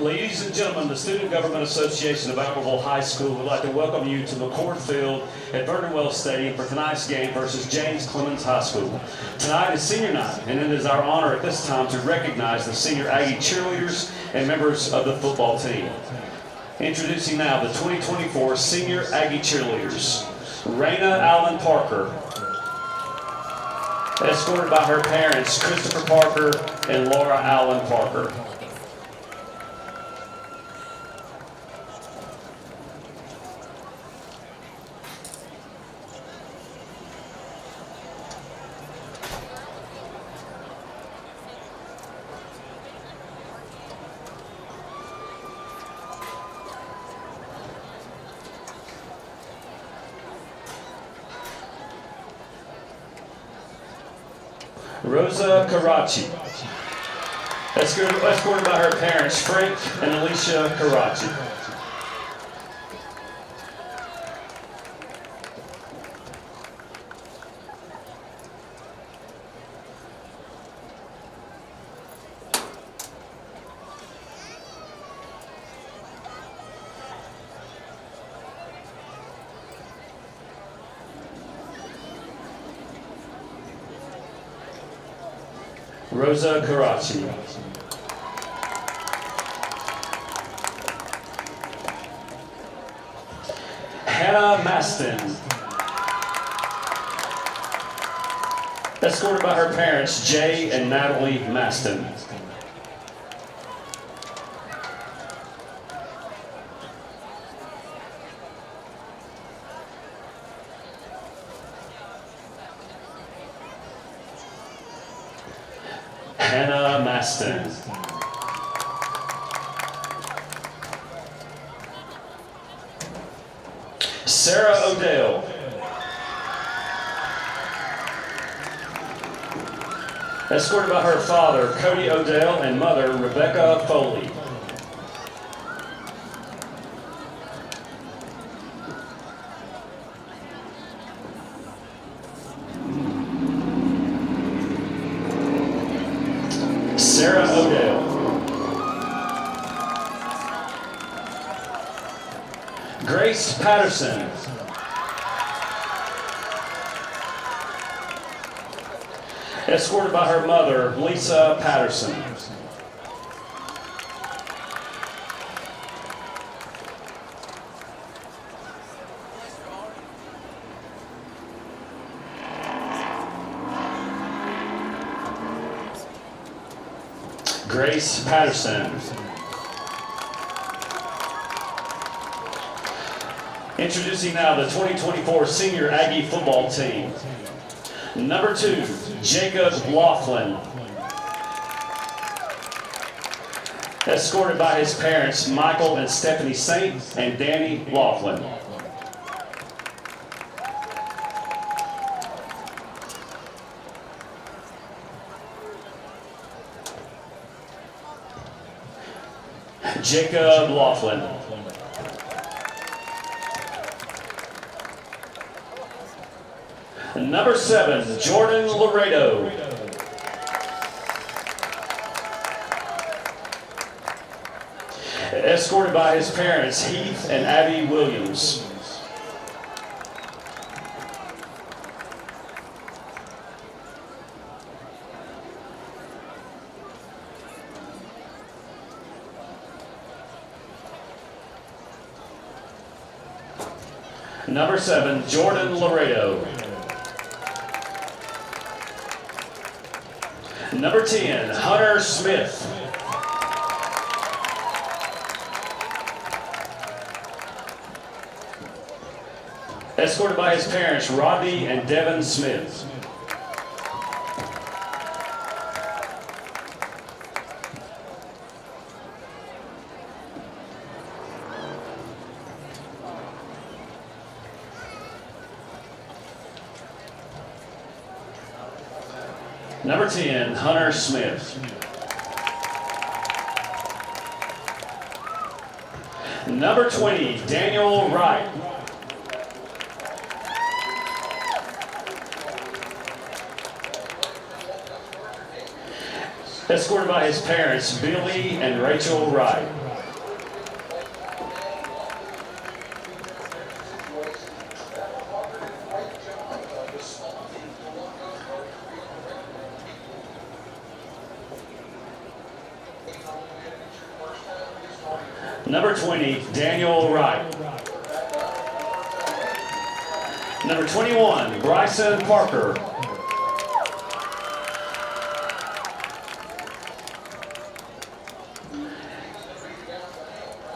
Ladies and gentlemen, the Student Government Association of Albertville High School would like to welcome you to McCord Field at Albertville Stadium for tonight's game versus James Clements High School. Tonight is senior night, and it is our honor at this time to recognize the senior Aggie cheerleaders and members of the football team. Introducing now the 2024 senior Aggie cheerleaders. Raina Allen Parker, escorted by her parents, Christopher Parker and Laura Allen Parker. Rosa Karachi, escorted by her parents, Frank and Alicia Karachi. Rosa Karachi. Hannah Maston, escorted by her parents, Jay and Natalie Maston. Hannah Maston. Sarah O'Dell, escorted by her father, Cody O'Dell, and mother, Rebecca Foley. Sarah O'Dell. Grace Patterson. Escorted by her mother, Lisa Patterson. Grace Patterson. Introducing now the 2024 senior Aggie football team. Number 2, Jacob Laughlin, escorted by his parents, Michael and Stephanie Saint and Danny Laughlin. Jacob Laughlin. Number 7, Jordan Laredo, escorted by his parents, Heath and Abby Williams. Number 7, Jordan Laredo. Number 10, Hunter Smith. Escorted by his parents, Rodney and Devin Smith. Number 10, Hunter Smith. Number 20, Daniel Wright. Escorted by his parents, Billy and Rachel Wright. Number 20, Daniel Wright. Number 21, Bryson Parker.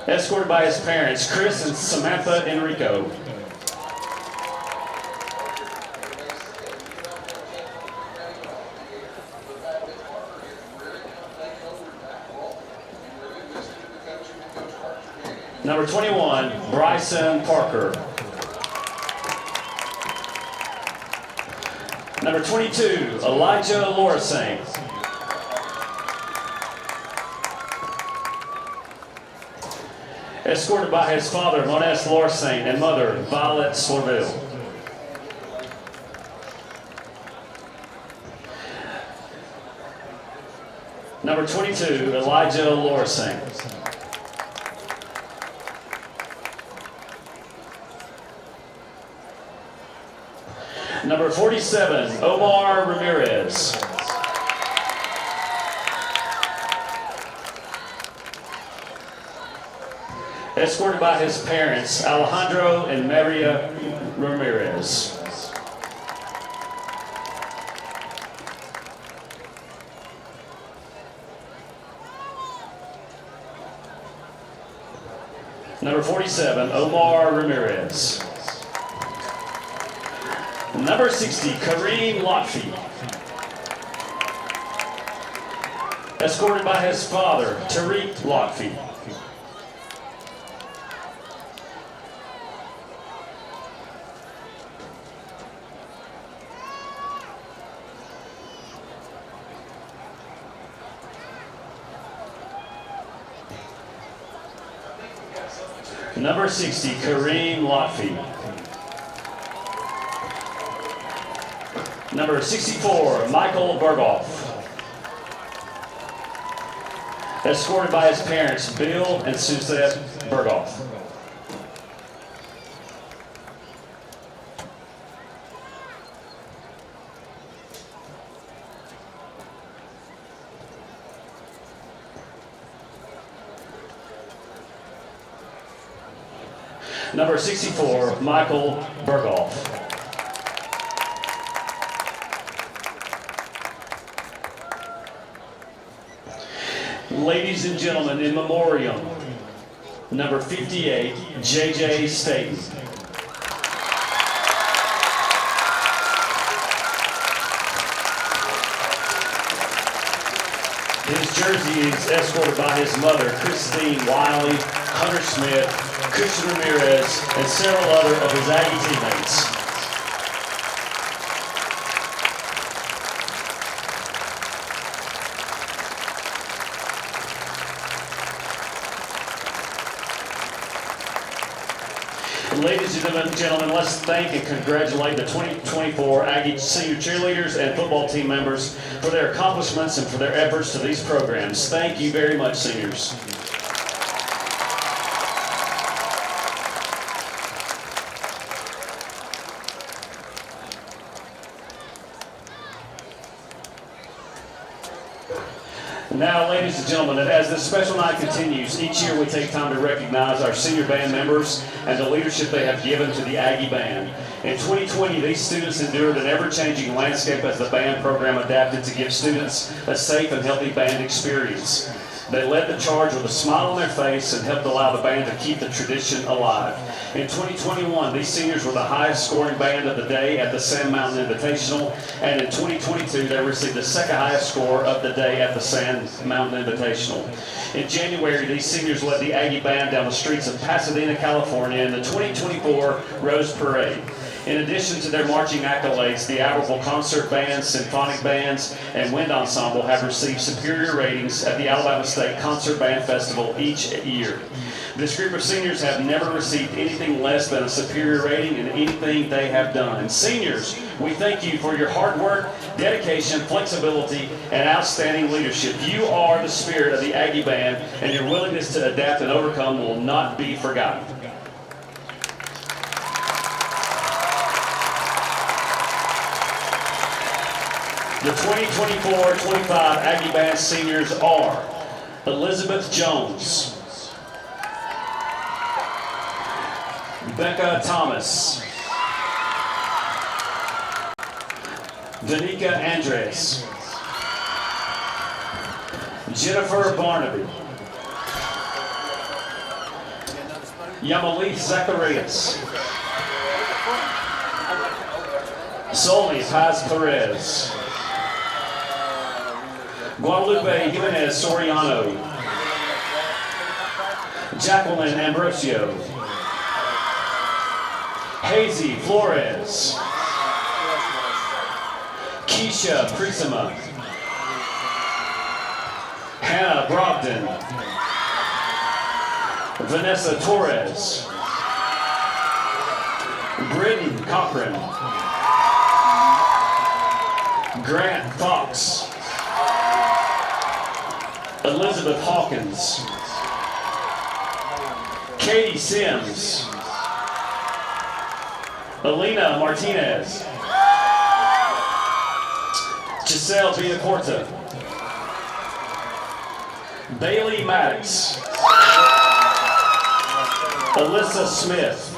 Escorted by his parents, Chris and Samantha Enrico. Number 21, Bryson Parker. Number 22, Elijah Lorisane. Escorted by his father, Monest Lorisane, and mother, Violet Slorville. Number 22, Elijah Lorisane. Number 47, Omar Ramirez. Escorted by his parents, Alejandro and Maria Ramirez. Number 47, Omar Ramirez. Number 60, Kareem Lotfi. Escorted by his father, Tariq Lotfi. Number 60, Kareem Lotfi. Number 64, Michael Berghoff. Escorted by his parents, Bill and Suzette Berghoff. Number 64, Michael Berghoff. Ladies and gentlemen, in memoriam, number 58, J.J. Staten. His jersey is escorted by his mother, Christine Wiley, Hunter Smith, Christian Ramirez, and several other of his Aggie teammates. Ladies and gentlemen, let's thank and congratulate the 2024 Aggie senior cheerleaders and football team members for their accomplishments and for their efforts to these programs. Thank you very much, seniors. Now, ladies and gentlemen, as this special night continues, each year we take time to recognize our senior band members and the leadership they have given to the Aggie Band. In 2020, these students endured an ever-changing landscape as the band program adapted to give students a safe and healthy band experience. They led the charge with a smile on their face and helped allow the band to keep the tradition alive. In 2021, these seniors were the highest scoring band of the day at the Sand Mountain Invitational, and in 2022, they received the second highest score of the day at the Sand Mountain Invitational. In January, these seniors led the Aggie Band down the streets of Pasadena, California in the 2024 Rose Parade. In addition to their marching accolades, the Albertville Concert Band, Symphonic Bands, and Wind Ensemble have received superior ratings at the Alabama State Concert Band Festival each year. This group of seniors have never received anything less than a superior rating in anything they have done. Seniors, we thank you for your hard work, dedication, flexibility, and outstanding leadership. You are the spirit of the Aggie Band, and your willingness to adapt and overcome will not be forgotten. The 2024-25 Aggie Band seniors are Elizabeth Jones, Becca Thomas. Danica Andres. Jennifer Barnaby. Yamalit Zacharias. Solney Paz Perez. Guadalupe Jimenez Soriano. Jacqueline Ambrosio. Hazy Flores. Keisha Prisima. Hannah Brogdon. Vanessa Torres. Britton Cochran. Grant Fox. Elizabeth Hawkins. Katie Sims. Alina Martinez. Giselle Villacorta. Bailey Maddox. Alyssa Smith.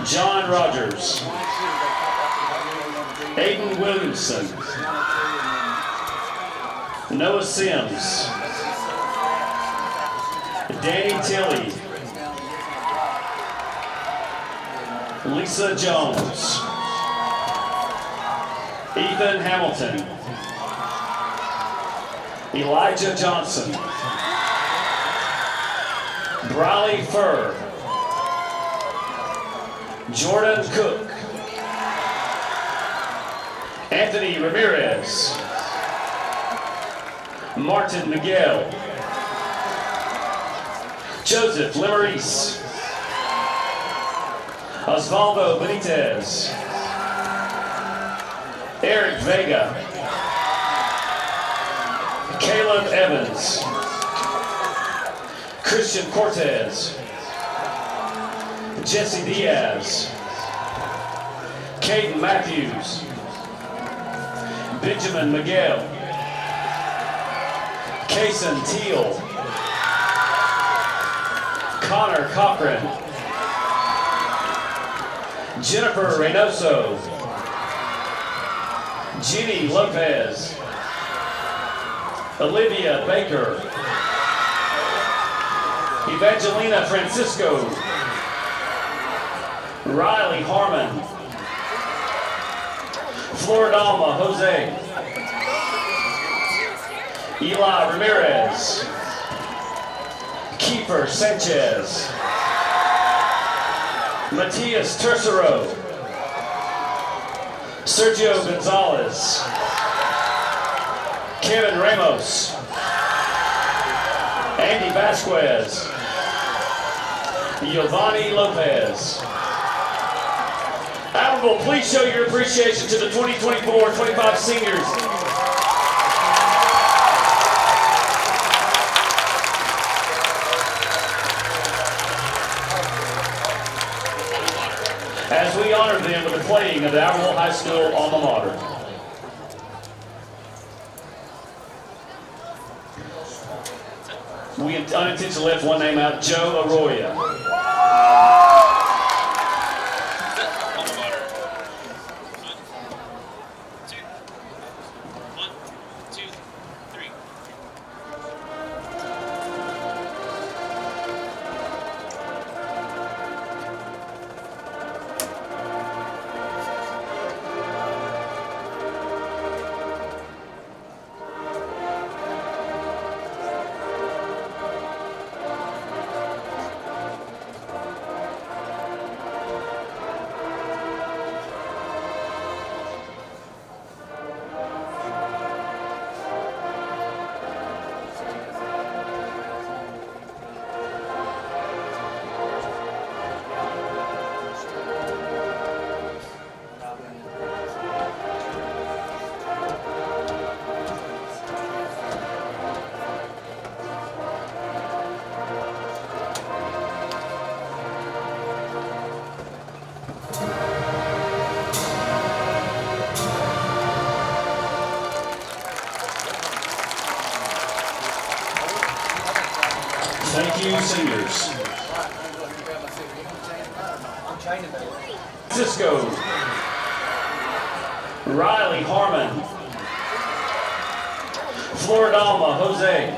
John Rogers. Aiden Williamson. Noah Sims. Danny Tilley. Lisa Jones. Ethan Hamilton. Elijah Johnson. Briley Furr. Jordan Cook. Anthony Ramirez. Martin Miguel. Joseph Limaris. Osvaldo Benitez. Eric Vega. Caleb Evans. Christian Cortez. Jesse Diaz. Caden Matthews. Benjamin Miguel. Kason Teal. Connor Cochran. Jennifer Reynoso. Jenny Lopez. Olivia Baker. Evangelina Francisco. Riley Harmon. Floridalma Jose. Eli Ramirez. Kiefer Sanchez. Matias Tercero. Sergio Gonzalez. Kevin Ramos. Andy Vasquez. Giovanni Lopez. Admirable, please show your appreciation to the 2024-25 seniors. As we honor them with the playing of the Albertville High School alma mater. We unintentionally left one name out, Joe Arroyo. Cisco. Riley Harmon. Floridalma Jose.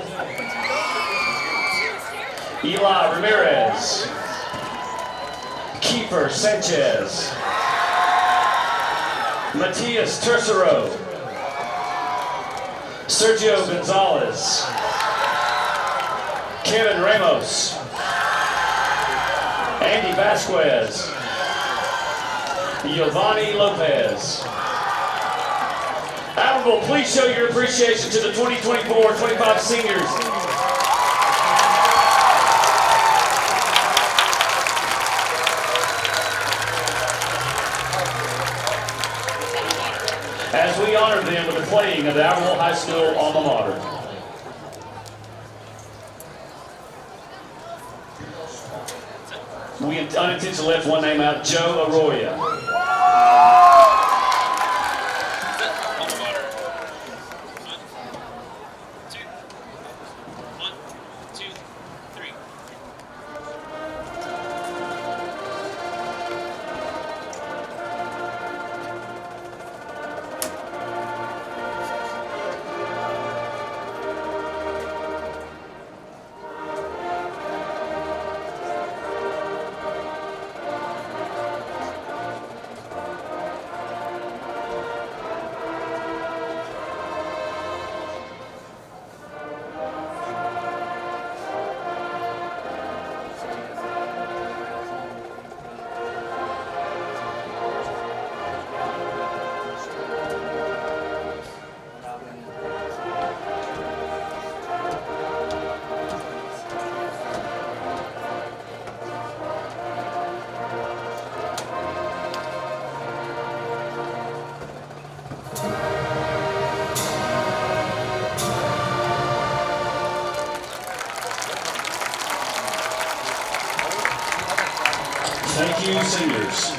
Eli Ramirez. Kiefer Sanchez. Matias Tercero. Sergio Gonzalez. Kevin Ramos. Andy Vasquez. Giovanni Lopez. Albertville, please show your appreciation to the 2024-25 seniors. As we honor them with the playing of the Albertville High School alma mater. We unintentionally left one name out, Joe Arroyo. Thank you, seniors.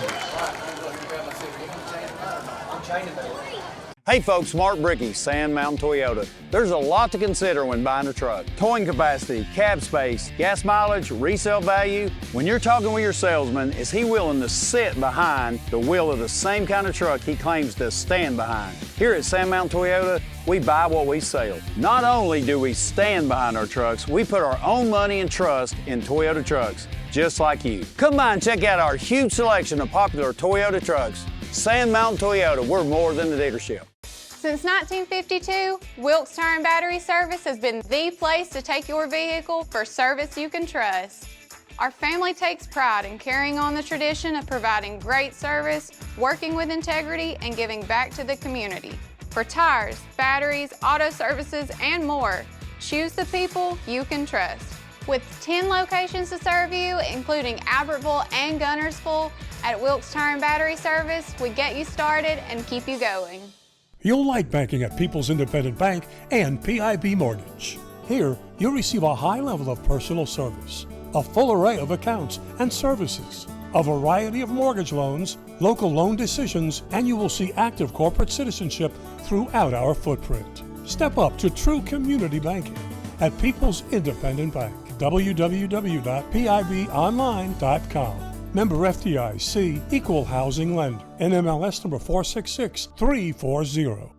Hey folks, Mark Brickey, Sand Mountain Toyota. There's a lot to consider when buying a truck. Towing capacity, cab space, gas mileage, resale value. When you're talking with your salesman, is he willing to sit behind the wheel of the same kind of truck he claims to stand behind? Here at Sand Mountain Toyota, we buy what we sell. Not only do we stand behind our trucks, we put our own money and trust in Toyota trucks, just like you. Come by and check out our huge selection of popular Toyota trucks. Sand Mountain Toyota, we're more than a dealership. Since 1952, Wilkes Tire and Battery Service has been the place to take your vehicle for service you can trust. Our family takes pride in carrying on the tradition of providing great service, working with integrity, and giving back to the community. For tires, batteries, auto services, and more, choose the people you can trust. With 10 locations to serve you, including Albertville and Gunnersville, at Wilkes Tire and Battery Service, we get you started and keep you going. You'll like banking at People's Independent Bank and PIB Mortgage. Here, you'll receive a high level of personal service, a full array of accounts and services, a variety of mortgage loans, local loan decisions, and you will see active corporate citizenship throughout our footprint. Step up to true community banking at People's Independent Bank. www.pibonline.com. Member FDIC, Equal Housing Lender. NMLS number 466340.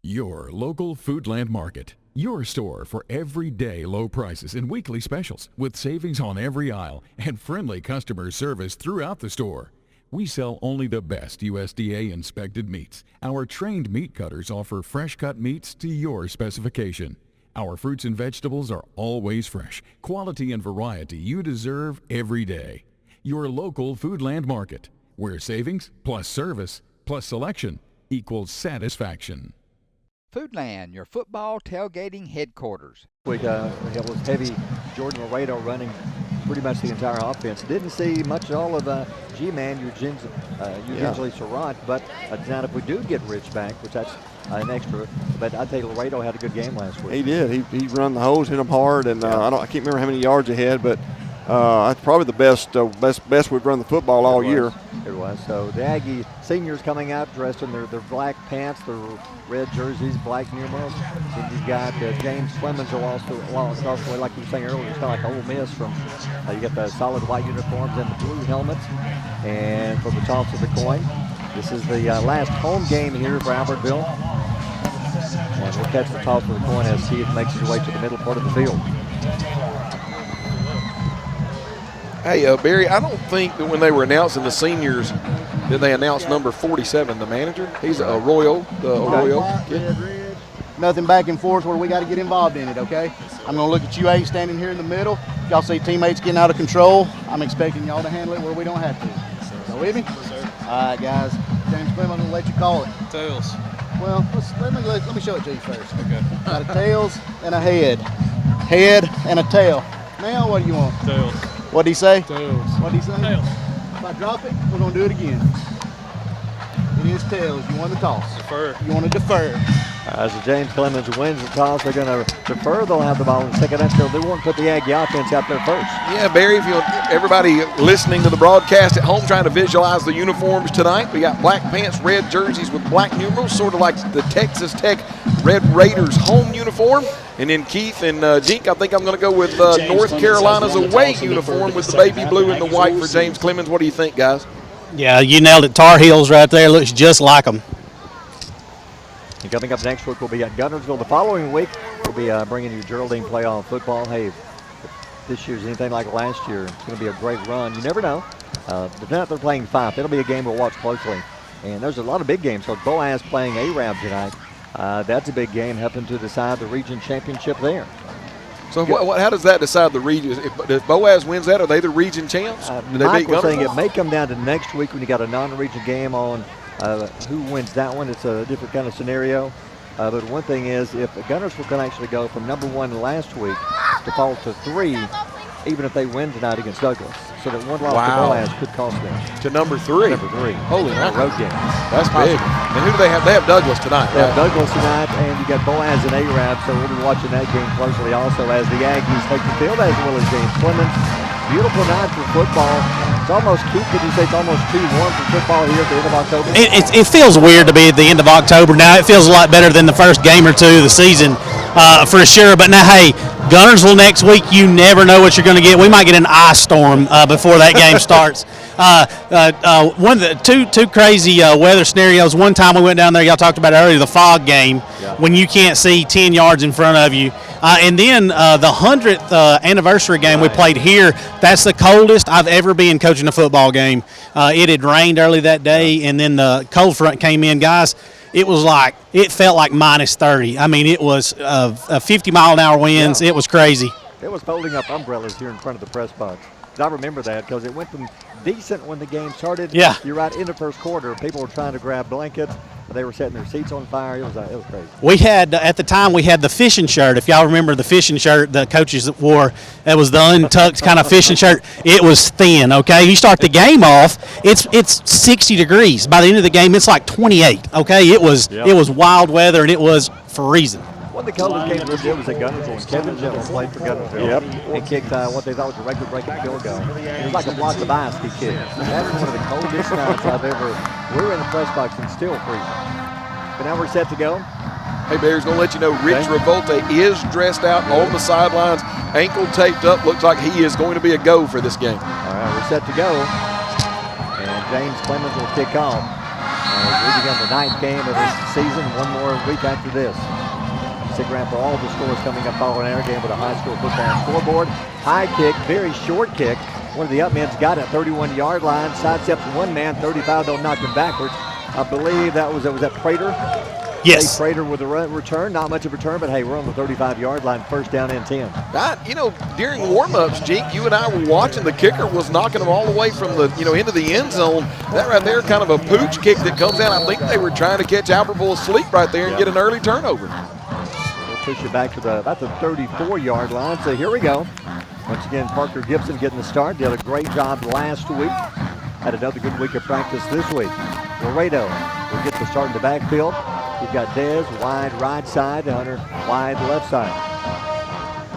Your local Foodland Market. Your store for everyday low prices and weekly specials with savings on every aisle and friendly customer service throughout the store. We sell only the best USDA inspected meats. Our trained meat cutters offer fresh cut meats to your specification. Our fruits and vegetables are always fresh, quality and variety you deserve every day. Your local Foodland Market, where savings plus service plus selection equals satisfaction. Foodland, your football tailgating headquarters. It was heavy Jordan Laredo running pretty much the entire offense. Didn't see much at all of G-Man, usually Sarant, but now if we do get Rich back, which that's an extra, but I tell you, Laredo had a good game last week. He did. He run the hose, hit them hard, and I can't remember how many yards he had, but That's probably the best we've run the football all year. It was. So the Aggie seniors coming out dressed in their black pants, their red jerseys, black numerals. Then you've got James Clements, who also like you were saying earlier, it's kind of like Ole Miss from. You get the solid white uniforms and the blue helmets. And for the toss of the coin, this is the last home game here for Albertville. And we'll catch the toss of the coin as Keith makes his way to the middle part of the field. Hey, Barry, I don't think that when they were announcing the seniors that they announced number 47, the manager. He's a Arroyo, kid. Nothing back and forth where we got to get involved in it, okay? I'm going to look at you eight standing here in the middle. If y'all see teammates getting out of control, I'm expecting y'all to handle it where we don't have to. Y'all with me? Yes, sir. All right, guys. James Clements, I'm going to let you call it. Tails. Well, let me show it to you first. Okay. Got a tails and a head. Head and a tail. Now, what do you want? Tails. What'd he say? Tails. What'd he say? Tails. If I drop it, we're going to do it again. It is tails. You want to toss. Defer. You want to defer. As James Clements wins the toss, they're going to defer. They'll have the ball in the second half, so they won't put the Aggie offense out there first. Yeah, Barry, if everybody listening to the broadcast at home trying to visualize the uniforms tonight, we got black pants, red jerseys with black numerals, sort of like the Texas Tech Red Raiders home uniform. And then Keith and Jink, I think I'm going to go with North Carolina's away uniform with the baby blue and the white for James Clements. What do you think, guys? Yeah, you nailed it. Tar Heels right there. Looks just like them. And coming up next week, we'll be at Guntersville. The following week, we'll be bringing you Geraldine playoff football. Hey, if this year's anything like last year, it's going to be a great run. You never know. They're playing 5. It'll be a game we'll watch closely. And there's a lot of big games. So Boaz playing Arab tonight. That's a big game, helping to decide the region championship there. So how does that decide the region? If Boaz wins that, are they the region champs? Mike was saying it may come down to next week when you got a non-region game on who wins that one. It's a different kind of scenario. But one thing is, if Guntersville can actually go from number 1 last week to fall to 3, even if they win tonight against Douglas. So that one loss to Boaz could cost them. To number 3. Number 3. Holy road game. That's big. And who do they have? They have Douglas tonight, They right? have Douglas tonight, and you got Boaz and Arab, so we'll be watching that game closely also as the Aggies take the field, as well as James Clements. Beautiful night for football. It's almost, Keith, could you say it's almost 2-1 for football here at the end of October? It feels weird to be at the end of October. Now, it feels a lot better than the first game or two of the season, for sure. But now, hey, Guntersville next week, you never know what you're going to get. We might get an ice storm before that game starts. One of the two crazy weather scenarios. One time we went down there, y'all talked about it earlier, the fog game, when you can't see 10 yards in front of you. And then the 100th anniversary game we played here, that's the coldest I've ever been coaching a football game. It had rained early that day, and then the cold front came in. Guys, it felt like minus 30. I mean, it was 50-mile-an-hour winds. It was crazy. It was folding up umbrellas here in front of the press box. I remember that because it went from decent when the game started. Yeah. You're right, in the first quarter, people were trying to grab blankets. They were setting their seats on fire. It was crazy. We had, at the time, we had the fishing shirt. If y'all remember the fishing shirt the coaches wore, it was the untucked kind of fishing shirt. It was thin, okay? You start the game off, it's 60 degrees. By the end of the game, it's like 28, okay? It was wild weather, and it was freezing. One of the coldest games we did was at Guntersville, and Kevin Jones played for Guntersville and kicked what they thought was a record-breaking field goal. It was like a block of ice he kicked. That was one of the coldest nights I've ever. We were in the press box and still freezing. But now we're set to go. Hey, Barry's going to let you know Rich Revolte is dressed out on the sidelines, ankle taped up. Looks like he is going to be a go for this game. All right, we're set to go. And James Clements will kick off. We begin the 9th game of this season, one more week after this. Stick around for all the scores coming up following our game with a high school football scoreboard. High kick, very short kick. One of the up men's got it, 31-yard line, sidesteps one man, 35, don't knock him backwards. I believe that was Prater. Yes. Hey, Prater with a return, not much of a return, but hey, we're on the 35-yard line, first down and 10. During warm-ups, Jake, you and I were watching. The kicker was knocking them all the way from the, into the end zone. That right there, kind of a pooch kick that comes out. I think they were trying to catch Albertville asleep right there and get an early turnover. Push it back to about the 34-yard line. So here we go. Once again, Parker Gibson getting the start. Did a great job last week. Had another good week of practice this week. Laredo will get the start in the backfield. You've got Dez wide right side, Hunter wide left side.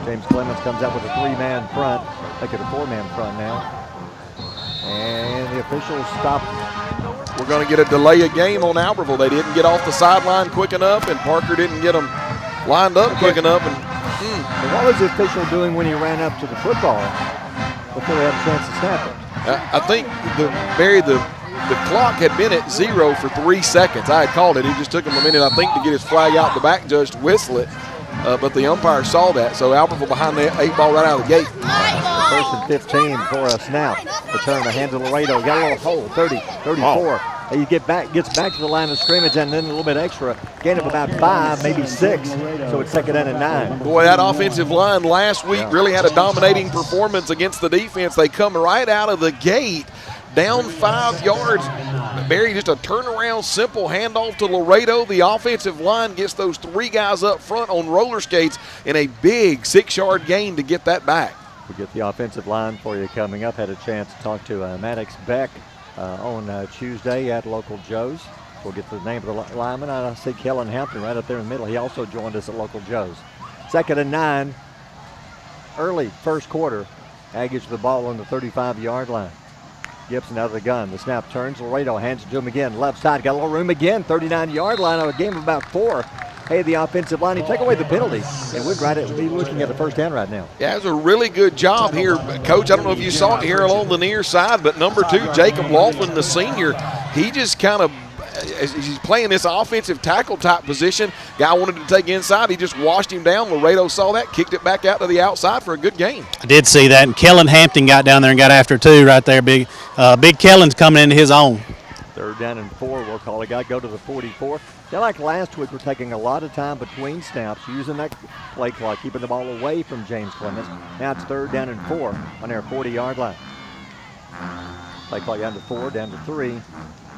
James Clements comes out with a 3-man front. Make it a 4-man front now. And the officials stop. We're going to get a delay of game on Albertville. They didn't get off the sideline quick enough, and Parker didn't get them lined up quick enough. And what was the official doing when he ran up to the football before he had a chance to snap it? I think the clock had been at 0 for 3 seconds. I had called it. It just took him a minute, I think, to get his flag out. The back judge to whistle it, but the umpire saw that. So Albertville behind the 8 ball right out of the gate. First and 15 for a snap. Return the hand to Laredo. Got a little hole. 30, 34. He gets back to the line of scrimmage, and then a little bit extra. Gain of about 5, maybe 6. So it's second down and 9. Boy, that offensive line last week really had a dominating performance against the defense. They come right out of the gate, down 5 yards. Barry, just a turnaround, simple handoff to Laredo. The offensive line gets those 3 guys up front on roller skates in a big 6-yard gain to get that back. We get the offensive line for you coming up. Had a chance to talk to Maddox Beck on Tuesday at Local Joe's. We'll get the name of the lineman. I see Kellen Hampton right up there in the middle. He also joined us at Local Joe's. Second and 9. Early first quarter. Aggies with the ball on the 35-yard line. Gibson out of the gun. The snap turns. Laredo hands it to him again. Left side. Got a little room again. 39-yard line on a game of about 4. Hey, the offensive line, he take away the penalty, and we'd be looking at the first down right now. Yeah, it was a really good job here. Coach, I don't know if you saw it here along the near side, but number 2, Jacob Laughlin, the senior, he just kind of, as he's playing this offensive tackle type position, guy wanted to take inside, he just washed him down. Laredo saw that, kicked it back out to the outside for a good gain. I did see that, and Kellen Hampton got down there and got after 2 right there. Big Kellen's coming into his own. Third down and 4, we'll call a guy, go to the 44. Yeah, like last week, we're taking a lot of time between snaps, using that play clock, keeping the ball away from James Clements. Now it's third down and 4 on their 40-yard line. Play clock down to 4, down to 3.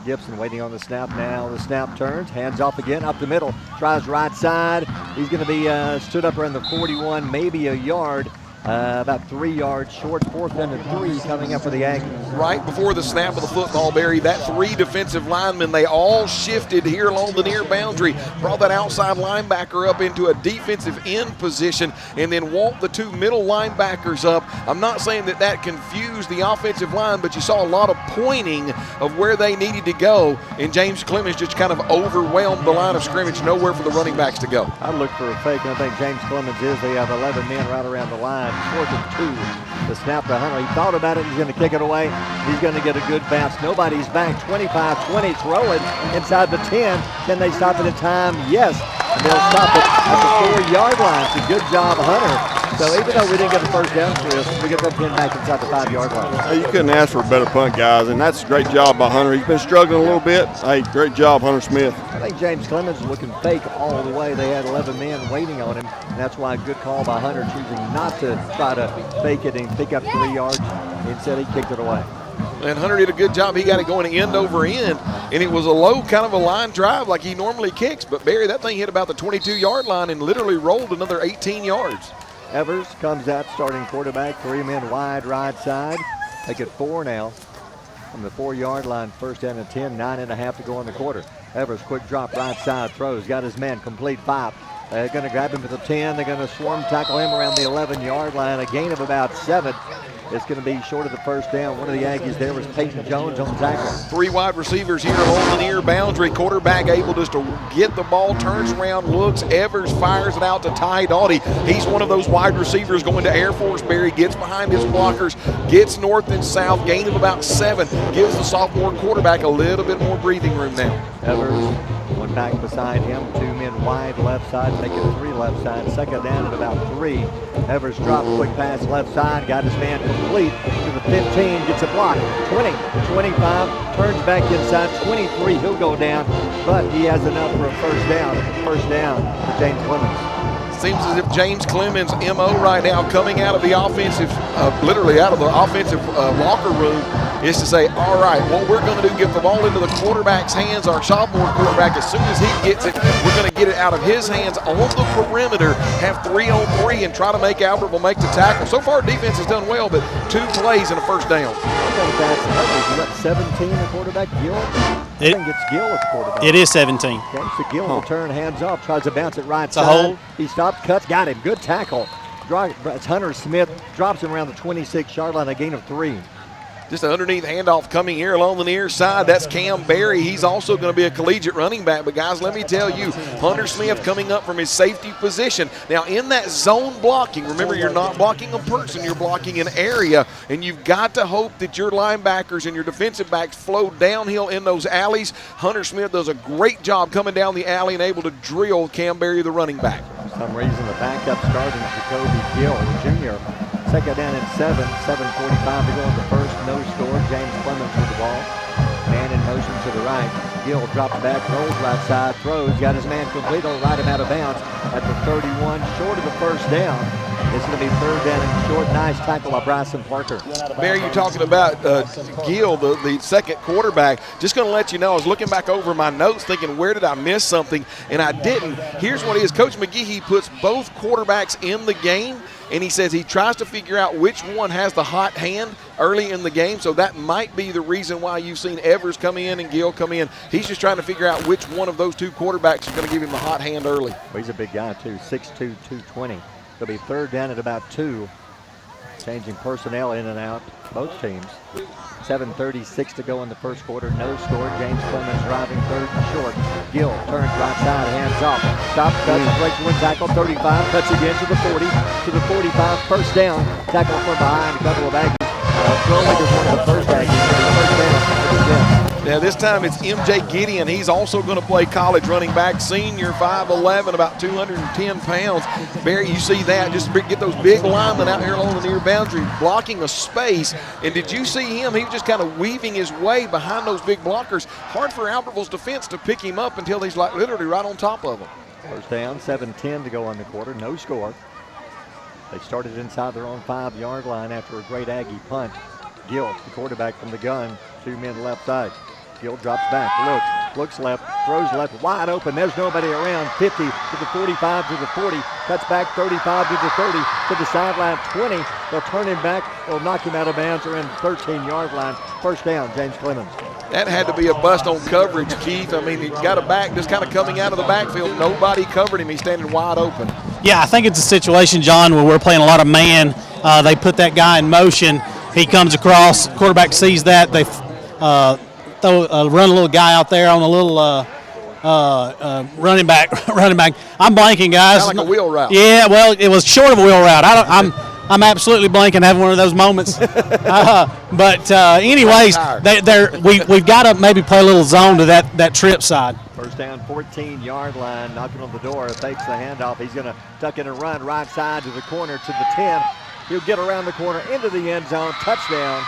Gibson waiting on the snap now. The snap turns, hands off again, up the middle, tries right side. He's going to be stood up around the 41, maybe a yard. About 3 yards short, 4th down and 3 coming up for the Aggies. Right before the snap of the football, Barry, that 3 defensive linemen, they all shifted here along the near boundary, brought that outside linebacker up into a defensive end position, and then walked the 2 middle linebackers up. I'm not saying that confused the offensive line, but you saw a lot of pointing of where they needed to go, and James Clements just kind of overwhelmed the line of scrimmage, nowhere for the running backs to go. I look for a fake, and I think James Clements is. They have 11 men right around the line. 4th and 2. The snap to Hunter. He thought about it. He's going to kick it away. He's going to get a good bounce. Nobody's back. 25-20. It's rolling inside the 10. Can they stop it in time? Yes. And they'll stop it at the 4-yard line. It's a good job, Hunter. So even though we didn't get the first down for this, we get that pin back inside the 5-yard line. Hey, you couldn't ask for a better punt, guys, and that's a great job by Hunter. He's been struggling a little bit. Hey, great job, Hunter Smith. I think James Clements is looking fake all the way. They had 11 men waiting on him, and that's why a good call by Hunter, choosing not to try to fake it and pick up 3 yards. Instead, he kicked it away. And Hunter did a good job. He got it going end over end, and it was a low kind of a line drive like he normally kicks. But, Barry, that thing hit about the 22-yard line and literally rolled another 18 yards. Evers comes out, starting quarterback, 3 men wide right side. Make it 4 now from the 4-yard line, first down and 10, 9.5 to go in the quarter. Evers, quick drop, right side, throws, got his man, complete 5. They're going to grab him at the 10. They're going to swarm tackle him around the 11-yard line, a gain of about 7. It's going to be short of the first down. One of the Aggies there was Peyton Jones on tackle. 3 wide receivers here along the near boundary. Quarterback able just to get the ball, turns around, looks. Evers fires it out to Ty Doughty. He's one of those wide receivers going to Air Force. Barry gets behind his blockers, gets north and south, gain of about 7. Gives the sophomore quarterback a little bit more breathing room now. Evers, one back beside him, 2 men wide left side, make it 3 left side. Second down at about 3. Evers dropped, quick pass left side, got his man complete to the 15, gets a block, 20, 25, turns back inside, 23, he'll go down, but he has enough for a first down for James Clements. Seems as if James Clemens' MO right now, coming out of the offensive, literally out of the offensive locker room, is to say, all right, what we're going to do, get the ball into the quarterback's hands, our sophomore quarterback. As soon as he gets it, we're going to get it out of his hands on the perimeter, have 3-on-3, and try to make Albertville make the tackle. So far, defense has done well, but 2 plays and a first down. I think that's ugly. You got 17, the quarterback, Gill. I think it's Gill at the quarterback. It is 17. Okay, so Gill will turn, hands off, tries to bounce it right side. He stopped, cuts, got him. Good tackle. It's Hunter Smith, drops him around the 26-yard line, a gain of 3. Just an underneath handoff coming here along the near side. That's Cam Berry. He's also going to be a collegiate running back. But, guys, let me tell you, Hunter Smith coming up from his safety position. Now, in that zone blocking, remember, you're not blocking a person, you're blocking an area. And you've got to hope that your linebackers and your defensive backs flow downhill in those alleys. Hunter Smith does a great job coming down the alley and able to drill Cam Berry, the running back. For some reason, the backup starting Jacoby Gill, the junior. Second down and 7, 7:45 to go in the first. No score. James Clements with the ball. Man in motion to the right. Gill drops back, rolls right side, throws. Got his man complete. Will ride him out of bounds at the 31, short of the first down. It's going to be third down and short. Nice tackle by Bryson Parker. Barry, you're talking about Gill, the second quarterback. Just going to let you know, I was looking back over my notes thinking, where did I miss something? And I didn't. Here's what it is. Coach McGehee puts both quarterbacks in the game, and he says he tries to figure out which one has the hot hand early in the game. So that might be the reason why you've seen Evers come in and Gill come in. He's just trying to figure out which one of those two quarterbacks is going to give him the hot hand early. Well, he's a big guy, too, 6'2", 220. It'll be third down at about 2. Changing personnel in and out, both teams. 7:36 to go in the first quarter. No score. James Clements driving third and short. Gill turns right side, hands off. Stop, cuts, breaks one tackle. 35, cuts again to the 40, to the 45. First down. Tackle from behind. A couple of Aggies. Throwing is one of the first Aggies. Now this time it's MJ Gideon. He's also going to play college running back, senior, 5'11", about 210 pounds. Barry, you see that. Just get those big linemen out here along the near boundary, blocking a space. And did you see him? He was just kind of weaving his way behind those big blockers. Hard for Albertville's defense to pick him up until he's like literally right on top of them. First down, 7:10 to go in the quarter. No score. They started inside their own 5-yard line after a great Aggie punt. Gill, the quarterback from the gun, 2 men left side. Gill drops back, looks left, throws left, wide open. There's nobody around. 50 to the 45 to the 40, cuts back 35 to the 30 to the sideline 20. They'll turn him back, they'll knock him out of bounds around the 13-yard line. First down, James Clements. That had to be a bust on coverage, Keith. I mean, he got a back just kind of coming out of the backfield. Nobody covered him. He's standing wide open. Yeah, I think it's a situation, John, where we're playing a lot of man. They put that guy in motion. He comes across. Quarterback sees that. They run a little guy out there on a little running back. I'm blanking, guys. Kind of like a wheel route. Yeah, well, it was short of a wheel route. I'm absolutely blanking, having one of those moments. But anyways, we've got to maybe play a little zone to that trip side. First down, 14-yard line, knocking on the door, fakes the handoff. He's going to tuck in and run right side to the corner to the 10. He'll get around the corner into the end zone. Touchdown.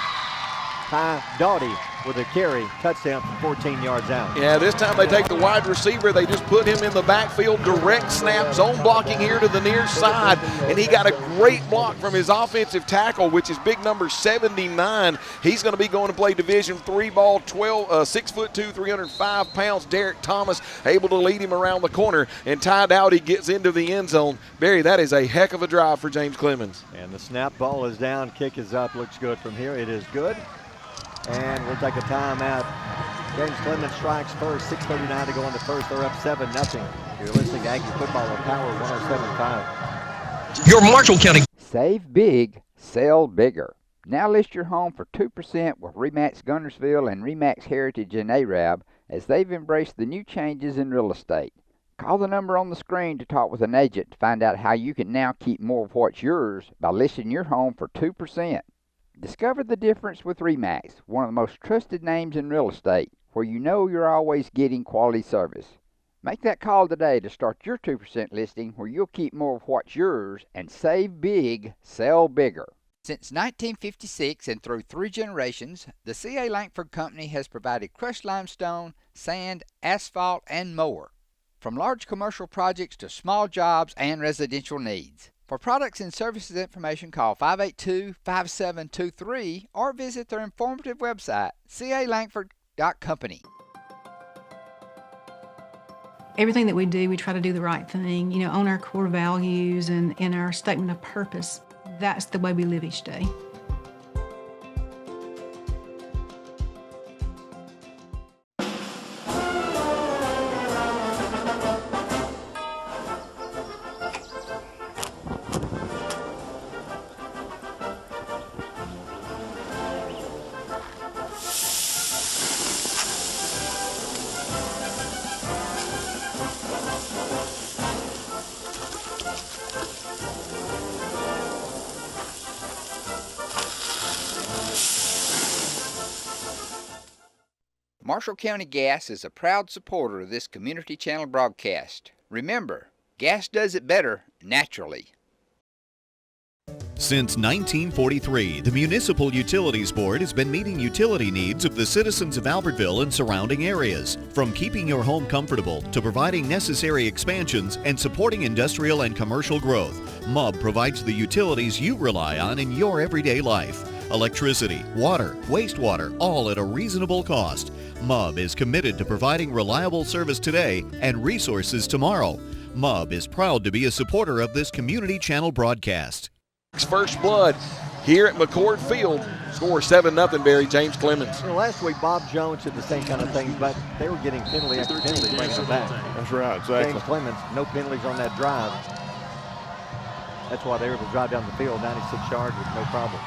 Ty Doughty with a carry. Touchdown from 14 yards out. Yeah, this time they take the wide receiver. They just put him in the backfield. Direct snap, zone blocking here to the near side. And he got a great block from his offensive tackle, which is big number 79. He's going to be going to play Division III ball, 6'2", 305 pounds. Derek Thomas able to lead him around the corner. And Ty Doughty gets into the end zone. Barry, that is a heck of a drive for James Clements. And the snap ball is down. Kick is up. Looks good from here. It is good. And we'll take a timeout. James Clements strikes first. 6:39 to go in the first. They're up 7-0. You're listening to Aggie Football on Power 107.5. Your Marshall County. Save big, sell bigger. Now list your home for 2% with RE/MAX Guntersville and RE/MAX Heritage in Arab as they've embraced the new changes in real estate. Call the number on the screen to talk with an agent to find out how you can now keep more of what's yours by listing your home for 2%. Discover the difference with RE/MAX, one of the most trusted names in real estate, where you know you're always getting quality service. Make that call today to start your 2% listing where you'll keep more of what's yours and save big, sell bigger. Since 1956 and through 3 generations, the C.A. Langford Company has provided crushed limestone, sand, asphalt, and more. From large commercial projects to small jobs and residential needs. For products and services information, call 582-5723 or visit their informative website, calangford.company. Everything that we do, we try to do the right thing, on our core values and in our statement of purpose. That's the way we live each day. Marshall County Gas is a proud supporter of this Community Channel broadcast. Remember, gas does it better naturally. Since 1943, the Municipal Utilities Board has been meeting utility needs of the citizens of Albertville and surrounding areas. From keeping your home comfortable to providing necessary expansions and supporting industrial and commercial growth, MUB provides the utilities you rely on in your everyday life. Electricity, water, wastewater, all at a reasonable cost. MUB is committed to providing reliable service today and resources tomorrow. MUB is proud to be a supporter of this Community Channel broadcast. First blood here at McCord Field. Score 7-0, Barry. James Clements. Well, last week, Bob Jones did the same kind of things, but they were getting penalty after penalty, bringing it back. That's right, exactly. James Clements, no penalties on that drive. That's why they were able to drive down the field 96 yards with no problem.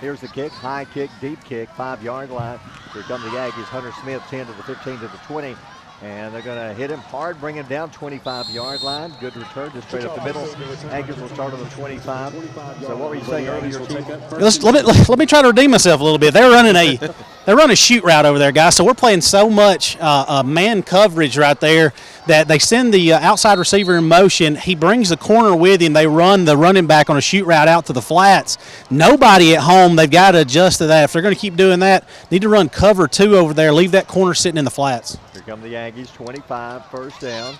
Here's the kick, high kick, deep kick, 5-yard line. Here come the Aggies. Hunter Smith, 10 to the 15 to the 20. And they're going to hit him hard, bring him down 25-yard line. Good return, just straight up the middle. Aggies will start on the 25. So what were you saying earlier, Chief? Let me try to redeem myself a little bit. They're running a shoot route over there, guys. So we're playing so much man coverage right there that they send the outside receiver in motion. He brings the corner with him. They run the running back on a shoot route out to the flats. Nobody at home. They've got to adjust to that. If they're going to keep doing that, need to run cover 2 over there. Leave that corner sitting in the flats. Here come the Aggies, 25, first down.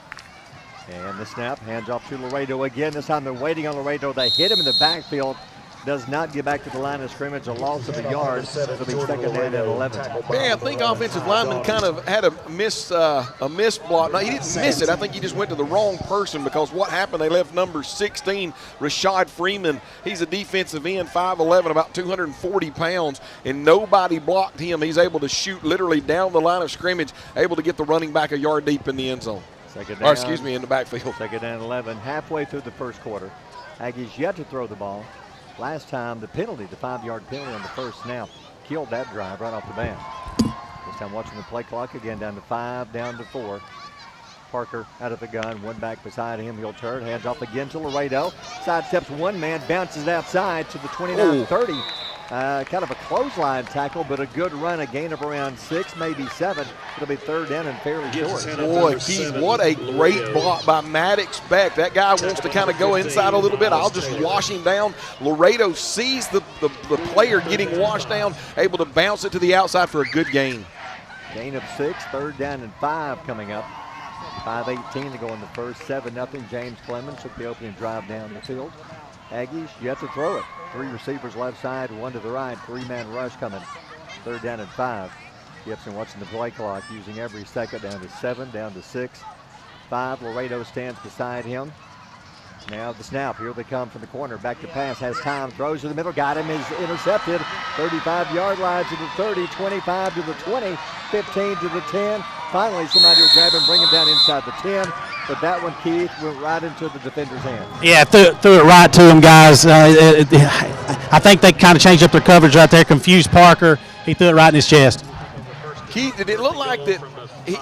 And the snap, hands off to Laredo again. This time they're waiting on Laredo. They hit him in the backfield. Does not get back to the line of scrimmage. A loss of a yard. It'll be second down at 11. Yeah, I think offensive lineman kind of had a miss block. No, he didn't miss it. I think he just went to the wrong person because what happened, they left number 16, Rashad Freeman. He's a defensive end, 5'11", about 240 pounds, and nobody blocked him. He's able to shoot literally down the line of scrimmage, able to get the running back a yard deep in the end zone. Second down. In the backfield. Second down 11, halfway through the first quarter. Aggies yet to throw the ball. Last time, the penalty, the 5-yard penalty on the first snap, killed that drive right off the bat. This time watching the play clock again, down to 5, down to 4. Parker out of the gun, one back beside him. He'll turn, hands off again to Laredo. Sidesteps one man, bounces outside to the 29-30. Kind of a clothesline tackle, but a good run, a gain of around 6, maybe 7. It'll be third down and fairly short. Boy, Keith, what a great block by Maddox Beck. That guy wants to kind of go inside a little bit. I'll just wash him down. Laredo sees the player getting washed down, able to bounce it to the outside for a good gain. Gain of 6, third down and 5 coming up. 5:18 to go in the first, 7-0. James Clements took the opening drive down the field. Aggies, you have to throw it. 3 receivers left side, 1 to the right, 3-man rush coming. Third down and 5. Gibson watching the play clock, using every second, down to 7, down to 6. 5, Laredo stands beside him. Now the snap, here they come from the corner, back to pass, has time, throws to the middle, got him, is intercepted. 35-yard line to the 30, 25 to the 20, 15 to the 10. Finally, somebody will grab him, bring him down inside the 10. But that one, Keith, went right into the defender's hand. Yeah, threw it right to him, guys. I think they kind of changed up their coverage right there, confused Parker. He threw it right in his chest. Keith, did it look like that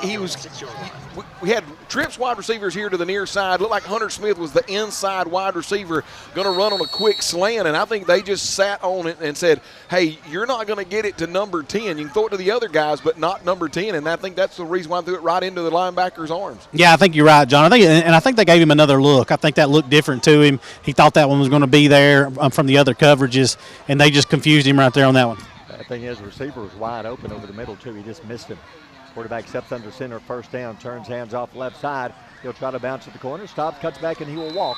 he was – we had trips wide receivers here to the near side. Looked like Hunter Smith was the inside wide receiver going to run on a quick slant, and I think they just sat on it and said, hey, you're not going to get it to number 10. You can throw it to the other guys, but not number 10, and I think that's the reason why I threw it right into the linebacker's arms. Yeah, I think you're right, John. I think they gave him another look. I think that looked different to him. He thought that one was going to be there from the other coverages, and they just confused him right there on that one. The thing is, the receiver was wide open over the middle, too. He just missed him. Quarterback steps under center, first down, turns hands off left side. He'll try to bounce at the corner, stops, cuts back, and he will walk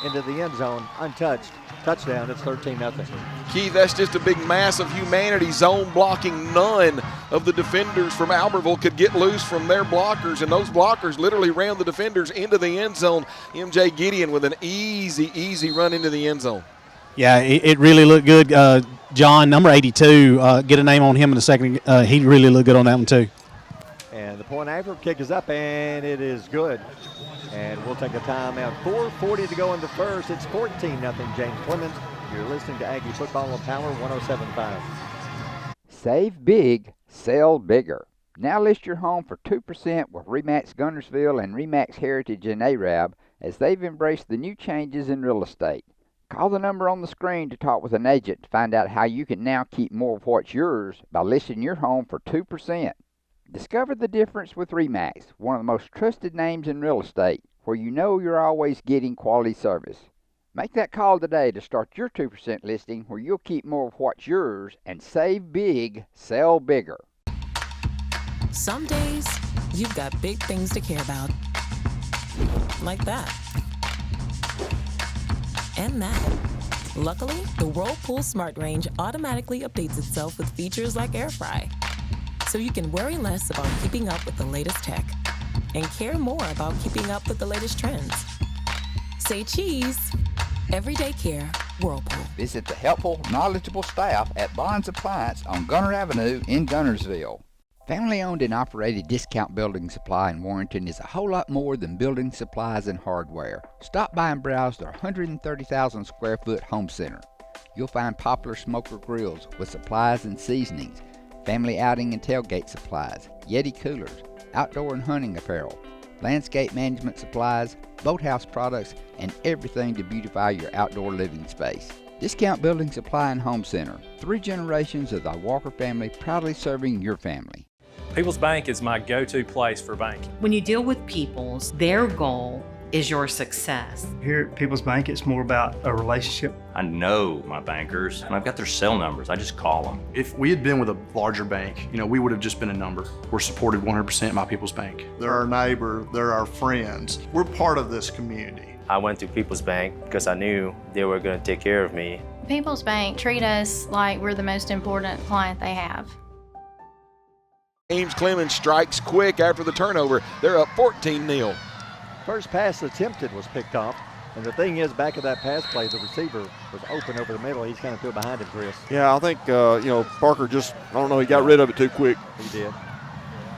into the end zone untouched. Touchdown, it's 13-0. Keith, that's just a big mass of humanity, zone blocking. None of the defenders from Albertville could get loose from their blockers, and those blockers literally ran the defenders into the end zone. MJ Gideon with an easy run into the end zone. Yeah, it really looked good. John, number 82, get a name on him in a second. He really looked good on that one, too. And the point after kick is up, and it is good. And we'll take a timeout. 4:40 to go in the first. It's 14-0 James Clements. You're listening to Aggie Football on Power 107.5. Save big, sell bigger. Now list your home for 2% with RE/MAX Guntersville and RE/MAX Heritage in Arab as they've embraced the new changes in real estate. Call the number on the screen to talk with an agent to find out how you can now keep more of what's yours by listing your home for 2%. Discover the difference with RE/MAX, one of the most trusted names in real estate, where you know you're always getting quality service. Make that call today to start your 2% listing where you'll keep more of what's yours and save big, sell bigger. Some days, you've got big things to care about. Like that. And that. Luckily, the Whirlpool Smart Range automatically updates itself with features like Air Fry. So you can worry less about keeping up with the latest tech and care more about keeping up with the latest trends. Say cheese. Everyday care, Whirlpool. Visit the helpful, knowledgeable staff at Bonds Appliance on Gunner Avenue in Gunnersville. Family-owned and operated Discount Building Supply in Warrenton is a whole lot more than building supplies and hardware. Stop by and browse their 130,000 square foot home center. You'll find popular smoker grills with supplies and seasonings, family outing and tailgate supplies, Yeti coolers, outdoor and hunting apparel, landscape management supplies, boathouse products, and everything to beautify your outdoor living space. Discount Building Supply and Home Center. 3 generations of the Walker family proudly serving your family. People's Bank is my go-to place for banking. When you deal with People's, their goal is your success. Here at People's Bank, it's more about a relationship. I know my bankers, and I've got their cell numbers. I just call them. If we had been with a larger bank, we would have just been a number. We're supported 100% by People's Bank. They're our neighbor, they're our friends. We're part of this community. I went to People's Bank because I knew they were going to take care of me. People's Bank treat us like we're the most important client they have. James Clements strikes quick after the turnover. They're up 14-0. First pass attempted was picked off. And the thing is, back of that pass play, the receiver was open over the middle. He's kind of threw it behind him, Chris. Yeah, I think, Parker just, he got rid of it too quick. He did.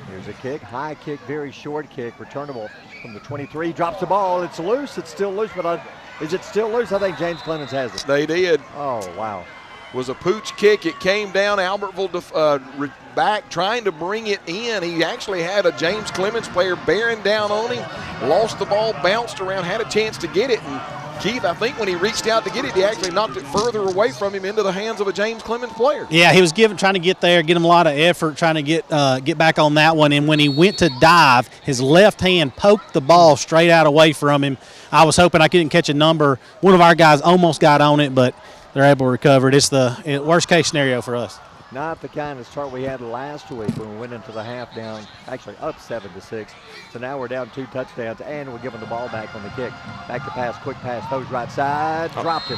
Here's a kick, high kick, very short kick, returnable from the 23. Drops the ball. It's loose. It's still loose, but is it still loose? I think James Clements has it. They did. Oh, wow. Was a pooch kick. It came down. Albertville back trying to bring it in. He actually had a James Clements player bearing down on him. Lost the ball, bounced around, had a chance to get it. And Keith, I think when he reached out to get it, he actually knocked it further away from him into the hands of a James Clements player. Yeah, he was trying to get there, get him a lot of effort, trying to get back on that one. And when he went to dive, his left hand poked the ball straight out away from him. I was hoping I couldn't catch a number. One of our guys almost got on it, but they're able to recover it. It's the worst case scenario for us. Not the kind of start we had last week when we went into the half down, actually up 7-6. So now we're down 2 touchdowns, and we're giving the ball back on the kick. Back to pass, quick pass, throws right side, dropped it.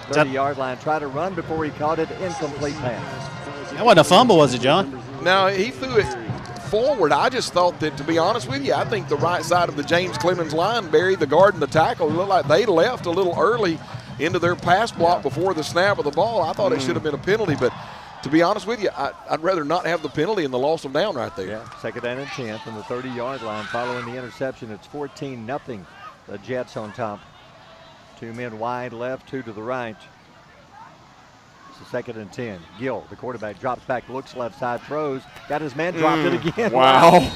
30-yard line, tried to run before he caught it, incomplete pass. That wasn't a fumble, was it, John? No, he threw it forward. I just thought that, to be honest with you, I think the right side of the James Clements line, Barry, the guard and the tackle, looked like they left a little early into their pass block before the snap of the ball. I thought it should have been a penalty, but to be honest with you, I'd rather not have the penalty and the loss of down right there. Yeah, second down and 10 from the 30-yard line. Following the interception, it's 14-0. The Jets on top. 2 men wide left, 2 to the right. It's a second and 10. Gill, the quarterback, drops back, looks left side, throws. Got his man, dropped it again. Wow.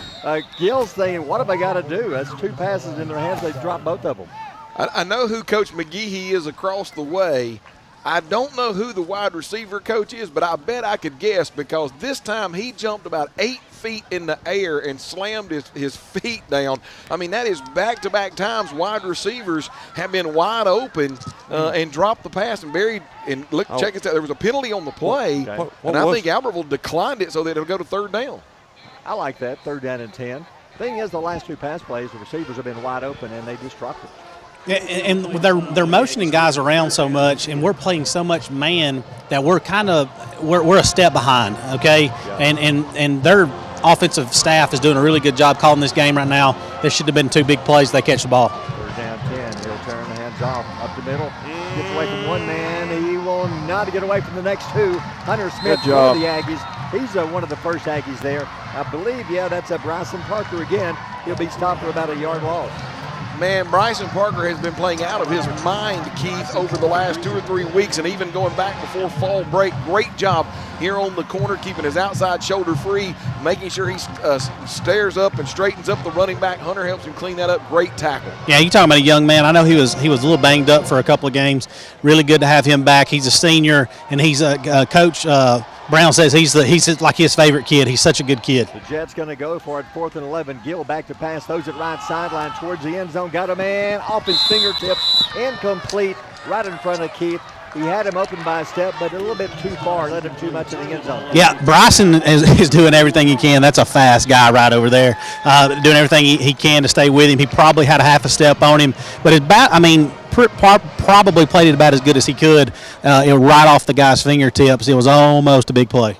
Gill's thinking, what have I got to do? That's 2 passes in their hands. They've dropped both of them. I know who Coach McGehee is across the way. I don't know who the wide receiver coach is, but I bet I could guess because this time he jumped about 8 feet in the air and slammed his feet down. I mean, that is back-to-back times wide receivers have been wide open and dropped the pass and buried. And look, check it out. There was a penalty on the play, and I think Albertville declined it so that it'll go to 3rd down. I like that, 3rd down and 10. Thing is, the last 2 pass plays, the receivers have been wide open, and they just dropped it. Yeah, and they're motioning guys around so much, and we're playing so much man that we're a step behind, okay? Yeah. And their offensive staff is doing a really good job calling this game right now. There should have been 2 big plays. They catch the ball. 3rd down 10. He'll turn the hands off up the middle. Gets away from one man. He will not get away from the next 2. Hunter Smith for the Aggies. He's one of the first Aggies there. I believe, that's Bryson Parker again. He'll be stopped for about a yard loss. Man, Bryson Parker has been playing out of his mind, Keith, over the last 2 or 3 weeks and even going back before fall break. Great job here on the corner, keeping his outside shoulder free, making sure he stares up and straightens up the running back. Hunter helps him clean that up. Great tackle. Yeah, you're talking about a young man. I know he was a little banged up for a couple of games. Really good to have him back. He's a senior, and he's Coach Brown says he's like his favorite kid. He's such a good kid. The Jets going to go for it, 4th and 11. Gill back to pass, throws it right sideline towards the end zone. Got a man off his fingertips, incomplete, right in front of Keith. He had him open by a step, but a little bit too far, led him too much in the end zone. Yeah, Bryson is doing everything he can. That's a fast guy right over there, doing everything he can to stay with him. He probably had a half a step on him, but probably played it about as good as he could. Right off the guy's fingertips. It was almost a big play.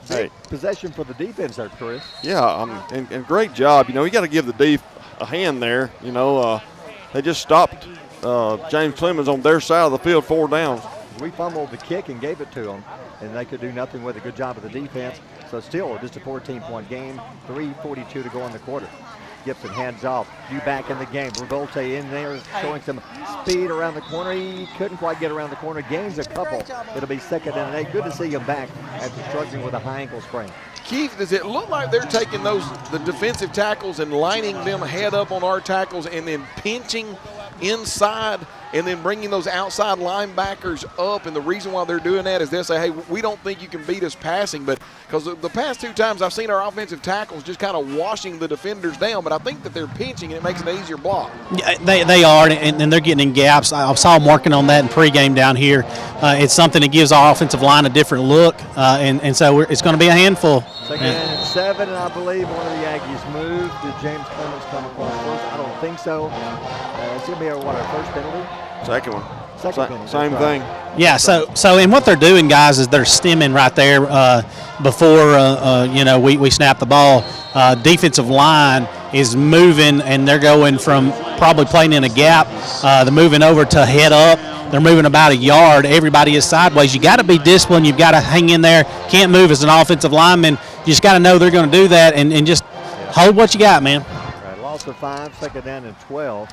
Hey. Possession for the defense there, Chris. Yeah, and great job. You got to give the def a hand there. They just stopped James Clements on their side of the field, 4 downs. We fumbled the kick and gave it to them, and they could do nothing with a good job of the defense. So still just a 14-point game, 3:42 to go in the quarter. Gibson hands off. You back in the game. Revolte in there showing some speed around the corner. He couldn't quite get around the corner. Gains a couple. It'll be 2nd and 8. Good to see him back after struggling with a high ankle sprain. Keith, does it look like they're taking the defensive tackles and lining them head up on our tackles and then pinching inside and then bringing those outside linebackers up? And the reason why they're doing that is they'll say, hey, we don't think you can beat us passing, but because the past 2 times I've seen our offensive tackles just kind of washing the defenders down, but I think that they're pinching and it makes it an easier block. Yeah, they are, and they're getting in gaps. I saw them working on that in pregame down here. It's something that gives our offensive line a different look, and so it's going to be a handful. 2nd and 7, and I believe one of the Aggies moved. Did James Clements come across first? I don't think so. It's going to be our first penalty? Second one. Penalty. Same thing. Yeah, so and what they're doing, guys, is they're stemming right there before we snap the ball. Defensive line is moving, and they're going from probably playing in a gap. They're moving over to head up. They're moving about a yard. Everybody is sideways. You got to be disciplined. You've got to hang in there. Can't move as an offensive lineman. You just got to know they're going to do that and just hold what you got, man. All right, loss of 5, 2nd down and 12.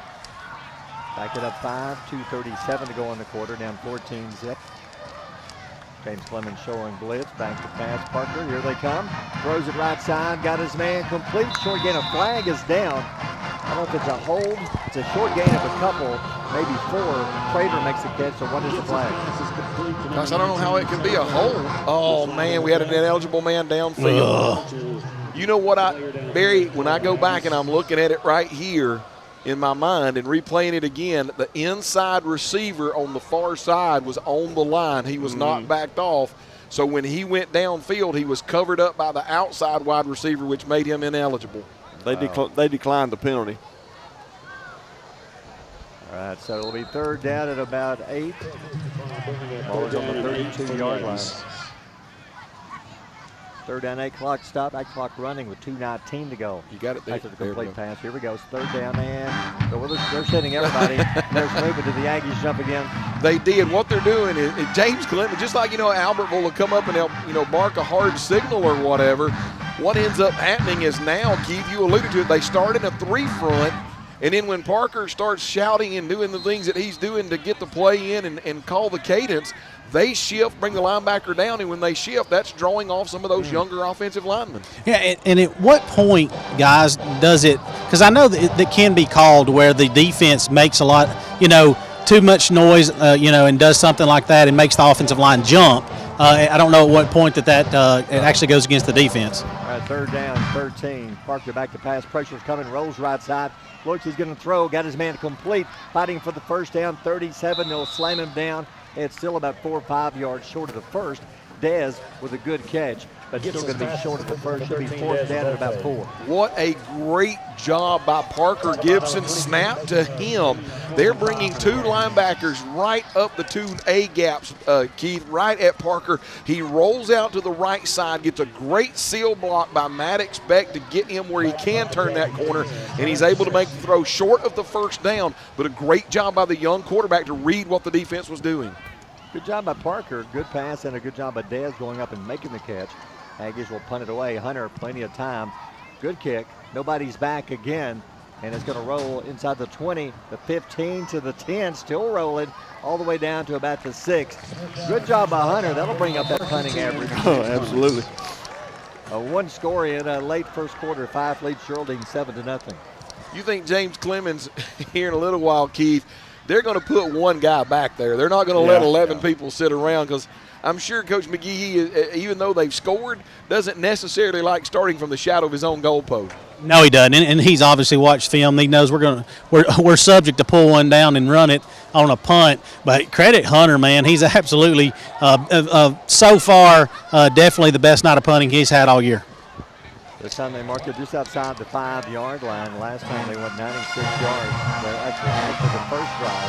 Back it up 5, 2:37 to go in the quarter, down 14 zip. James Clements showing blitz, back to pass. Parker, here they come. Throws it right side, got his man complete. Short gain, a flag is down. I don't know if it's a hold. It's a short gain of a couple, maybe 4. Prater makes the catch, so what is the flag? Gosh, I don't know how it can be a hold. Oh, man, we had an ineligible man downfield. You know what, Barry, when I go back and I'm looking at it right here in my mind and replaying it again, the inside receiver on the far side was on the line. He was not backed off. So when he went downfield, he was covered up by the outside wide receiver, which made him ineligible. They declined the penalty. All right, so it'll be 3rd down at about 8. Ball is on the 32-yard line. 3rd down, 8 clock stop, 8 clock running with 2:19 to go. You got it there. After the complete pass. Here we go. It's 3rd down, and so they're sending everybody. There's moving to the Aggies jump again. They did. What they're doing is James Clements, just like, Albertville will come up and they'll, bark a hard signal or whatever. What ends up happening is now, Keith, you alluded to it, they start in a 3 front, and then when Parker starts shouting and doing the things that he's doing to get the play in and call the cadence, they shift, bring the linebacker down, and when they shift, that's drawing off some of those younger offensive linemen. Yeah, and at what point, guys, does it – because I know that can be called where the defense makes a lot, too much noise, and does something like that and makes the offensive line jump. I don't know at what point that it actually goes against the defense. All right, 3rd down, 13. Parker back to pass. Pressure's coming, rolls right side. Looks he's going to throw, got his man complete. Fighting for the 1st down, 37. They'll slam him down. It's still about 4 or 5 yards short of the first. Dez with a good catch, but still going to be short of the first. Should be 4th down at about 4. What a great job by Parker Gibson. Snap to him. They're bringing 2 linebackers right up the 2 A gaps, Keith, right at Parker. He rolls out to the right side, gets a great seal block by Maddox Beck to get him where he can turn that corner, and he's able to make the throw short of the 1st down, but a great job by the young quarterback to read what the defense was doing. Good job by Parker. Good pass and a good job by Dez going up and making the catch. Aggies will punt it away. Hunter, plenty of time. Good kick. Nobody's back again. And it's going to roll inside the 20, the 15 to the 10. Still rolling all the way down to about the 6. Good job by Hunter. That'll bring up that punting average. Oh, absolutely. One score in a late first quarter. 5 lead Geraldine 7-0. You think James Clements here in a little while, Keith, they're going to put one guy back there. They're not going to let 11 people sit around because I'm sure Coach McGee, even though they've scored, doesn't necessarily like starting from the shadow of his own goalpost. No, he doesn't, and he's obviously watched film. He knows we're subject to pull one down and run it on a punt. But credit Hunter, man, he's absolutely so far definitely the best night of punting he's had all year. This time they marked it just outside the 5-yard line. Last time they went 96 yards. After the first drive,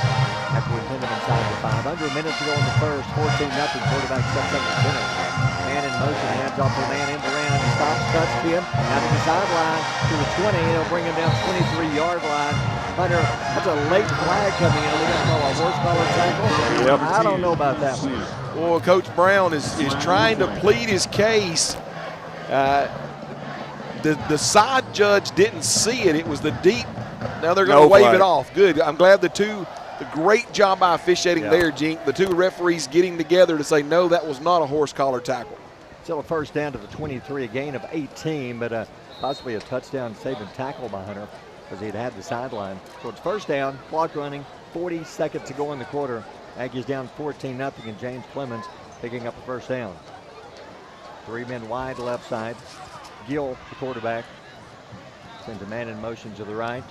after we pinned them inside the 5. Under a minute to go in the first, 14-0. Quarterback steps up the center. Man in motion, hands off the man, ends around, stops, cuts, spin, out to the sideline to the 20. It'll bring him down 23-yard line. Hunter, that's a late flag coming in. Are they going to call a horse collar tackle? Yep. I don't know about that one. Well, Coach Brown is trying to plead his case. The side judge didn't see it. It was the deep. Now they're going to wave it off. Good. I'm glad the great job by officiating there, Jink. The two referees getting together to say, no, that was not a horse collar tackle. Still a first down to the 23, a gain of 18, but possibly a touchdown saving tackle by Hunter because he'd had the sideline. So it's first down, clock running, 40 seconds to go in the quarter. Aggies down 14-0, and James Clements picking up the first down. 3 men wide left side. Gill, the quarterback, sends a man in motion to the right.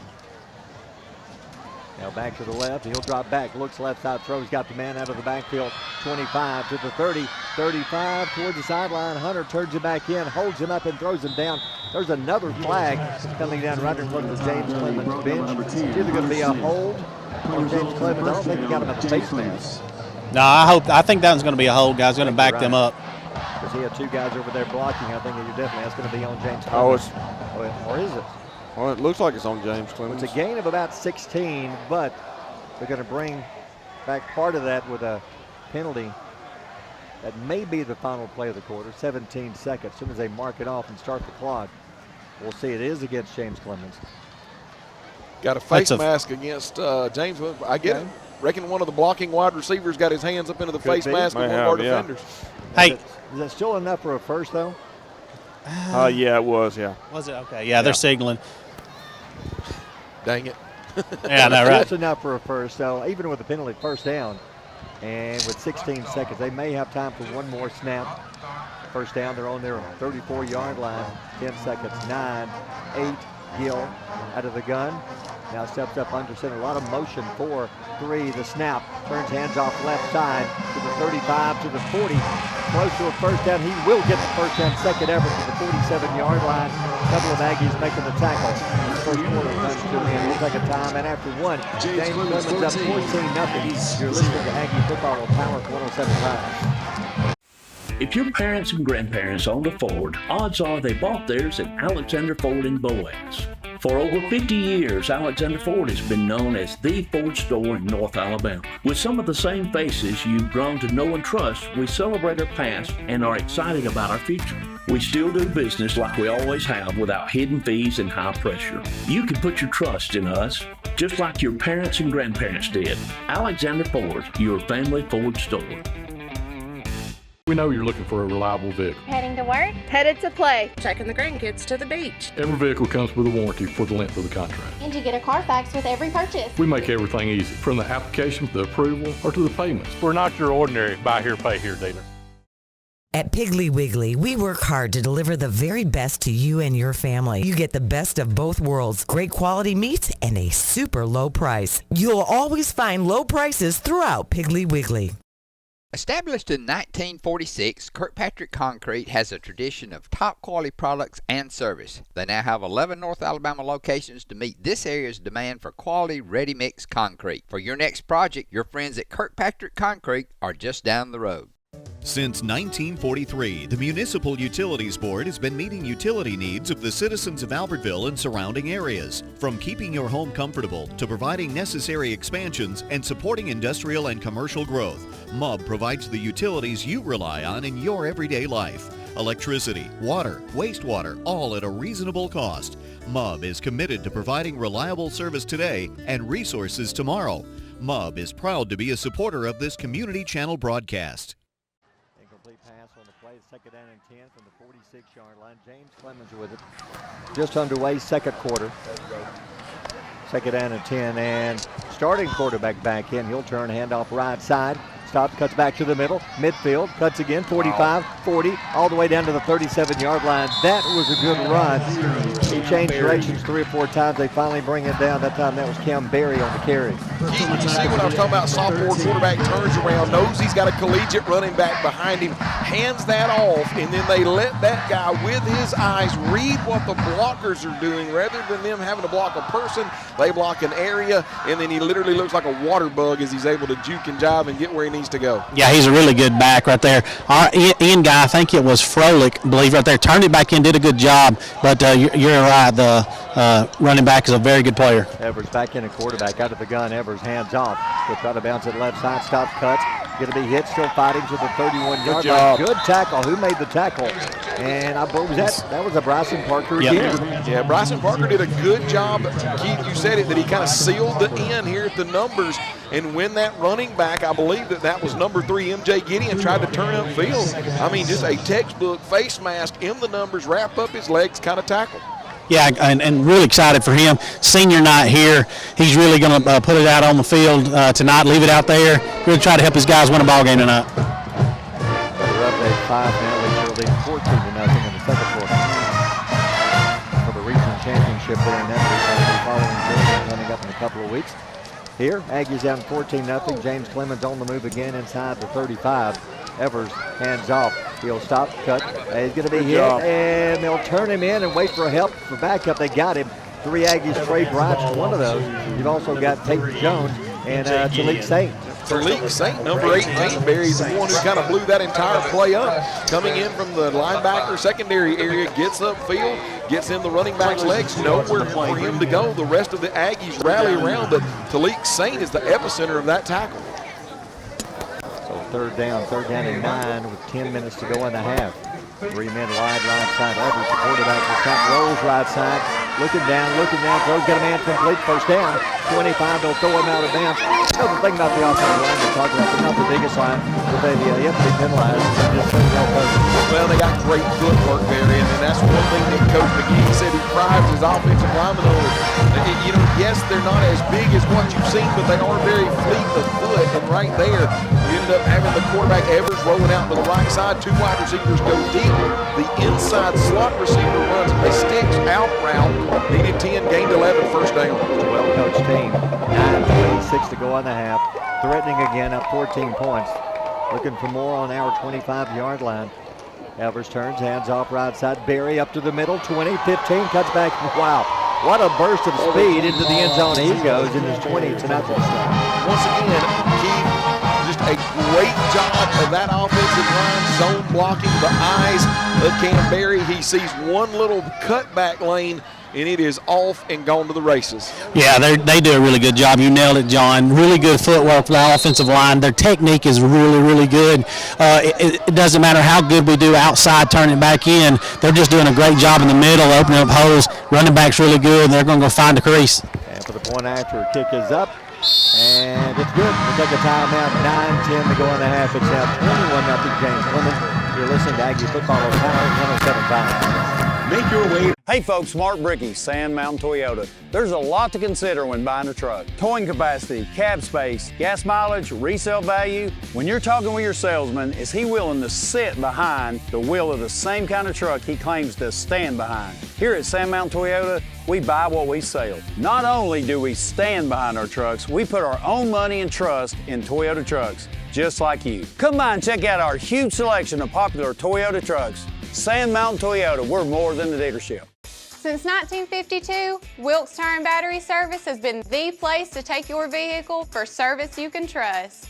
Now back to the left. He'll drop back, looks left side, throws, got the man out of the backfield. 25 to the 30, 35 towards the sideline. Hunter turns it back in, holds him up and throws him down. There's another flag coming down right in front of the James Clements bench. It's either going to be a hold on James Clements. I don't think he got him at the face mask. No, I think that one's going to be a hold, guys. Going to back them up. Because he had 2 guys over there blocking. I think that's going to be on James Clements. Or is it? Well, it looks like it's on James Clements. It's a gain of about 16, but they're going to bring back part of that with a penalty. That may be the final play of the quarter, 17 seconds. As soon as they mark it off and start the clock, we'll see it is against James Clements. Got a face mask against James. I get it. Reckon one of the blocking wide receivers got his hands up into the face mask of one of our defenders. Hey. Is that still enough for a first, though? Yeah, it was, yeah. Was it? Okay, yeah, they're signaling. Dang it. Yeah, no, right. That's enough for a first, though, even with the penalty, first down. And with 16 seconds, they may have time for one more snap. First down, they're on their 34-yard line. 10 seconds, 9, 8. Gill out of the gun. Now steps up under center. A lot of motion. 4, 3. The snap. Turns hands off left side to the 35, to the 40. Close to a first down. He will get the first down, second ever to the 47-yard line. A couple of Aggies making the tackle. First quarter comes to an end. We'll take a time. And after one, James Clements up 14-0. You're listening to Aggie Football on Power 107.5. If your parents and grandparents owned a Ford, odds are they bought theirs at Alexander Ford in Boaz. For over 50 years, Alexander Ford has been known as the Ford store in North Alabama. With some of the same faces you've grown to know and trust, we celebrate our past and are excited about our future. We still do business like we always have without hidden fees and high pressure. You can put your trust in us, just like your parents and grandparents did. Alexander Ford, your family Ford store. We know you're looking for a reliable vehicle. Heading to work? Headed to play. Taking the grandkids to the beach. Every vehicle comes with a warranty for the length of the contract. And you get a Carfax with every purchase. We make everything easy, from the application to the approval or to the payments. We're not your ordinary buy here, pay here dealer. At Piggly Wiggly, we work hard to deliver the very best to you and your family. You get the best of both worlds, great quality meats and a super low price. You'll always find low prices throughout Piggly Wiggly. Established in 1946, Kirkpatrick Concrete has a tradition of top quality products and service. They now have 11 North Alabama locations to meet this area's demand for quality ready-mix concrete. For your next project, your friends at Kirkpatrick Concrete are just down the road. Since 1943, the Municipal Utilities Board has been meeting utility needs of the citizens of Albertville and surrounding areas. From keeping your home comfortable to providing necessary expansions and supporting industrial and commercial growth, MUB provides the utilities you rely on in your everyday life. Electricity, water, wastewater, all at a reasonable cost. MUB is committed to providing reliable service today and resources tomorrow. MUB is proud to be a supporter of this community channel broadcast. Second down and 10 from the 46-yard line. James Clements with it. Just underway, second quarter. Second down and 10, and starting quarterback back in. He'll turn handoff right side. stops, cuts back to the middle, midfield, cuts again, 45, 40, all the way down to the 37-yard line. That was a good run. He changed directions 3 or 4 times. They finally bring him down. That time that was Cam Berry on the carry. You see what I was talking about? Sophomore quarterback turns around, knows he's got a collegiate running back behind him, hands that off, and then they let that guy with his eyes read what the blockers are doing. Rather than them having to block a person, they block an area, and then he literally looks like a water bug as he's able to juke and jive and get where he needs to go. Yeah, he's a really good back right there. Our end guy, I think it was Froelich, I believe, right there, turned it back in, did a good job, but you're right, the running back is a very good player. Evers back in a quarterback, out of the gun. Evers hands off. He'll try to bounce it left side, stops, cuts. Going to be hit, still fighting to the 31-yard line. Good tackle. Who made the tackle? And I believe that was a Bryson Parker again. Yeah, Bryson Parker did a good job. Keith, you said it, that he kind of sealed the end here at the numbers. And when that running back, I believe that was number 3, MJ Gideon, tried to turn upfield. I mean, just a textbook face mask in the numbers, wrap up his legs kind of tackle. Yeah, and really excited for him. Senior night here. He's really going to put it out on the field tonight, leave it out there, really try to help his guys win a ball game tonight. Another update, 5 now. They lead 14-0 in the second quarter. For the region championship there in that following Georgia coming up in a couple of weeks. Here, Aggies down 14-0. James Clements on the move again inside the 35. Evers hands off. He'll stop, cut. He's going to be hit, and they'll turn him in and wait for help for backup. They got him. 3 Aggies trade rights, one of those. You've also got Tate Jones and Talik Saint. Talik Saint, number 18, Barry's the one who kind of blew that entire play up. Coming in from the linebacker secondary area, gets upfield, gets in the running back's legs, nowhere for him to go. The rest of the Aggies rally around, but Talik Saint is the epicenter of that tackle. So third down and 9 with 10 minutes to go in the half. 3 men wide, right side. Evers, the quarterback, the top rolls right side. Looking down, throws, got a man complete, first down. 25, they'll throw him out of bounds. The thing about the offensive line they're talking about, they're not the biggest line, but they have to be penalized. Well, they got great footwork there, and that's one thing that Coach McGee said he prides his offensive linemen on. Yes, they're not as big as what you've seen, but they are very fleet of foot, and right there, you end up having the quarterback Evers rolling out to the right side. 2 wide receivers go deep. The inside slot receiver runs a sticks out route. Needed 10, gained 11, first down. Well-coached team. 9:26 to go in the half. Threatening again, up 14 points. Looking for more on our 25-yard line. Evers turns, hands off right side. Berry up to the middle, 20, 15, cuts back. Wow, what a burst of speed into the end zone. He goes in his 20-0. Once again, Keith, just a great job of that offensive line, zone blocking, the eyes of Cam Berry. He sees one little cutback lane, and it is off and gone to the races. Yeah, they do a really good job. You nailed it, John. Really good footwork for the offensive line. Their technique is really, really good. It doesn't matter how good we do outside, turning back in. They're just doing a great job in the middle, opening up holes. Running back's really good. They're going to go find the crease. And for the point after, kick is up. And it's good. We'll take a timeout. 9-10 to go in the half. It's now 21-0 James Clements. You're listening to Aggie Football on Power 107.5. Make your way. Hey folks, Mark Brickey, Sand Mountain Toyota. There's a lot to consider when buying a truck. Towing capacity, cab space, gas mileage, resale value. When you're talking with your salesman, is he willing to sit behind the wheel of the same kind of truck he claims to stand behind? Here at Sand Mountain Toyota, we buy what we sell. Not only do we stand behind our trucks, we put our own money and trust in Toyota trucks, just like you. Come by and check out our huge selection of popular Toyota trucks. Sand Mountain Toyota, we're more than a dealership. Since 1952, Wilkes Tire and Battery Service has been the place to take your vehicle for service you can trust.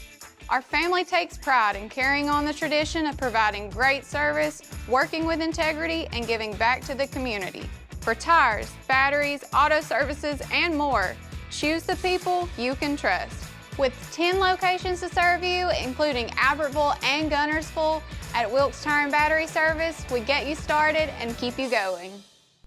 Our family takes pride in carrying on the tradition of providing great service, working with integrity, and giving back to the community. For tires, batteries, auto services, and more, choose the people you can trust. With 10 locations to serve you, including Albertville and Gunnersville, at Wilkes Tire and Battery Service, we get you started and keep you going.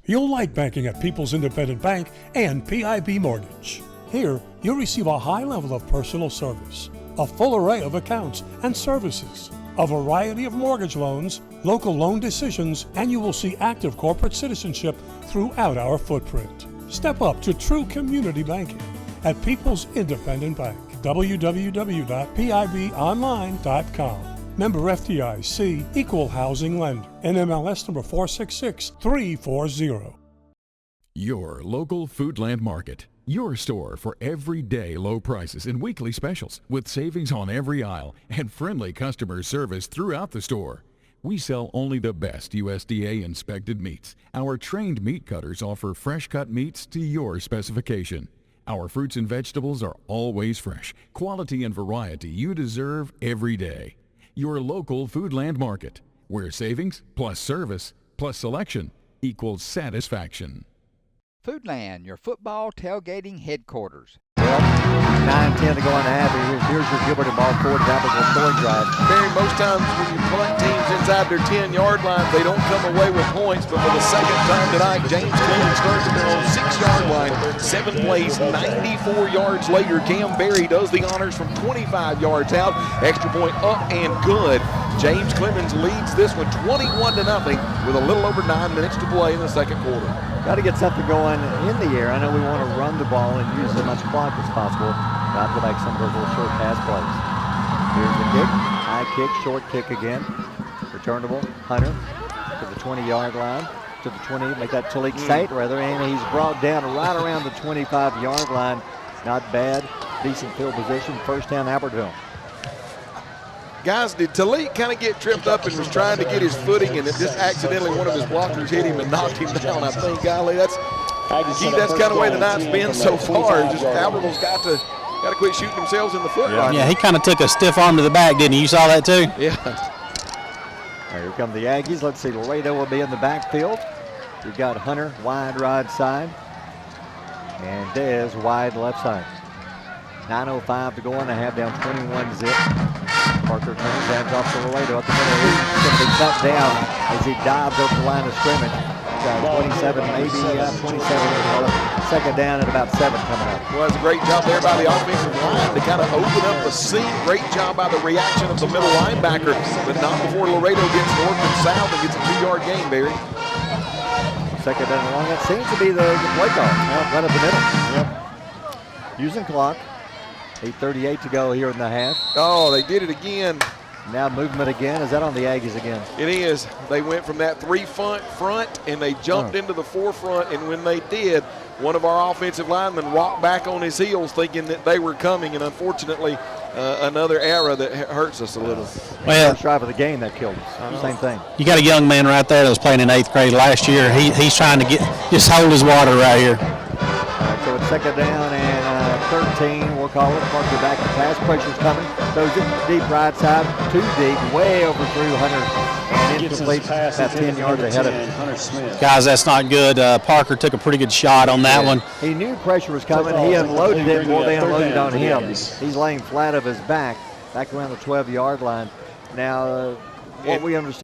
You'll like banking at People's Independent Bank and PIB Mortgage. Here, you'll receive a high level of personal service, a full array of accounts and services, a variety of mortgage loans, local loan decisions, and you will see active corporate citizenship throughout our footprint. Step up to true community banking at People's Independent Bank. www.pibonline.com. Member FDIC, Equal Housing Lender. NMLS number 466340. Your local Foodland Market. Your store for everyday low prices and weekly specials with savings on every aisle and friendly customer service throughout the store. We sell only the best USDA inspected meats. Our trained meat cutters offer fresh cut meats to your specification. Our fruits and vegetables are always fresh, quality and variety you deserve every day. Your local Foodland Market, where savings plus service plus selection equals satisfaction. Foodland, your football tailgating headquarters. 9-10 to go on the half. Here's your Gilbert and ball forward down to the throwing drive. Barry, most times when you punt teams inside their 10-yard line, they don't come away with points, but for the second time tonight, James Clements starts at their own 6-yard line. 7 plays, 94 yards later, Cam Berry does the honors from 25 yards out. Extra point up and good. James Clements leads this one 21-0 with a little over 9 minutes to play in the second quarter. Got to get something going in the air. I know we want to run the ball and use as much clock as possible. Got to make some of those little short pass plays. Here's the kick. High kick, short kick again. Returnable. Hunter to the 20-yard line. To the 20. Make that Talik Sate rather. And he's brought down right around the 25-yard line. Not bad. Decent field position. First down, Albertville. Guys, did Talik kind of get tripped up and was trying to get his footing, and it just accidentally one of his blockers hit him and knocked him down? I think, golly, that's kind of the way the night's been so far. Just Albertville's got to quit shooting themselves in the foot. Yeah, he kind of took a stiff arm to the back, didn't he? You saw that too? Yeah. Here come the Aggies. Let's see, Laredo will be in the backfield. We've got Hunter wide right side, and Dez wide left side. 9:05 to go on the half, down 21-zip. Parker turns, hands off to Laredo at the middle. He's going to be cut down as he dives over the line of scrimmage. 27, maybe 27. Second down at about 7 coming up. Well, that's a great job there by the offensive line to kind of open up the seam. Great job by the reaction of the middle linebacker, but not before Laredo gets north and south and gets a 2-yard gain, Barry. Second down and long. That seems to be the play call. Right up the middle. Yep. Using clock. 8:38 to go here in the half. Oh, they did it again. Now movement again. Is that on the Aggies again? It is. They went from that 3-front and they jumped into the 4-front, and when they did, one of our offensive linemen rocked back on his heels thinking that they were coming, and unfortunately another error that hurts us a little. Well, first drive of the game that killed us. Same thing. You got a young man right there that was playing in 8th grade last year. He's trying to just hold his water right here. All right, so it's second down and 13, we'll call it. Parker back to pass. Pressure's coming. Throws it deep right side. Too deep. Way over through Hunter. And incomplete. About 10 yards ahead of him. Guys, that's not good. Parker took a pretty good shot on that one. He knew pressure was coming. He unloaded it before they unloaded on him. He's laying flat of his back around the 12-yard line. Now, what we understand.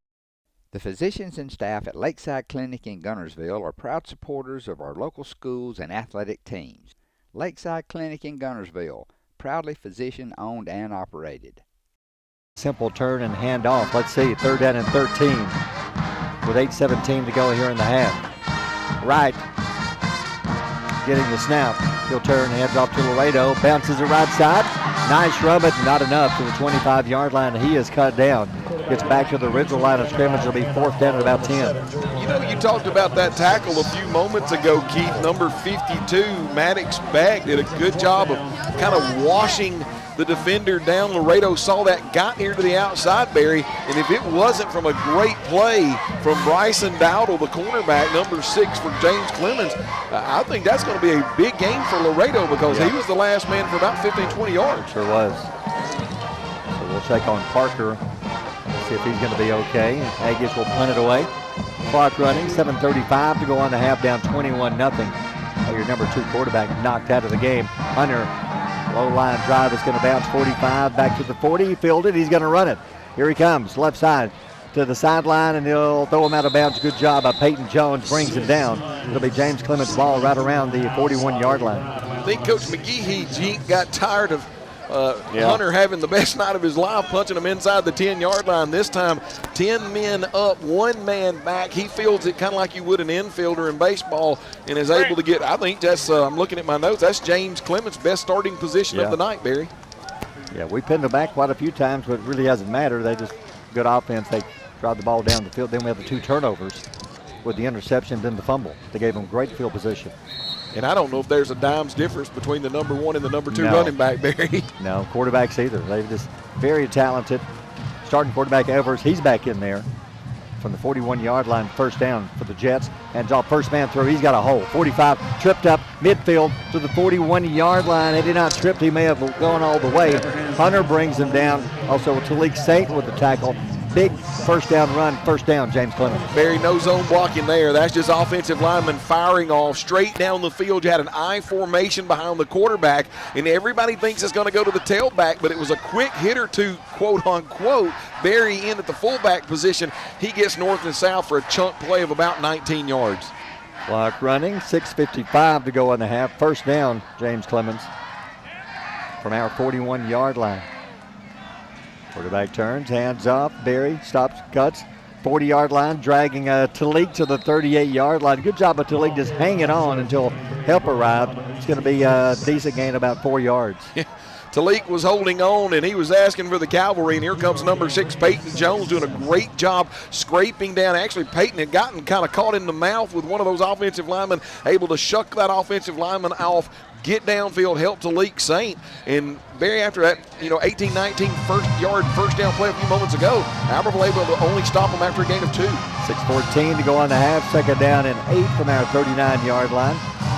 The physicians and staff at Lakeside Clinic in Guntersville are proud supporters of our local schools and athletic teams. Lakeside Clinic in Guntersville, proudly physician-owned and operated. Simple turn and hand off. Let's see, third down and 13 with 8:17 to go here in the half. Wright getting the snap. He'll turn, hands off to Laredo, bounces the right side. Nice run, but not enough to the 25-yard line. He is cut down. Gets back to the original line of scrimmage. It'll be fourth down at about 10. You know, you talked about that tackle a few moments ago, Keith. Number 52, Maddox Beck, did a good job of kind of washing the defender down. Laredo saw that, got here to the outside, Barry, and if it wasn't from a great play from Bryson Dowdle, the cornerback, number 6 for James Clements, I think that's going to be a big game for Laredo because he was the last man for about 15, 20 yards. Sure was. So we'll check on Parker, see if he's going to be okay. Aggies will punt it away. Clock running, 7:35 to go on the half, down 21-0. Your number 2 quarterback knocked out of the game. Hunter, low line drive is going to bounce 45 back to the 40. He fielded. He's going to run it. Here he comes, left side to the sideline, and he'll throw him out of bounds. Good job by Peyton Jones, brings him down. It'll be James Clements' ball right around the 41-yard line. I think Coach McGehee got tired of Hunter having the best night of his life, punching him inside the 10-yard line. This time, 10 men up, 1 man back. He fields it kind of like you would an infielder in baseball and is able to get, I think that's, I'm looking at my notes, that's James Clements' best starting position of the night, Barry. Yeah, we pinned them back quite a few times, but it really hasn't mattered. They just good offense. They drive the ball down the field. Then we have the 2 turnovers with the interception, then the fumble. They gave them great field position. And I don't know if there's a dime's difference between the number 1 and the number 2 running back, Barry. No, quarterbacks either. They're just very talented. Starting quarterback Evers, he's back in there from the 41-yard line, first down for the Jets. Hands off, first man through. He's got a hole. 45, tripped up midfield to the 41-yard line. He did not trip. He may have gone all the way. Hunter brings him down. Also, Talik Saint with the tackle. Big first down run, first down, James Clements. Barry, no zone blocking there. That's just offensive linemen firing off straight down the field. You had an I formation behind the quarterback, and everybody thinks it's going to go to the tailback, but it was a quick hit or two, quote unquote. Barry in at the fullback position. He gets north and south for a chunk play of about 19 yards. Clock running, 6:55 to go in the half. First down, James Clements from our 41-yard line. Quarterback turns, hands off. Barry stops, cuts. 40-yard line, dragging Talik to the 38-yard line. Good job of Talik just hanging on until help arrived. It's going to be a decent gain, about 4 yards. Talik was holding on, and he was asking for the cavalry, and here comes number 6, Peyton Jones, doing a great job scraping down. Actually, Peyton had gotten kind of caught in the mouth with one of those offensive linemen, able to shuck that offensive lineman off, get downfield, help Talik Saint. And Barry, after that, 18-19 first down play a few moments ago, Albertville able to only stop him after a gain of 2. 6:14 to go on the half. Second down and 8 from our 39-yard line.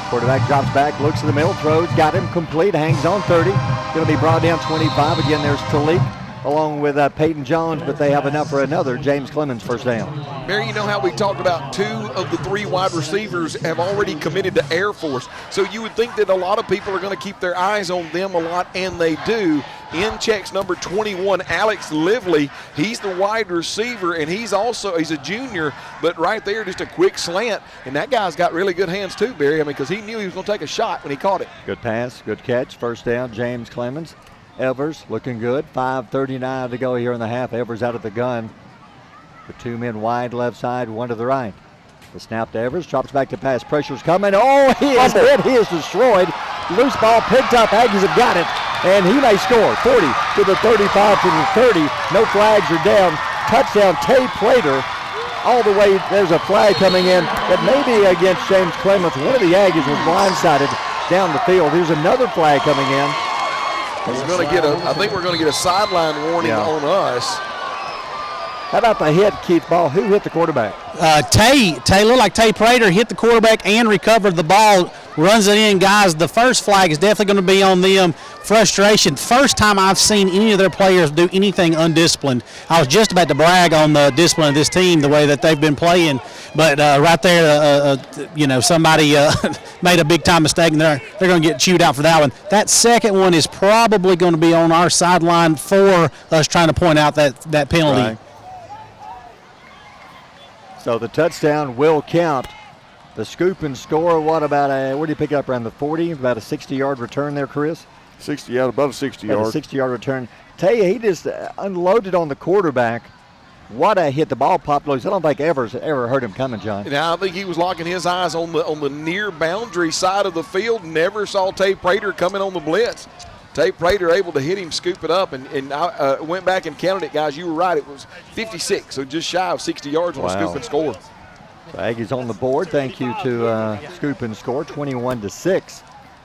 Quarterback drops back, looks at the middle, throws, got him complete, hangs on 30. Going to be brought down 25. Again, there's Talik along with Peyton Jones, but they have enough for another. James Clements, first down. Barry, you know how we talked about 2 of the 3 wide receivers have already committed to Air Force. So you would think that a lot of people are going to keep their eyes on them a lot, and they do. In checks number 21, Alex Lively. He's the wide receiver, and he's a junior, but right there, just a quick slant. And that guy's got really good hands too, Barry. Because he knew he was going to take a shot when he caught it. Good pass, good catch, first down, James Clements. Evers looking good. 5:39 to go here in the half. Evers out of the gun. The 2 men wide left side, 1 to the right. The snap to Evers, drops back to pass. Pressure's coming. Oh, he is hit. He is destroyed. Loose ball picked up. Aggies have got it. And he may score. 40 to the 35 to the 30. No flags are down. Touchdown, Tay Prater. All the way, there's a flag coming in. That may be against James Clements. One of the Aggies was blindsided down the field. There's another flag coming in. I think we're going to get a sideline warning on us. How about the hit, Keith Ball? Who hit the quarterback? Tay looked like Tay Prater hit the quarterback and recovered the ball, runs it in. Guys, the first flag is definitely going to be on them. Frustration. First time I've seen any of their players do anything undisciplined. I was just about to brag on the discipline of this team, the way that they've been playing, but right there, somebody made a big time mistake, and they're going to get chewed out for that one. That second one is probably going to be on our sideline for us trying to point out that penalty. Right. So the touchdown will count. The scoop and score, what about where do you pick up, around the 40? About a 60-yard return there, Chris? 60, yeah, about a 60-yard. About a 60-yard return. Tell you, he just unloaded on the quarterback. What a hit. The ball popped loose. I don't think Evers ever heard him coming, John. Now, I think he was locking his eyes on the near boundary side of the field. Never saw Tay Prater coming on the blitz. Tay Prater able to hit him, scoop it up, and I went back and counted it, guys. You were right. It was 56, so just shy of 60 yards on a scoop and score. So Aggies on the board. Thank you to Scoop and Score, 21-6,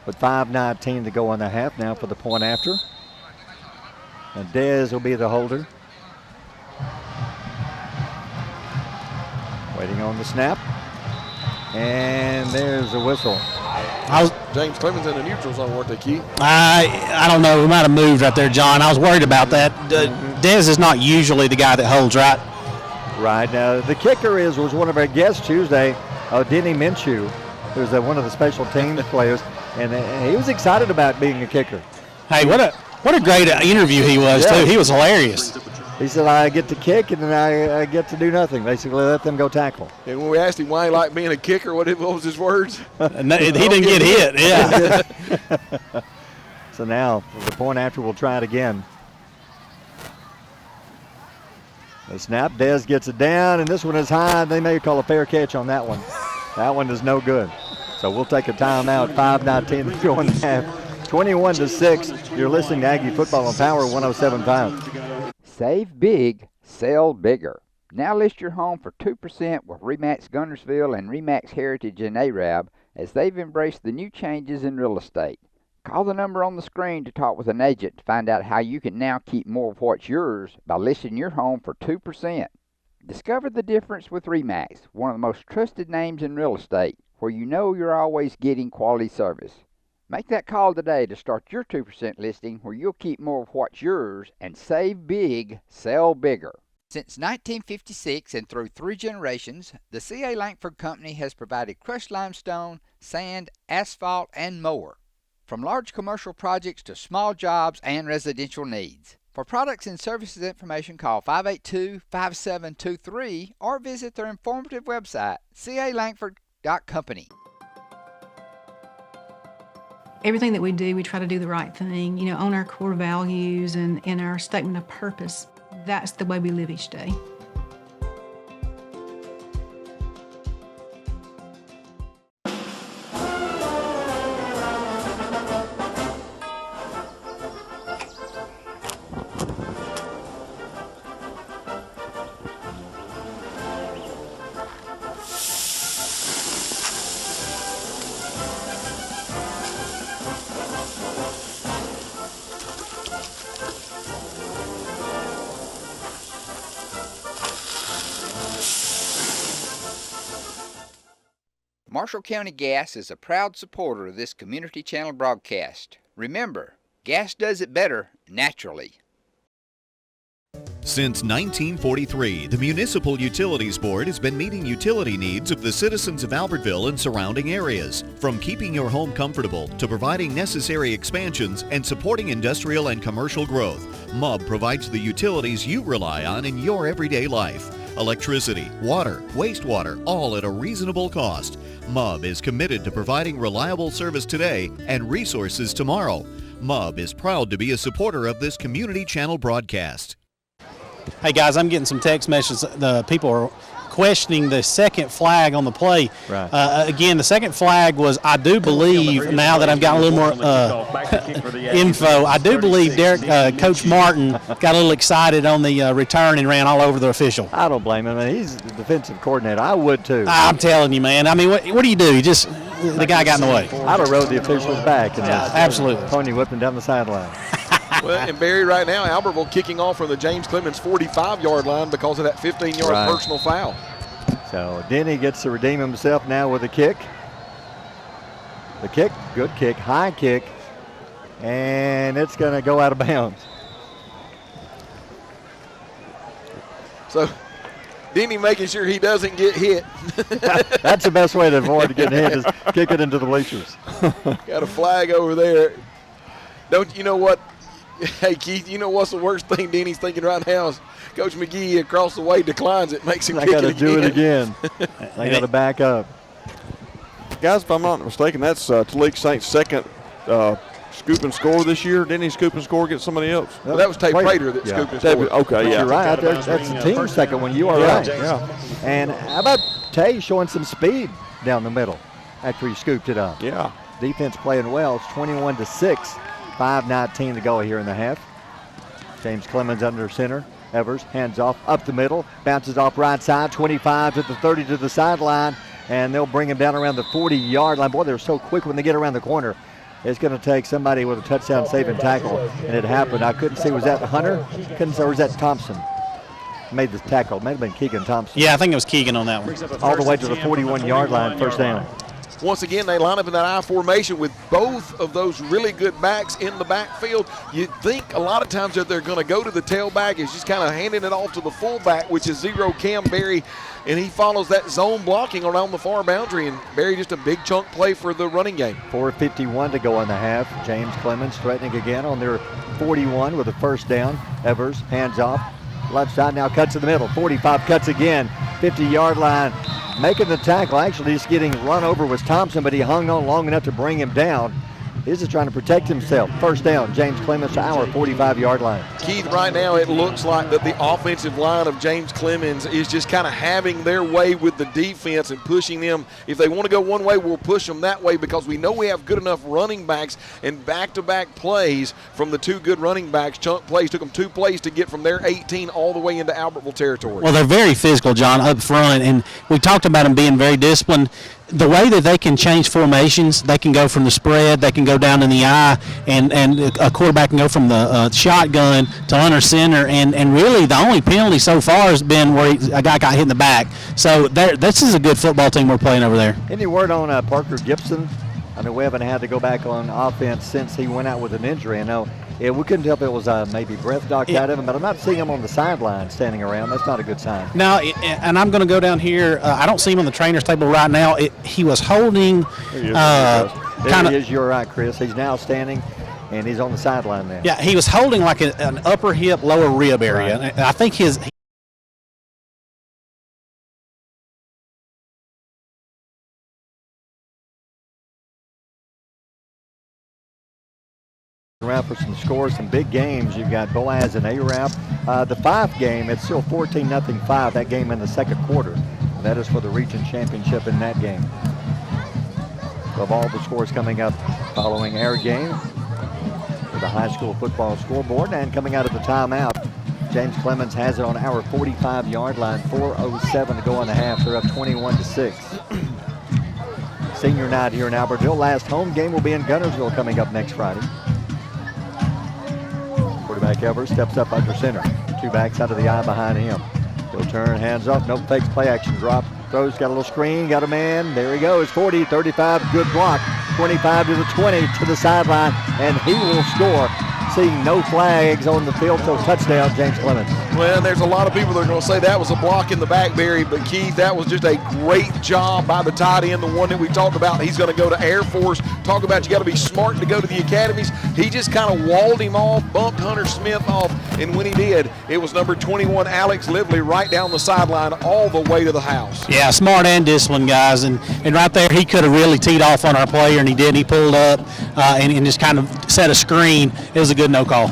with 5:19 to go on the half now for the point after. And Dez will be the holder. Waiting on the snap. And there's a whistle. James Clements in the neutral zone, weren't they, Keith? I don't know. We might have moved right there, John. I was worried about that. Dez is not usually the guy that holds right. Right. Now, the kicker was one of our guests Tuesday, Denny Minshew, who's one of the special teams players, and he was excited about being a kicker. Hey, what a great interview he was, too. He was hilarious. He said, I get to kick, and then I get to do nothing. Basically, let them go tackle. And when we asked him why he liked being a kicker, what was his words? He didn't get hit, yeah. So now, the point after, we'll try it again. The snap, Dez gets it down, and this one is high. They may call a fair catch on that one. That one is no good. So we'll take a timeout, 5:19 to go in the half. 21-6. You're listening to Aggie Football on Power 107.5. Save big, sell bigger. Now list your home for 2% with RE/MAX Guntersville and RE/MAX Heritage in Arab as they've embraced the new changes in real estate. Call the number on the screen to talk with an agent to find out how you can now keep more of what's yours by listing your home for 2%. Discover the difference with RE/MAX, one of the most trusted names in real estate, where you know you're always getting quality service. Make that call today to start your 2% listing where you'll keep more of what's yours and save big, sell bigger. Since 1956 and through 3 generations, the C.A. Langford Company has provided crushed limestone, sand, asphalt, and more. From large commercial projects to small jobs and residential needs. For products and services information, call 582-5723 or visit their informative website, calangford.company. Everything that we do, we try to do the right thing, own our core values and our statement of purpose. That's the way we live each day. Marshall County Gas is a proud supporter of this community channel broadcast. Remember, gas does it better naturally. Since 1943, the Municipal Utilities Board has been meeting utility needs of the citizens of Albertville and surrounding areas. From keeping your home comfortable to providing necessary expansions and supporting industrial and commercial growth, MUB provides the utilities you rely on in your everyday life. Electricity, water, wastewater, all at a reasonable cost. MUB is committed to providing reliable service today and resources tomorrow. MUB is proud to be a supporter of this community channel broadcast. Hey guys, I'm getting some text messages. The people are questioning the second flag on the play. Right. Again, the second flag was, I do believe, now that I've got a little more info, I do believe Coach Martin got a little excited on the return and ran all over the official. I don't blame him. He's the defensive coordinator. I would too. I'm telling you, man. I mean, what do you do? The guy got in the way. I'd have rode the official's back and absolutely pony whipping down the sideline. Well, and Barry, right now, Albertville kicking off from the James Clements 45-yard line because of that 15-yard personal foul. So Denny gets to redeem himself now with a kick. The kick, good kick, high kick, and it's going to go out of bounds. So Denny making sure he doesn't get hit. That's the best way to avoid getting hit is kick it into the bleachers. Got a flag over there. Don't you know what? Hey, Keith, you know what's the worst thing Denny's thinking right now is Coach McGee across the way declines it, makes him kick it again. I got to do it again. I got to back up. Guys, if I'm not mistaken, that's Taleke Saint's second scoop and score this year. Didn't he scoop and score against somebody else? Well, that was Tate Prater that scooped and scored. Okay, but yeah. You're right. That's the team's second one. You are right. Yeah. And how about Tay showing some speed down the middle after he scooped it up? Yeah. Defense playing well. It's 21-6. 5:19 to go here in the half. James Clements under center. Evers hands off up the middle. Bounces off right side. 25 to the 30 to the sideline. And they'll bring him down around the 40-yard line. Boy, they're so quick when they get around the corner. It's going to take somebody with a touchdown saving tackle. And it happened. I couldn't see. Was that Hunter? Couldn't see. Or was that Thompson? Made the tackle. It may have been Keegan Thompson. Yeah, I think it was Keegan on that one. All the way to the 41-yard line. First down. Once again, they line up in that I formation with both of those really good backs in the backfield. You'd think a lot of times that they're going to go to the tailback. It's just kind of handing it off to the fullback, which is zero Cam Berry, and he follows that zone blocking around the far boundary. And Berry just a big chunk play for the running game. 4:51 to go in the half. James Clements threatening again on their 41 with a first down. Evers hands off. Left side now cuts in the middle. 45 cuts again. 50-yard line. Making the tackle, actually just getting run over was Thompson, but he hung on long enough to bring him down. He's just trying to protect himself. First down, James Clements to our 45-yard line. Keith, right now it looks like that the offensive line of James Clements is just kind of having their way with the defense and pushing them. If they want to go one way, we'll push them that way because we know we have good enough running backs and back-to-back plays from the two good running backs. Chunk plays took them 2 plays to get from their 18 all the way into Albertville territory. Well, they're very physical, John, up front, and we talked about them being very disciplined. The way that they can change formations, they can go from the spread, they can go down in the eye, and a quarterback can go from the shotgun to under center, and really the only penalty so far has been where a guy got hit in the back. So this is a good football team we're playing over there. Any word on Parker Gibson? I know we haven't had to go back on offense since he went out with an injury. I know we couldn't tell if it was maybe breath knocked out of him, but I'm not seeing him on the sideline standing around. That's not a good sign. No, and I'm going to go down here. I don't see him on the trainer's table right now. He was holding There he is. You're right, Chris. He's now standing, and he's on the sideline there. Yeah, he was holding like an upper hip, lower rib area. Right. I think his – around for some scores, some big games. You've got Boaz and Arab. The 5th game, it's still 14-0 5. That game in the second quarter. That is for the region championship in that game. Of all the scores coming up following our game with the high school football scoreboard, and coming out of the timeout, James Clements has it on our 45-yard line. 4:07 to go on the half. They're up 21-6. Senior night here in Albertville. Last home game will be in Gunnersville coming up next Friday. Quarterback Evers steps up under center. 2 backs out of the eye behind him. He'll turn, hands off, no fakes, play action drop. Throws, got a little screen, got a man. There he goes, 40, 35, good block. 25 to the 20 to the sideline, and he will score. Seeing no flags on the field, so touchdown, James Clements. Well, there's a lot of people that are going to say that was a block in the back, Barry, but Keith, that was just a great job by the tight end, the one that we talked about. He's going to go to Air Force. Talk about you got to be smart to go to the academies. He just kind of walled him off, bumped Hunter Smith off, and when he did, it was number 21, Alex Lively, right down the sideline all the way to the house. Yeah, smart and disciplined, guys, and right there he could have really teed off on our player, and he did. He pulled up and just kind of set a screen. It was a good no call.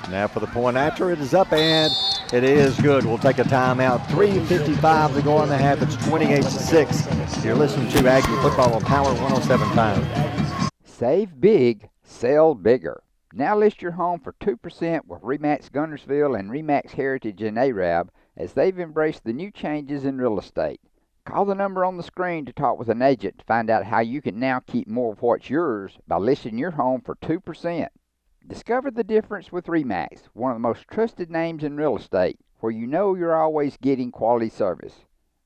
Now for the point after, it is up, and it is good. We'll take a timeout. 3:55 to go on the half. It's 28-6. You're listening to Aggie Football on Power 107.5. Save big, sell bigger. Now list your home for 2% with RE/MAX Gunnersville and RE/MAX Heritage in Arab as they've embraced the new changes in real estate. Call the number on the screen to talk with an agent to find out how you can now keep more of what's yours by listing your home for 2%. Discover the difference with RE/MAX, one of the most trusted names in real estate, where you know you're always getting quality service.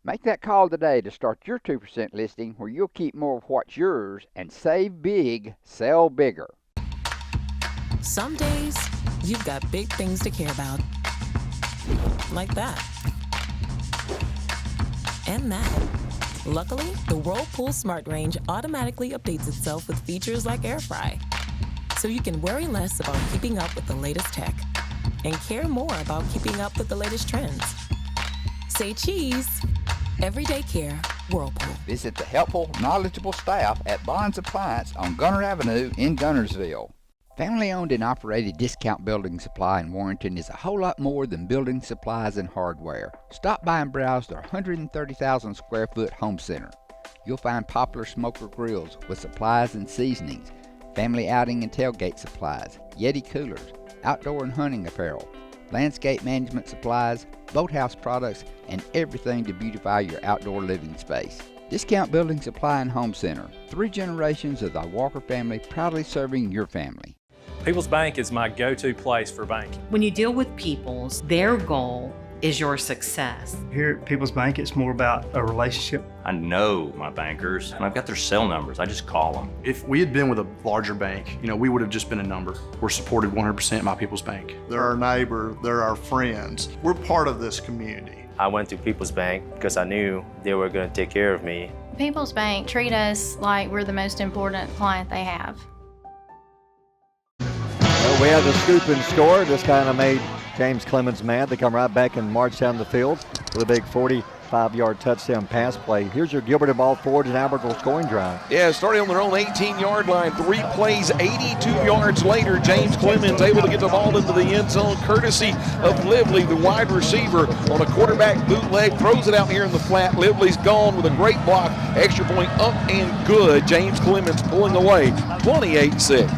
Make that call today to start your 2% listing where you'll keep more of what's yours and save big, sell bigger. Some days, you've got big things to care about. Like that. And that. Luckily, the Whirlpool Smart Range automatically updates itself with features like Air Fry. So you can worry less about keeping up with the latest tech and care more about keeping up with the latest trends. Say cheese. Everyday care, Whirlpool. Visit the helpful, knowledgeable staff at Bonds Appliance on Gunner Avenue in Gunnersville. Family-owned and operated Discount Building Supply in Warrenton is a whole lot more than building supplies and hardware. Stop by and browse their 130,000 square foot home center. You'll find popular smoker grills with supplies and seasonings, family outing and tailgate supplies, Yeti coolers, outdoor and hunting apparel, landscape management supplies, boathouse products, and everything to beautify your outdoor living space. Discount Building Supply and Home Center. 3 generations of the Walker family proudly serving your family. People's Bank is my go-to place for banking. When you deal with People's, their goal is your success. Here at People's Bank, it's more about a relationship. I know my bankers, and I've got their cell numbers. I just call them. If we had been with a larger bank, we would have just been a number. We're supported 100% by People's Bank. They're our neighbor, they're our friends. We're part of this community. I went to People's Bank because I knew they were going to take care of me. People's Bank treat us like we're the most important client they have. Well, we had the scoop and score. This kind of made James Clements mad. They come right back and march down the field with a big 5-yard touchdown pass play. Here's your Gilbert and Ball Ford and Albertville scoring drive. Yeah, starting on their own 18-yard line. 3 plays, 82 yards later, James Clements able to get the ball into the end zone, courtesy of Lively, the wide receiver, on a quarterback bootleg. Throws it out here in the flat. Lively's gone with a great block. Extra point up and good. James Clements pulling away 28-6.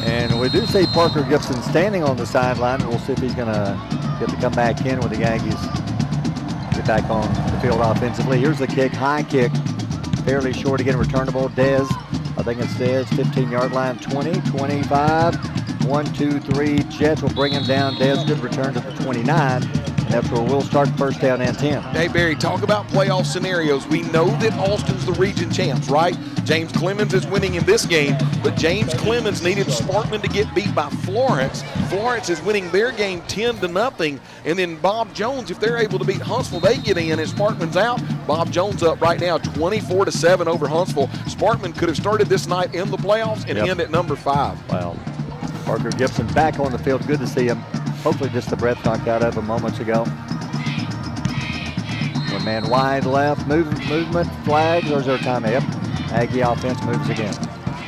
And we do see Parker Gibson standing on the sideline. We'll see if he's going to get to come back in when the Aggies get back on the field offensively. Here's the kick, high kick, fairly short again, returnable. Dez, I think it's Dez, 15-yard line, 20, 25, 1, 2, 3. Jets will bring him down. Dez, good return to the 29. And that's where we'll start first down and 10. Hey, Barry, talk about playoff scenarios. We know that Austin's the region champs, right? James Clements is winning in this game, but James Clements needed Sparkman to get beat by Florence. Florence is winning their game 10-0, and then Bob Jones, if they're able to beat Huntsville, they get in, and Sparkman's out. Bob Jones up right now 24-7 over Huntsville. Sparkman could have started this night in the playoffs and end at number 5. Well, Parker Gibson back on the field. Good to see him. Hopefully just the breath knocked out of him moments ago. One man wide left, movement, flag. There's our time. Yep. Aggie offense moves again.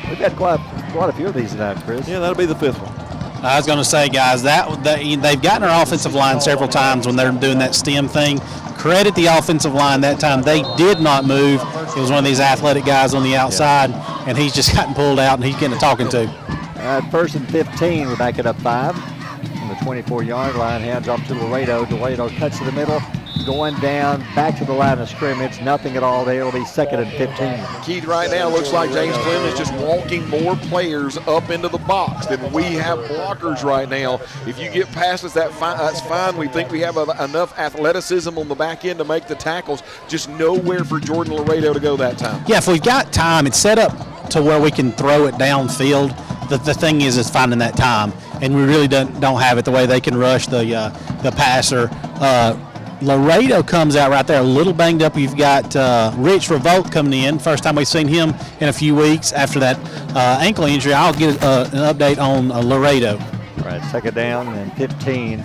We've had quite a few of these tonight, Chris. Yeah, that'll be the 5th one. I was going to say, guys, they've gotten our offensive line several times when they're doing that stem thing. Credit the offensive line that time. They did not move. It was one of these athletic guys on the outside, and he's just gotten pulled out, and he's getting a talking to. First and 15, we're back it up 5. On the 24-yard line, hands off to Laredo. Laredo cuts to the middle, going down, back to the line of scrimmage. Nothing at all there. It'll be 2nd and 15. Keith, right now, looks like James Clements is just walking more players up into the box than we have blockers right now. If you get past us, that's fine. We think we have enough athleticism on the back end to make the tackles. Just nowhere for Jordan Laredo to go that time. Yeah, if we've got time, it's set up to where we can throw it downfield. The thing is finding that time, and we really don't have it the way they can rush the passer. Laredo comes out right there a little banged up. You've got Rich Revolt coming in. First time we've seen him in a few weeks after that ankle injury. I'll get an update on Laredo. All right, 2nd down and 15.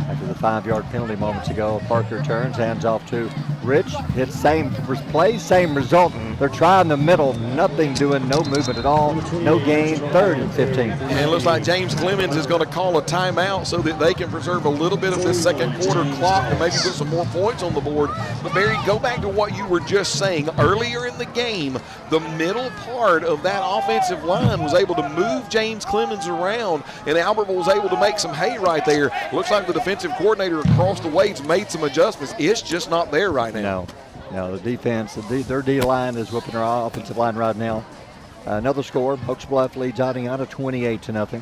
After the 5-yard penalty moments ago, Parker turns, hands off to Rich. Hits same play, same result. They're trying the middle, nothing doing, no movement at all, no gain, 3rd and 15. And it looks like James Clements is going to call a timeout so that they can preserve a little bit of this second quarter clock and maybe put some more points on the board. But Barry, go back to what you were just saying. Earlier in the game, the middle part of that offensive line was able to move James Clements around, and Albertville was able to make some hay right there. Looks like the defensive coordinator across the way made some adjustments. It's just not there right now. No, the defense, their D-line is whipping our offensive line right now. Another score, Oaks Bluff leads Adiana 28-0.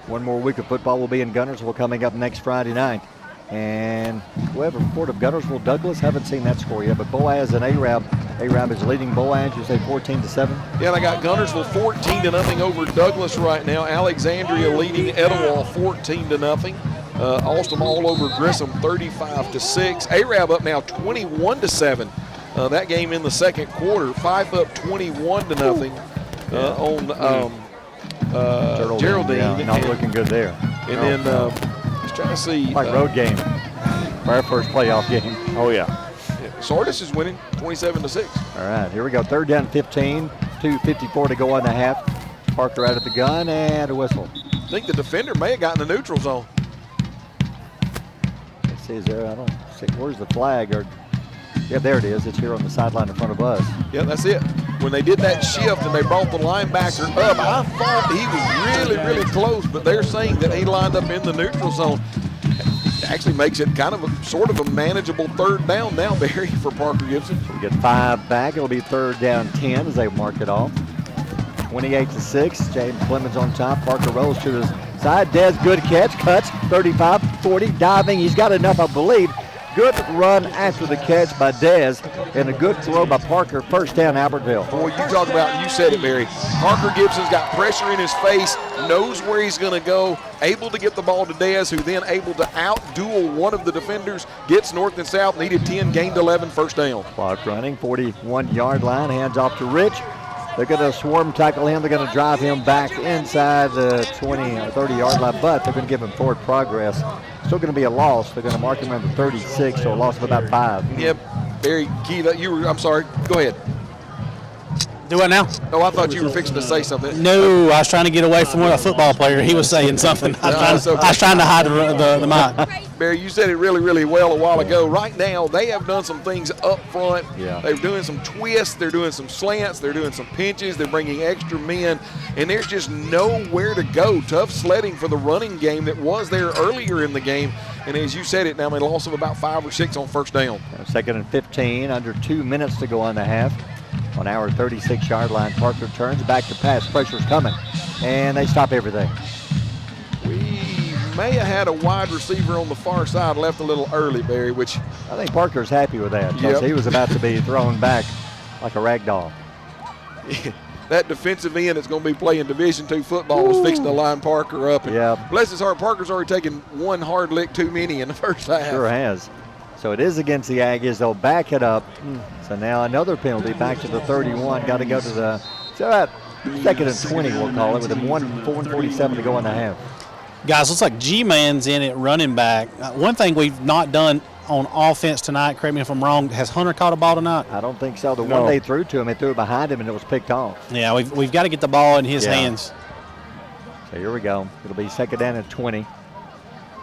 One more week of football will be in Guntersville coming up next Friday night. And whoever report of Guntersville, Douglas, haven't seen that score yet, but Boaz and Arab. Arab is leading Boaz, you say 14-7? Yeah, they got Guntersville 14-0 over Douglas right now. Alexandria leading Etowah 14-0. Austin all over Grissom 35-6. Arab up now 21-7. That game in the second quarter. 5 up 21-0 on Geraldine. Yeah, not looking good there. And then just trying to see. Like road game. Our first playoff game. Oh, yeah. Sardis is winning 27-6. All right, here we go. 3rd down 15. 2:54 to go on the half. Parker out of the gun and a whistle. I think the defender may have gotten the neutral zone. It says there, I don't see, where's the flag? Or yeah, there it is. It's here on the sideline in front of us. Yeah, that's it. When they did that shift and they brought the linebacker up, I thought he was really, really close, but they're saying that he lined up in the neutral zone. It actually makes it kind of sort of a manageable 3rd down now, Barry, for Parker Gibson. We get 5 back. It'll be 3rd down 10 as they mark it off. 28-6. James Clements on top. Parker rolls to the side. Dez, good catch. Cuts. 35, 40. Diving. He's got enough, I believe. Good run after the catch by Dez, and a good throw by Parker. 1st down, Albertville. Boy, you talk about, you said it, Barry. Parker Gibson's got pressure in his face, knows where he's going to go, able to get the ball to Dez, who then able to out-duel one of the defenders, gets north and south, needed 10, gained 11, 1st down. Clock running, 41-yard line, hands off to Rich. They're going to swarm tackle him. They're going to drive him back inside the 20 or 30-yard line, but they're going to give him forward progress. Still going to be a loss. They're going to mark him around the 36, so a loss of about 5. Yep. Barry, I'm sorry. Go ahead. Do what now? Oh, I thought you were fixing to say something. No, I was trying to get away from a football player. He was saying something. I was trying to hide the mic. Barry, you said it really, really well a while ago. Right now, they have done some things up front. Yeah. They're doing some twists. They're doing some slants. They're doing some pinches. They're bringing extra men. And there's just nowhere to go. Tough sledding for the running game that was there earlier in the game. And as you said it, now a loss of about 5 or 6 on first down. Second and 15, under 2 minutes to go on the half. On our 36-yard line, Parker turns back to pass. Pressure's coming, and they stop everything. We may have had a wide receiver on the far side left a little early, Barry, which I think Parker's happy with that because he was about to be thrown back like a rag doll. That defensive end that's going to be playing Division II football was fixing to line Parker up. And bless his heart, Parker's already taken one hard lick too many in the first half. Sure has. So it is against the Aggies. They'll back it up. So now another penalty back to the 31. Got to go to the second and 20, we'll call it, with 4:47 to go in the half. Guys, looks like G-Man's in at running back. One thing we've not done on offense tonight, correct me if I'm wrong, has Hunter caught a ball tonight? I don't think so. The one they threw to him, they threw it behind him, and it was picked off. Yeah, we've got to get the ball in his hands. So here we go. It'll be second down and 20.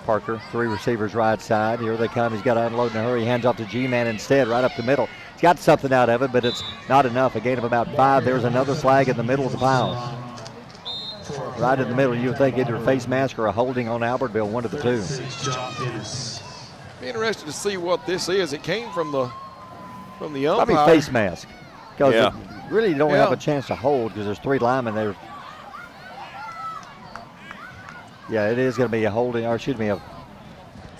Parker, 3 receivers right side. Here they come. He's got to unload in a hurry. Hands off to G-Man instead, right up the middle. He's got something out of it, but it's not enough. A gain of about 5. There's another flag in the middle of the pile. Right in the middle. You would think either a face mask or a holding on Albertville, one of the two. Be interested to see what this is. It came from the umpire. Probably face mask. Because you really don't have a chance to hold because there's 3 linemen there. Yeah, it is going to be a holding, or excuse me, it's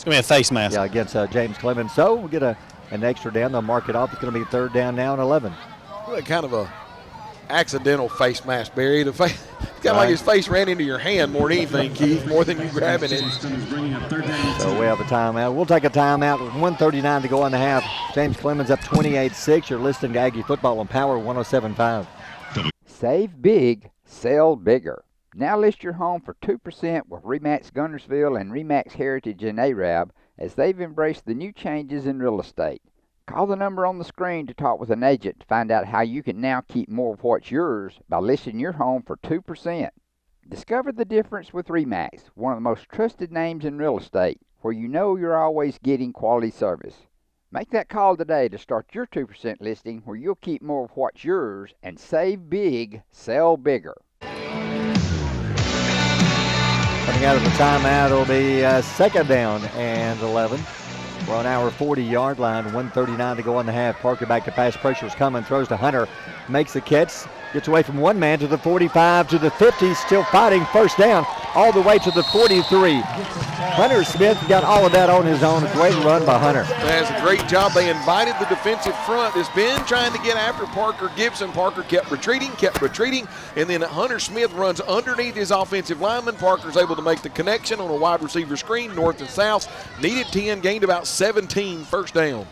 going to be a face mask. Yeah, against James Clements. So we'll get an extra down. They'll mark it off. It's going to be third down now and 11. Well, kind of a accidental face mask, Barry. It's kind of like his face ran into your hand more than anything, Keith, more than you grabbing it. So we have a timeout. We'll take a timeout with 1:39 to go on the half. James Clements up 28-6. You're listening to Aggie Football on Power 107.5. Save big, sell bigger. Now list your home for 2% with RE/MAX Guntersville and RE/MAX Heritage in Arab as they've embraced the new changes in real estate. Call the number on the screen to talk with an agent to find out how you can now keep more of what's yours by listing your home for 2%. Discover the difference with RE/MAX, one of the most trusted names in real estate, where you know you're always getting quality service. Make that call today to start your 2% listing where you'll keep more of what's yours and save big, sell bigger. Coming out of the timeout, it'll be second down and 11. We're on our 40-yard line, 1:39 to go on the half. Parker back to pass. Pressure's coming, throws to Hunter, makes the catch, gets away from one man to the 45, to the 50, still fighting, first down, all the way to the 43. Hunter Smith got all of that on his own. A great run by Hunter. That's a great job. They invited the defensive front that's been trying to get after Parker Gibson. Parker kept retreating, and then Hunter Smith runs underneath his offensive lineman. Parker's able to make the connection on a wide receiver screen, north and south. Needed 10, gained about 17, first down.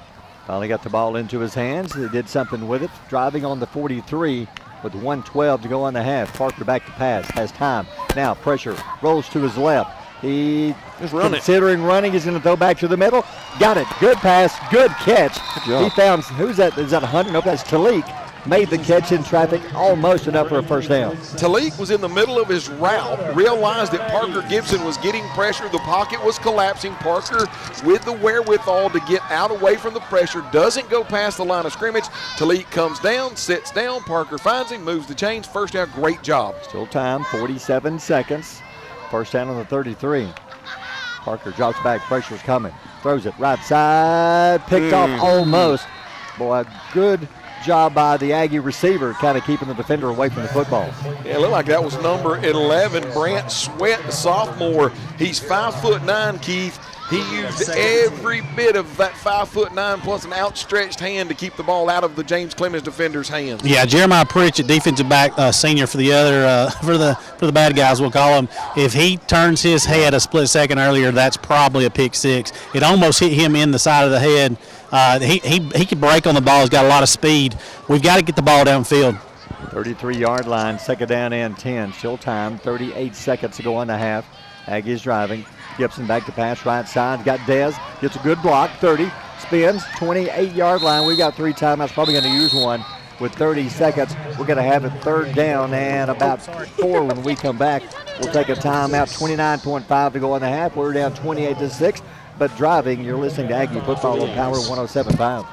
Finally got the ball into his hands. He did something with it, driving on the 43 with 1:12 to go on the half. Parker back to pass, has time. Now pressure, rolls to his left. He is considering running. He's going to throw back to the middle. Got it. Good pass. Good catch. He found, who's that? Is that Hunter? Nope, that's Talik. Made the catch in traffic, almost enough for a first down. Talik was in the middle of his route, realized that Parker Gibson was getting pressure. The pocket was collapsing. Parker, with the wherewithal to get out away from the pressure, doesn't go past the line of scrimmage. Talik comes down, sits down. Parker finds him, moves the chains. First down, great job. Still time, 47 seconds. First down on the 33. Parker drops back, pressure's coming. Throws it right side, picked off almost. Boy, a good job by the Aggie receiver, kind of keeping the defender away from the football. Yeah, it looked like that was number 11, Brant Sweat, the sophomore. He's 5'9", Keith. He used every bit of that 5'9" plus an outstretched hand to keep the ball out of the James Clements defender's hands. Yeah, Jeremiah Pritchett, defensive back senior for the other for the bad guys, we'll call him. If he turns his head a split second earlier, that's probably a pick six. It almost hit him in the side of the head. He could break on the ball. He's got a lot of speed. We've got to get the ball downfield. 33-yard line, second down and 10. Still time, 38 seconds to go on the half. Aggies driving. Gibson back to pass, right side. Got Dez. Gets a good block. 30. Spins. 28-yard line. We got 3 timeouts. Probably going to use one with 30 seconds. We're going to have it third down and about 4 when we come back. We'll take a timeout. 29.5 to go in the half. We're down 28-6. But driving, you're listening to Aggie Football on Power 107.5.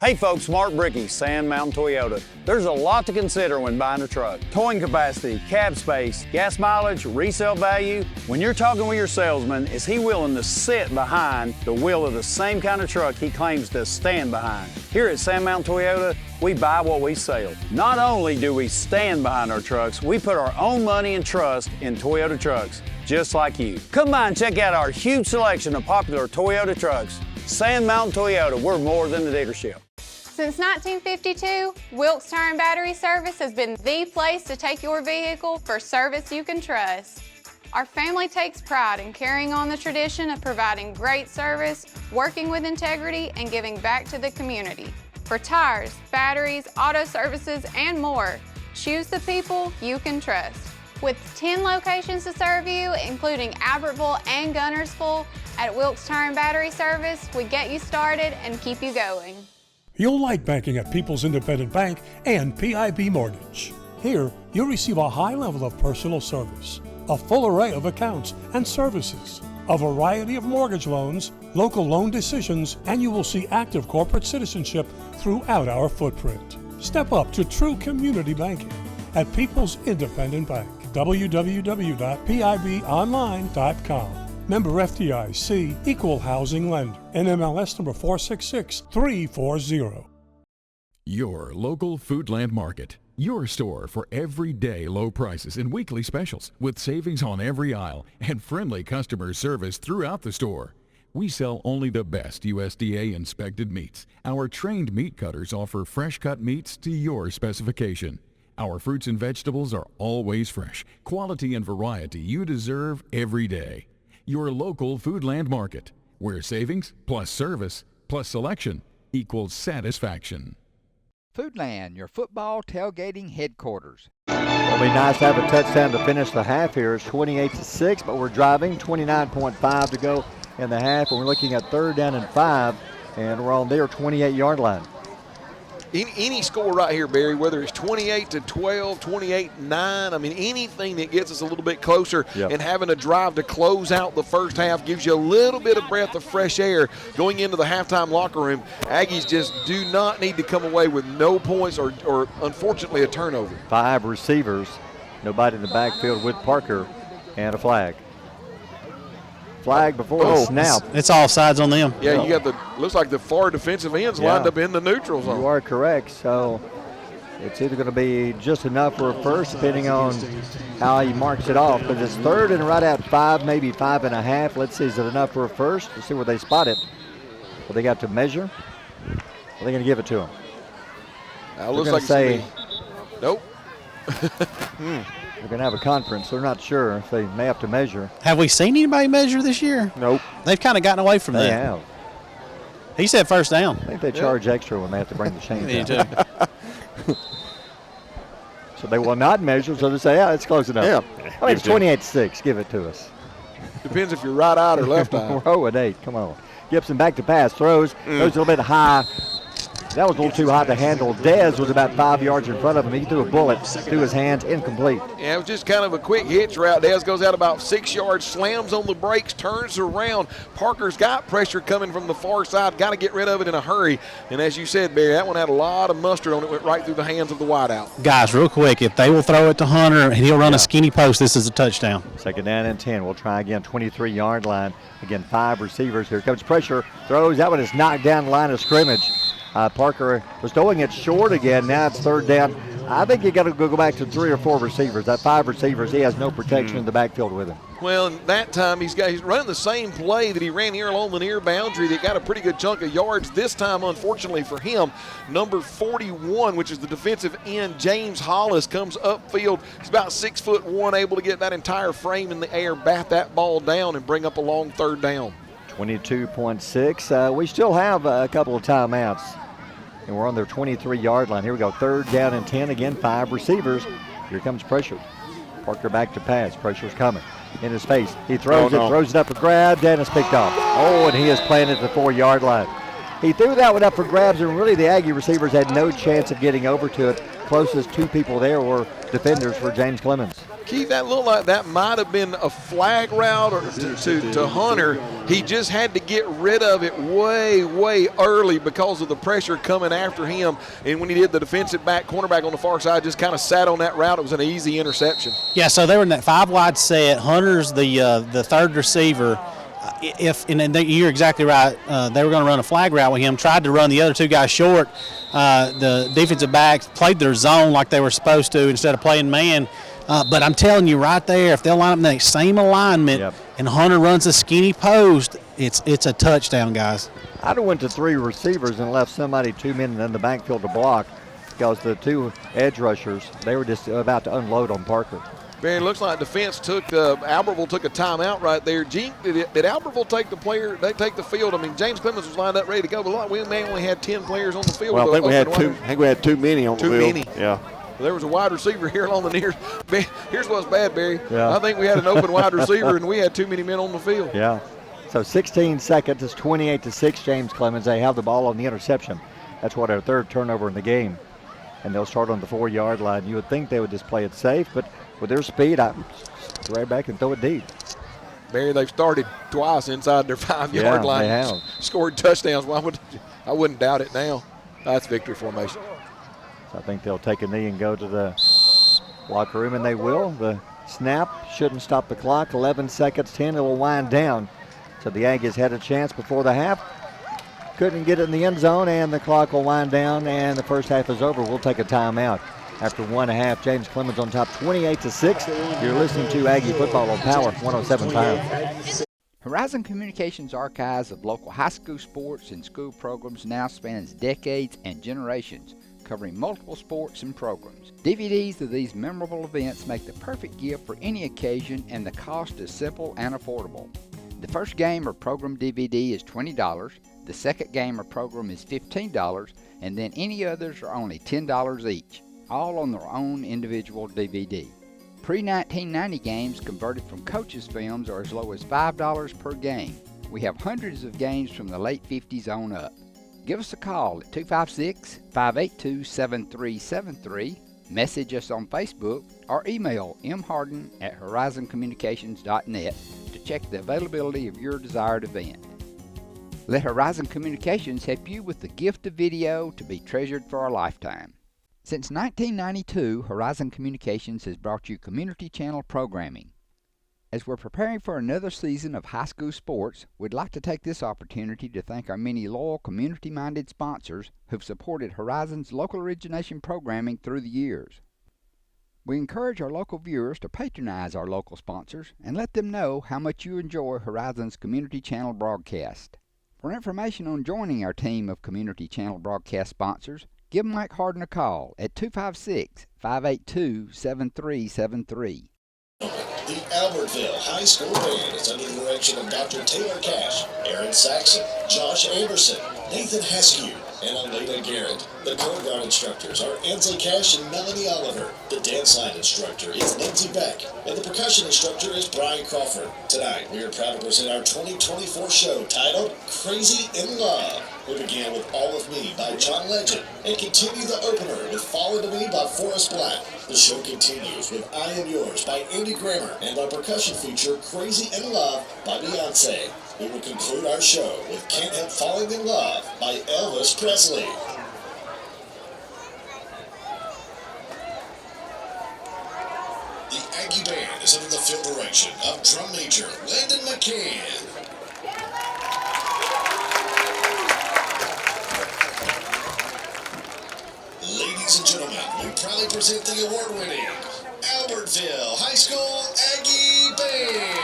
Hey folks, Mark Bricky, Sand Mountain Toyota. There's a lot to consider when buying a truck. Towing capacity, cab space, gas mileage, resale value. When you're talking with your salesman, is he willing to sit behind the wheel of the same kind of truck he claims to stand behind? Here at Sand Mountain Toyota, we buy what we sell. Not only do we stand behind our trucks, we put our own money and trust in Toyota trucks, just like you. Come by and check out our huge selection of popular Toyota trucks. Sand Mountain Toyota, we're more than a dealership. Since 1952, Wilkes Tire and Battery Service has been the place to take your vehicle for service you can trust. Our family takes pride in carrying on the tradition of providing great service, working with integrity, and giving back to the community. For tires, batteries, auto services, and more, choose the people you can trust. With 10 locations to serve you, including Albertville and Gunnersville, at Wilkes Tire and Battery Service, we get you started and keep you going. You'll like banking at People's Independent Bank and PIB Mortgage. Here, you'll receive a high level of personal service, a full array of accounts and services, a variety of mortgage loans, local loan decisions, and you will see active corporate citizenship throughout our footprint. Step up to true community banking at People's Independent Bank. www.pibonline.com. Member FDIC, Equal Housing Lender. NMLS number 466340. Your local Foodland Market. Your store for everyday low prices and weekly specials with savings on every aisle and friendly customer service throughout the store. We sell only the best USDA inspected meats. Our trained meat cutters offer fresh cut meats to your specification. Our fruits and vegetables are always fresh, quality and variety you deserve every day. Your local Foodland Market, where savings plus service plus selection equals satisfaction. Foodland, your football tailgating headquarters. It'll be nice to have a touchdown to finish the half here. It's 28-6, but we're driving. 29.5 to go in the half, and we're looking at third down and 5, and we're on their 28-yard line. Any score right here, Barry, whether it's 28-12, 28-9, I mean, anything that gets us a little bit closer and having a drive to close out the first half gives you a little bit of breath of fresh air going into the halftime locker room. Aggies just do not need to come away with no points or unfortunately, a turnover. 5 receivers, nobody in the backfield with Parker, and a flag. Flag before the snap. It's all sides on them. Yeah, you got looks like the far defensive ends lined up in the neutral zone. You are correct. So it's either going to be just enough for a first, depending on how he marks it off. But it's third and right at 5, maybe 5.5. Let's see, is it enough for a first? Let's see where they spot it. Well, they got to measure. Are they going to give it to him? Looks like say, nope. They're going to have a conference. They're not sure if they may have to measure. Have we seen anybody measure this year? Nope. They've kind of gotten away from that. They have. He said first down. I think they charge extra when they have to bring the chain Me down. too. So they will not measure, so they say, yeah, it's close enough. Yeah. I mean, it's 28-6. Give it to us. Depends if you're right-eyed or left-eyed. We're 0-8. Come on. Gibson back to pass. Throws a little bit high. That was a little too high to handle. Dez was about 5 yards in front of him. He threw a bullet through his hands, incomplete. Yeah, it was just kind of a quick hitch route. Dez goes out about 6 yards, slams on the brakes, turns around. Parker's got pressure coming from the far side. Got to get rid of it in a hurry. And as you said, Barry, that one had a lot of mustard on it. Went right through the hands of the wideout. Guys, real quick, if they will throw it to Hunter and he'll run a skinny post, this is a touchdown. Second down and 10. We'll try again. 23-yard line. Again, 5 receivers. Here comes pressure. Throws. That one is knocked down the line of scrimmage. Parker was throwing it short again. Now it's third down. I think you got to go back to 3 or 4 receivers. That 5 receivers, he has no protection in the backfield with him. Well, and that time he's running the same play that he ran here along the near boundary that got a pretty good chunk of yards. This time, unfortunately for him, number 41, which is the defensive end, James Hollis, comes upfield. He's about 6'1", able to get that entire frame in the air, bat that ball down, and bring up a long third down. 22.6. We still have a couple of timeouts. And we're on their 23-yard line. Here we go, third down and 10. Again, 5 receivers. Here comes pressure. Parker back to pass. Pressure's coming. in his face. He throws it up for grabs, and it's picked off. Oh, and he is playing at the 4-yard line. He threw that one up for grabs, and really the Aggie receivers had no chance of getting over to it. Closest two people there were defenders for James Clements. Keith, that looked like that might have been a flag route or to Hunter. He just had to get rid of it way, way early because of the pressure coming after him. And when he did, the defensive back, cornerback on the far side just kind of sat on that route. It was an easy interception. Yeah, so they were in that 5-wide set. Hunter's the third receiver. And you're exactly right. They were going to run a flag route with him. Tried to run the other two guys short. The defensive backs played their zone like they were supposed to instead of playing man. But I'm telling you right there, if they'll line up in that same alignment and Hunter runs a skinny post, it's a touchdown, guys. I'd have went to 3 receivers and left somebody 2 men in the backfield to block because the 2 edge rushers, they were just about to unload on Parker. Barry, it looks like defense took Albertville took a timeout right there. Gene, did Albertville take the field? I mean, James Clements was lined up ready to go, but we only had 10 players on the field. Well, I think we had too many on the field. Too many. Yeah. There was a wide receiver here along the near. Here's what's bad, Barry. Yeah. I think we had an open wide receiver, and we had too many men on the field. Yeah. So 16 seconds. It's 28-6, James Clements. They have the ball on the interception. That's what our third turnover in the game. And they'll start on the 4-yard line. You would think they would just play it safe, but with their speed, I right back and throw it deep. Barry, they've started twice inside their 5-yard line. They have. Scored touchdowns. I wouldn't doubt it now. That's victory formation. I think they'll take a knee and go to the locker room, and they will. The snap shouldn't stop the clock. 11 seconds, 10, it will wind down. So the Aggies had a chance before the half. Couldn't get it in the end zone, and the clock will wind down, and the first half is over. We'll take a timeout. After 1.5, James Clements on top, 28-6. You're listening to Aggie Football on Power 107.5. Horizon Communications archives of local high school sports and school programs now spans decades and generations, covering multiple sports and programs. DVDs of these memorable events make the perfect gift for any occasion, and the cost is simple and affordable. The first game or program DVD is $20, the second game or program is $15, and then any others are only $10 each, all on their own individual DVD. Pre-1990 games converted from coaches' films are as low as $5 per game. We have hundreds of games from the late 50s on up. Give us a call at 256-582-7373, message us on Facebook, or email mharden@horizoncommunications.net to check the availability of your desired event. Let Horizon Communications help you with the gift of video to be treasured for a lifetime. Since 1992, Horizon Communications has brought you community channel programming. As we're preparing for another season of high school sports, we'd like to take this opportunity to thank our many loyal community-minded sponsors who've supported Horizon's local origination programming through the years. We encourage our local viewers to patronize our local sponsors and let them know how much you enjoy Horizon's community channel broadcast. For information on joining our team of community channel broadcast sponsors, give Mike Harden a call at 256-582-7373. The Albertville High School Band is under the direction of Dr. Taylor Cash, Aaron Saxon, Josh Anderson, Nathan Heskew, and Elena Garrett. The color guard instructors are Ansley Cash and Melanie Oliver. The dance line instructor is Lindsay Beck, and the percussion instructor is Brian Crawford. Tonight, we are proud to present our 2024 show titled Crazy in Love. We began with All of Me by John Legend and continue the opener with Fall Into Me by Forrest Black. The show continues with I Am Yours by Andy Grammer and our percussion feature Crazy in Love by Beyonce. We will conclude our show with Can't Help Falling in Love by Elvis Presley. The Aggie Band is under the field direction of drum major Landon McCann. Ladies and gentlemen, we proudly present the award-winning Albertville High School Aggie Band.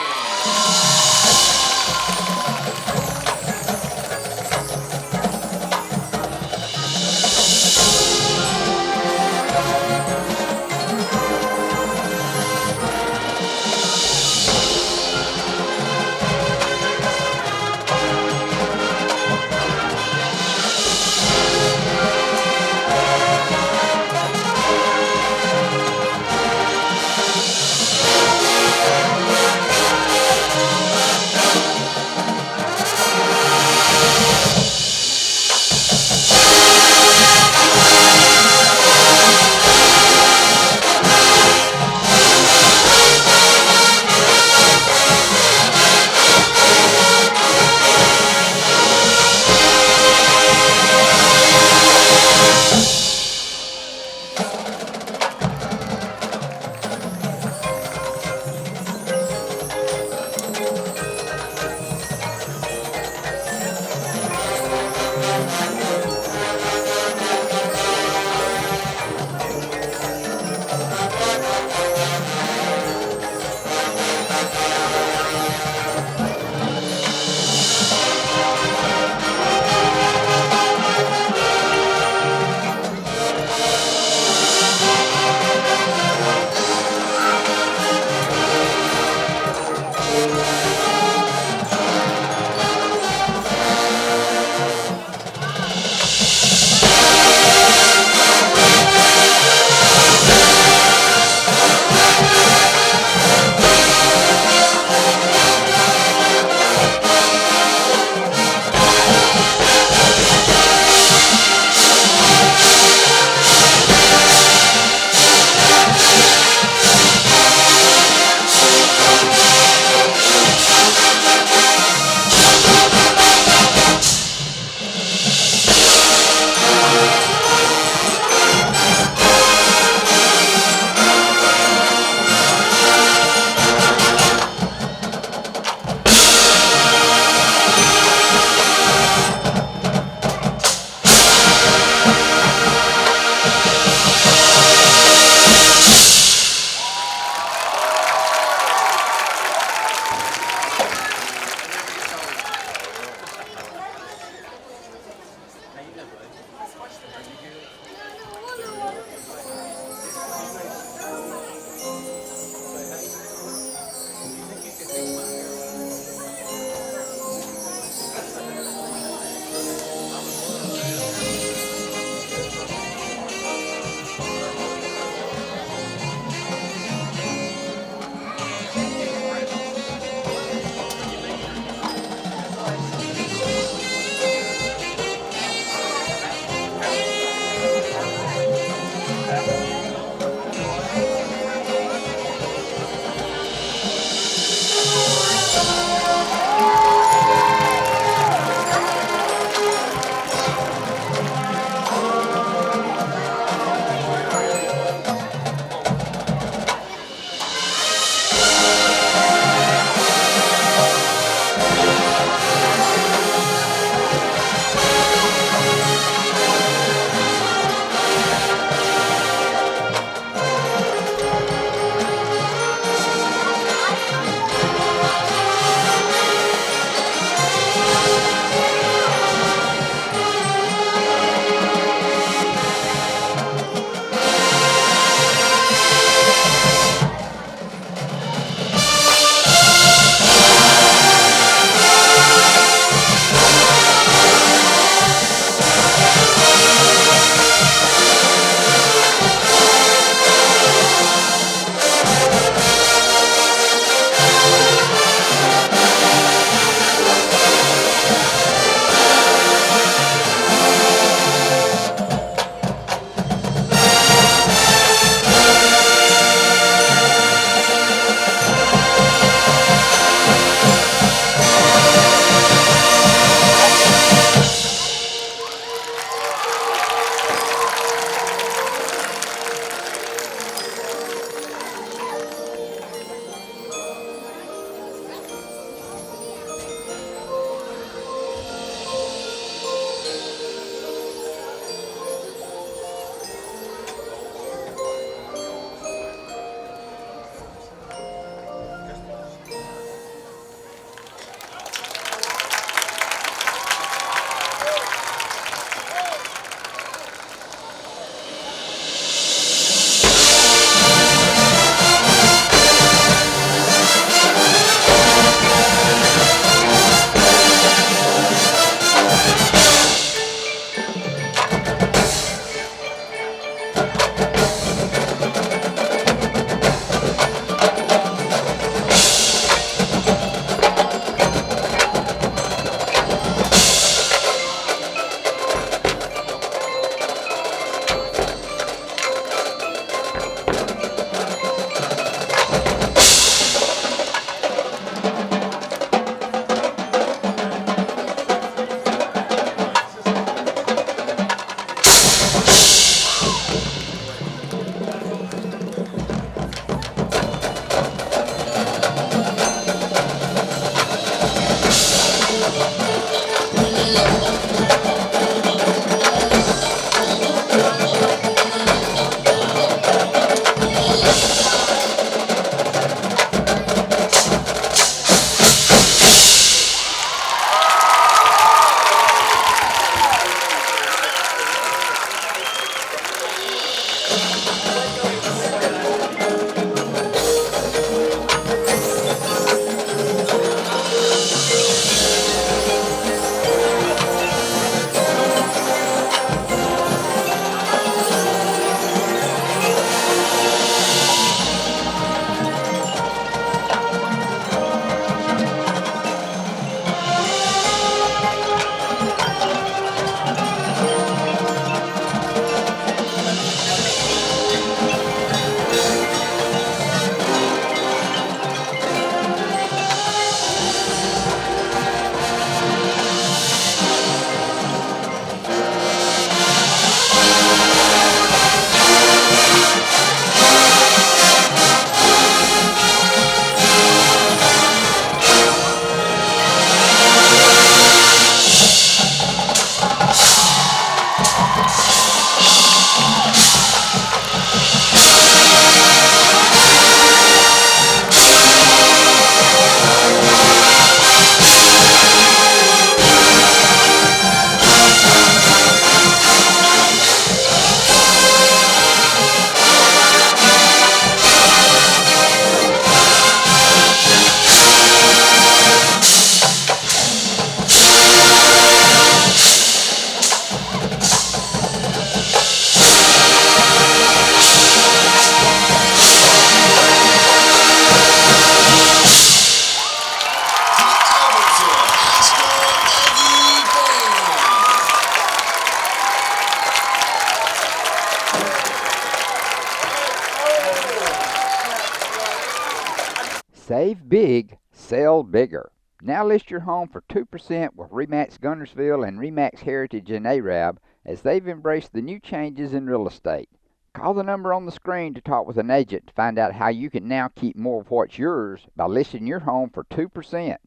Save big, sell bigger. Now list your home for 2% with RE/MAX Guntersville and RE/MAX Heritage in Arab as they've embraced the new changes in real estate. Call the number on the screen to talk with an agent to find out how you can now keep more of what's yours by listing your home for 2%.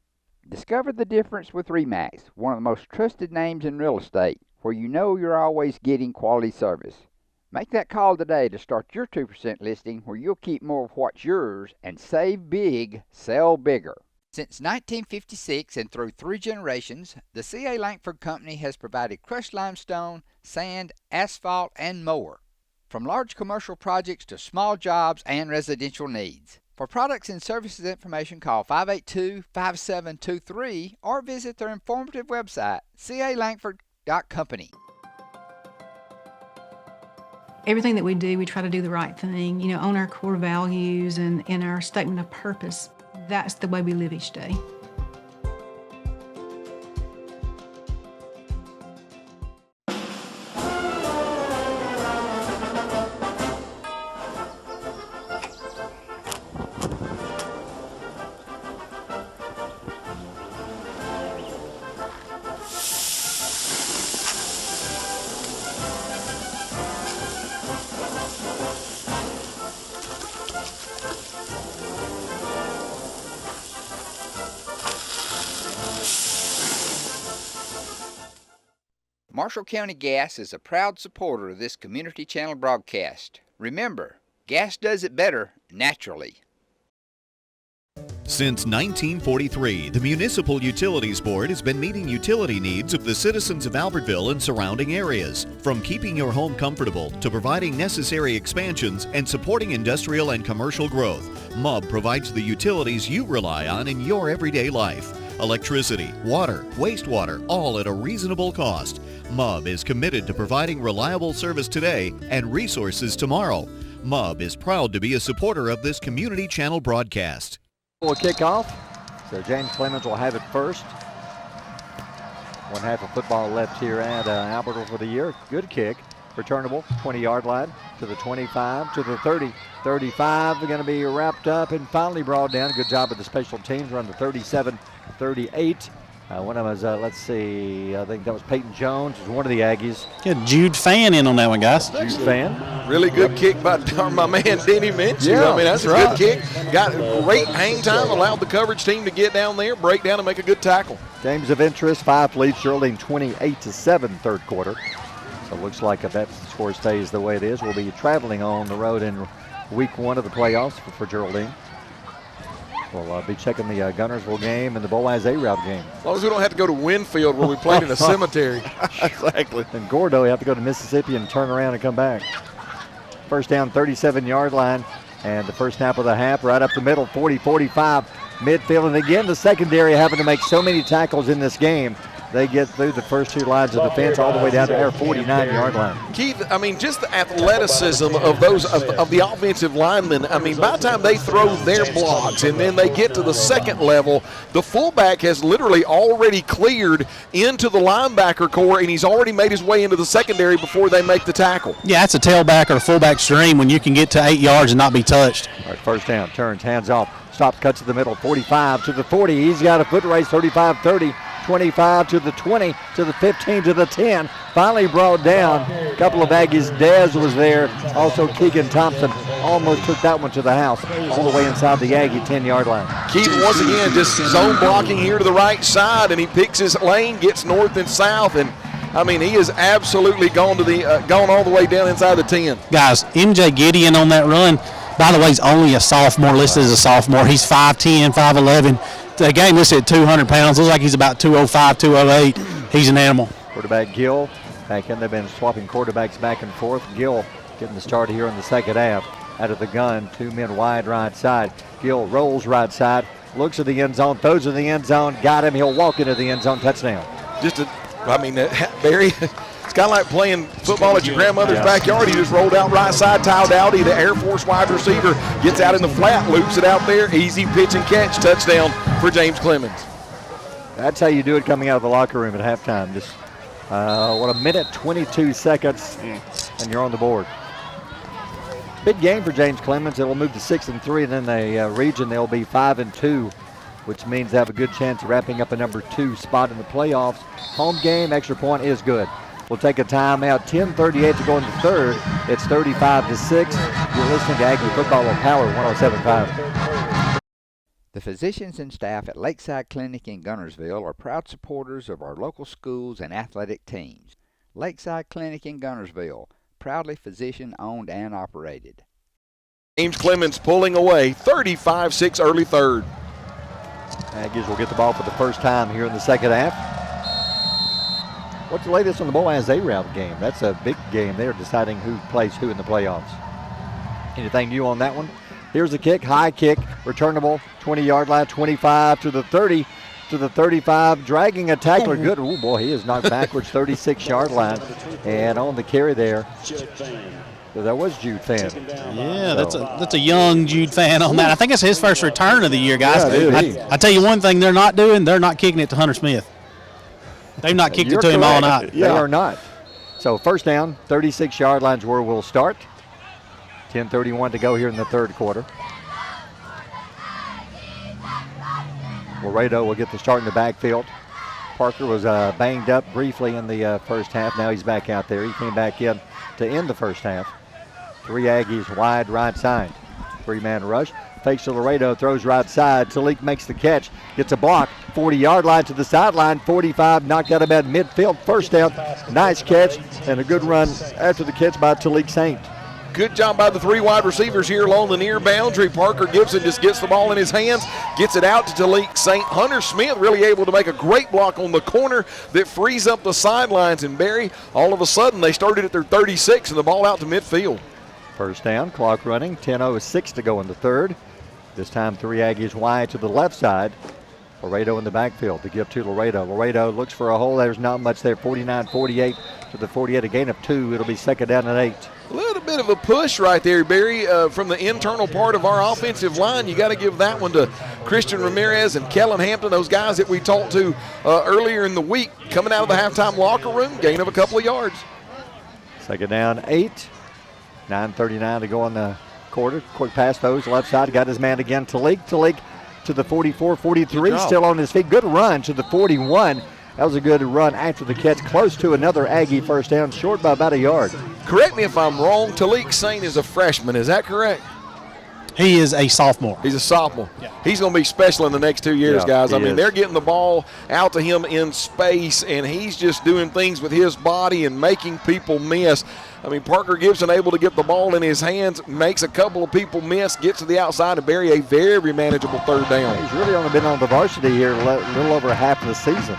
Discover the difference with RE/MAX, one of the most trusted names in real estate, where you know you're always getting quality service. Make that call today to start your 2% listing where you'll keep more of what's yours and save big, sell bigger. Since 1956 and through 3 generations, the C.A. Langford Company has provided crushed limestone, sand, asphalt, and more. From large commercial projects to small jobs and residential needs. For products and services information, call 582-5723 or visit their informative website, calangford.company. Everything that we do, we try to do the right thing, own our core values and in our statement of purpose. That's the way we live each day. Marshall County Gas is a proud supporter of this community channel broadcast. Remember, gas does it better naturally. Since 1943, the Municipal Utilities Board has been meeting utility needs of the citizens of Albertville and surrounding areas. From keeping your home comfortable to providing necessary expansions and supporting industrial and commercial growth, MUB provides the utilities you rely on in your everyday life. Electricity, water, wastewater, all at a reasonable cost. MUB is committed to providing reliable service today and resources tomorrow. MUB is proud to be a supporter of this community channel broadcast. Will kick off, so James Clements will have it first. 1 half of football left here at Albertville for the year. Good kick, returnable, 20-yard line to the 25, to the 30. 35 are going to be wrapped up and finally brought down. Good job of the special teams, run the 37, 38. One of them was, let's see, I think that was Peyton Jones, was one of the Aggies. Good Jude Fan in on that one, guys. Jude Fan. Really good kick by my man Denny Minshew. Yeah, I mean, that's right. a good kick. Got great hang time, allowed the coverage team to get down there, break down, and make a good tackle. Games of interest, 5 lead Geraldine 28-7 third quarter. So it looks like if that score stays the way it is, we'll be traveling on the road in week 1 of the playoffs for Geraldine. We'll be checking the Guntersville game and the Boaz Arab game. As long as we don't have to go to Winfield where we played in a cemetery. Exactly. And Gordo, you have to go to Mississippi and turn around and come back. First down, 37-yard line. And the first snap of the half, right up the middle, 40-45 midfield. And again, the secondary having to make so many tackles in this game. They get through the first 2 lines of defense all the way down to their 49-yard line. Keith, I mean, just the athleticism of those of the offensive linemen. I mean, by the time they throw their blocks and then they get to the second level, the fullback has literally already cleared into the linebacker core, and he's already made his way into the secondary before they make the tackle. Yeah, that's a tailback or a fullback's dream when you can get to 8 yards and not be touched. All right, first down, turns, hands off, stops, cuts to the middle, 45 to the 40. He's got a foot race, 35-30. 25 to the 20 to the 15 to the 10. Finally brought down. A couple of Aggies. Dez was there. Also Keegan Thompson almost took that one to the house all the way inside the Aggie 10-yard line. Keith once again just zone blocking here to the right side, and he picks his lane, gets north and south, and I mean, he has absolutely gone to the gone all the way down inside the 10. Guys, MJ Gideon on that run. By the way, he's only a sophomore, listed as a sophomore. He's 5'10", 5'11". The game listed at 200 pounds. Looks like he's about 205, 208. He's an animal. Quarterback Gill back in. They've been swapping quarterbacks back and forth. Gill getting the start here in the second half. Out of the gun, 2 men wide right side. Gill rolls right side, looks at the end zone, throws in the end zone, got him. He'll walk into the end zone, touchdown. Barry, it's kind of like playing football at your grandmother's backyard. He just rolled out right side, Tile Dowdy, the Air Force wide receiver, gets out in the flat, loops it out there, easy pitch and catch, touchdown for James Clements. That's how you do it coming out of the locker room at halftime. Just, a minute, 22 seconds, and you're on the board. Big game for James Clements. It'll move to 6-3, and in the region they'll be 5-2, which means they have a good chance of wrapping up a number 2 spot in the playoffs. Home game, extra point is good. We'll take a timeout. 10:38 to go in the third. It's 35-6. You're listening to Aggie Football on Power 107.5. The physicians and staff at Lakeside Clinic in Guntersville are proud supporters of our local schools and athletic teams. Lakeside Clinic in Guntersville, proudly physician-owned and operated. James Clements pulling away, 35-6 early third. Aggies will get the ball for the first time here in the second half. What's the latest on the Boaz Arab game? That's a big game. They're deciding who plays who in the playoffs. Anything new on that one? Here's the kick, high kick, returnable, 20-yard line, 25 to the 30, to the 35, dragging a tackler. Good. Oh, boy, he is knocked backwards, 36-yard line. And on the carry there, so that was Jude Fan. Yeah, that's a young Jude Fan on that. I think it's his first return of the year, guys. Yeah, I tell you one thing they're not doing, they're not kicking it to Hunter Smith. They've not kicked it to him all night. They are not. So first down, 36-yard line's where we'll start. 10:31 to go here in the third quarter. Laredo will get the start in the backfield. Parker was banged up briefly in the first half. Now he's back out there. He came back in to end the first half. 3 Aggies wide right side. 3-man rush. Fakes to Laredo, throws right side. Talik makes the catch, gets a block. 40-yard line to the sideline. 45 knocked out about midfield. First down. Nice catch and a good run after the catch by Talik Saint. Good job by the 3 wide receivers here along the near boundary. Parker Gibson just gets the ball in his hands, gets it out to Talik Saint. Hunter Smith really able to make a great block on the corner that frees up the sidelines. And Barry, all of a sudden, they started at their 36 and the ball out to midfield. First down, clock running, 10:06 to go in the third. This time 3 Aggies wide to the left side. Laredo in the backfield to give to Laredo. Laredo looks for a hole. There's not much there. 49-48 to the 48, a gain of 2. It'll be second down and 8. A little bit of a push right there, Barry, from the internal part of our offensive line. You got to give that one to Christian Ramirez and Kellen Hampton, those guys that we talked to earlier in the week, coming out of the halftime locker room, gain of a couple of yards. Second down, 8. 9:39 to go on the quarter. Quick pass those left side. Got his man again. Talik to the 44, 43. Still on his feet. Good run to the 41. That was a good run after the catch. Close to another Aggie first down. Short by about a yard. Correct me if I'm wrong. Talik Saint is a freshman. Is that correct? He is a sophomore. He's a sophomore. Yeah. He's going to be special in the next 2 years, guys. I mean, they're getting the ball out to him in space, and he's just doing things with his body and making people miss. I mean, Parker Gibson able to get the ball in his hands, makes a couple of people miss, gets to the outside and bury a very manageable third down. He's really only been on the varsity here a little over half of the season.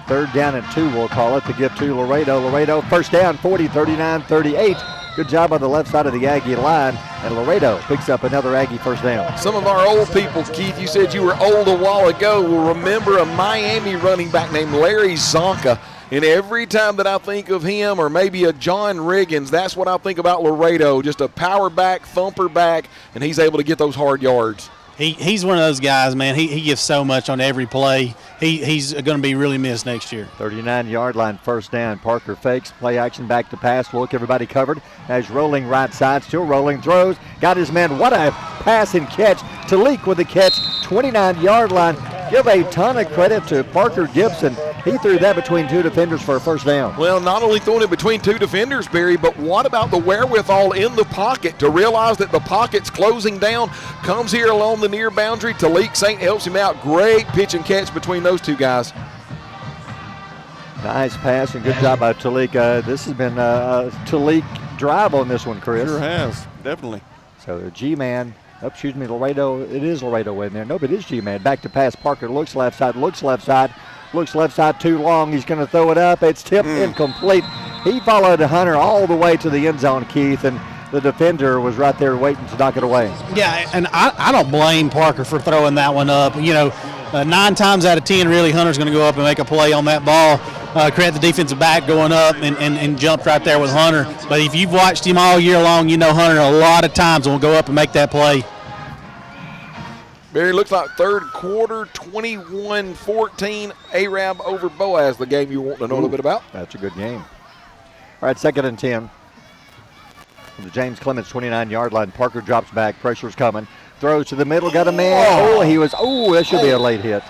Third down and 2, we'll call it, to give to Laredo. Laredo first down, 40, 39, 38. Good job on the left side of the Aggie line, and Laredo picks up another Aggie first down. Some of our old people, Keith, you said you were old a while ago, will remember a Miami running back named Larry Zonka. And every time that I think of him, or maybe a John Riggins, that's what I think about Laredo. Just a power back, thumper back, and he's able to get those hard yards. He's one of those guys, man. He gives so much on every play. He's going to be really missed next year. 39-yard line, first down. Parker fakes, play action, back to pass. Look, everybody covered. As rolling right side, still rolling, throws. Got his man. What a pass and catch. Talik with the catch, 29-yard line. Give a ton of credit to Parker Gibson. He threw that between 2 defenders for a first down. Well, not only throwing it between 2 defenders, Barry, but what about the wherewithal in the pocket to realize that the pocket's closing down? Comes here along the near boundary. Talik Saint helps him out. Great pitch and catch between those 2 guys. Nice pass and good job by Talik. This has been a Talik drive on this one, Chris. Sure has, definitely. So G-Man, Laredo. It is Laredo in there. No, but it is G-Man. Back to pass. Parker looks left side, looks left side too long. He's going to throw it up. It's tipped incomplete. He followed Hunter all the way to the end zone, Keith, and the defender was right there waiting to knock it away. Yeah, and I don't blame Parker for throwing that one up. You know, 9 times out of 10, really, Hunter's going to go up and make a play on that ball. Credit the defensive back going up and jumped right there with Hunter. But if you've watched him all year long, you know Hunter a lot of times will go up and make that play. Barry, looks like third quarter, 21-14, Arab over Boaz, the game you want to know a little bit about. That's a good game. All right, second and 10. to the James Clements 29-yard line. Parker drops back, pressure's coming, throws to the middle, got a man. That should be a late hit.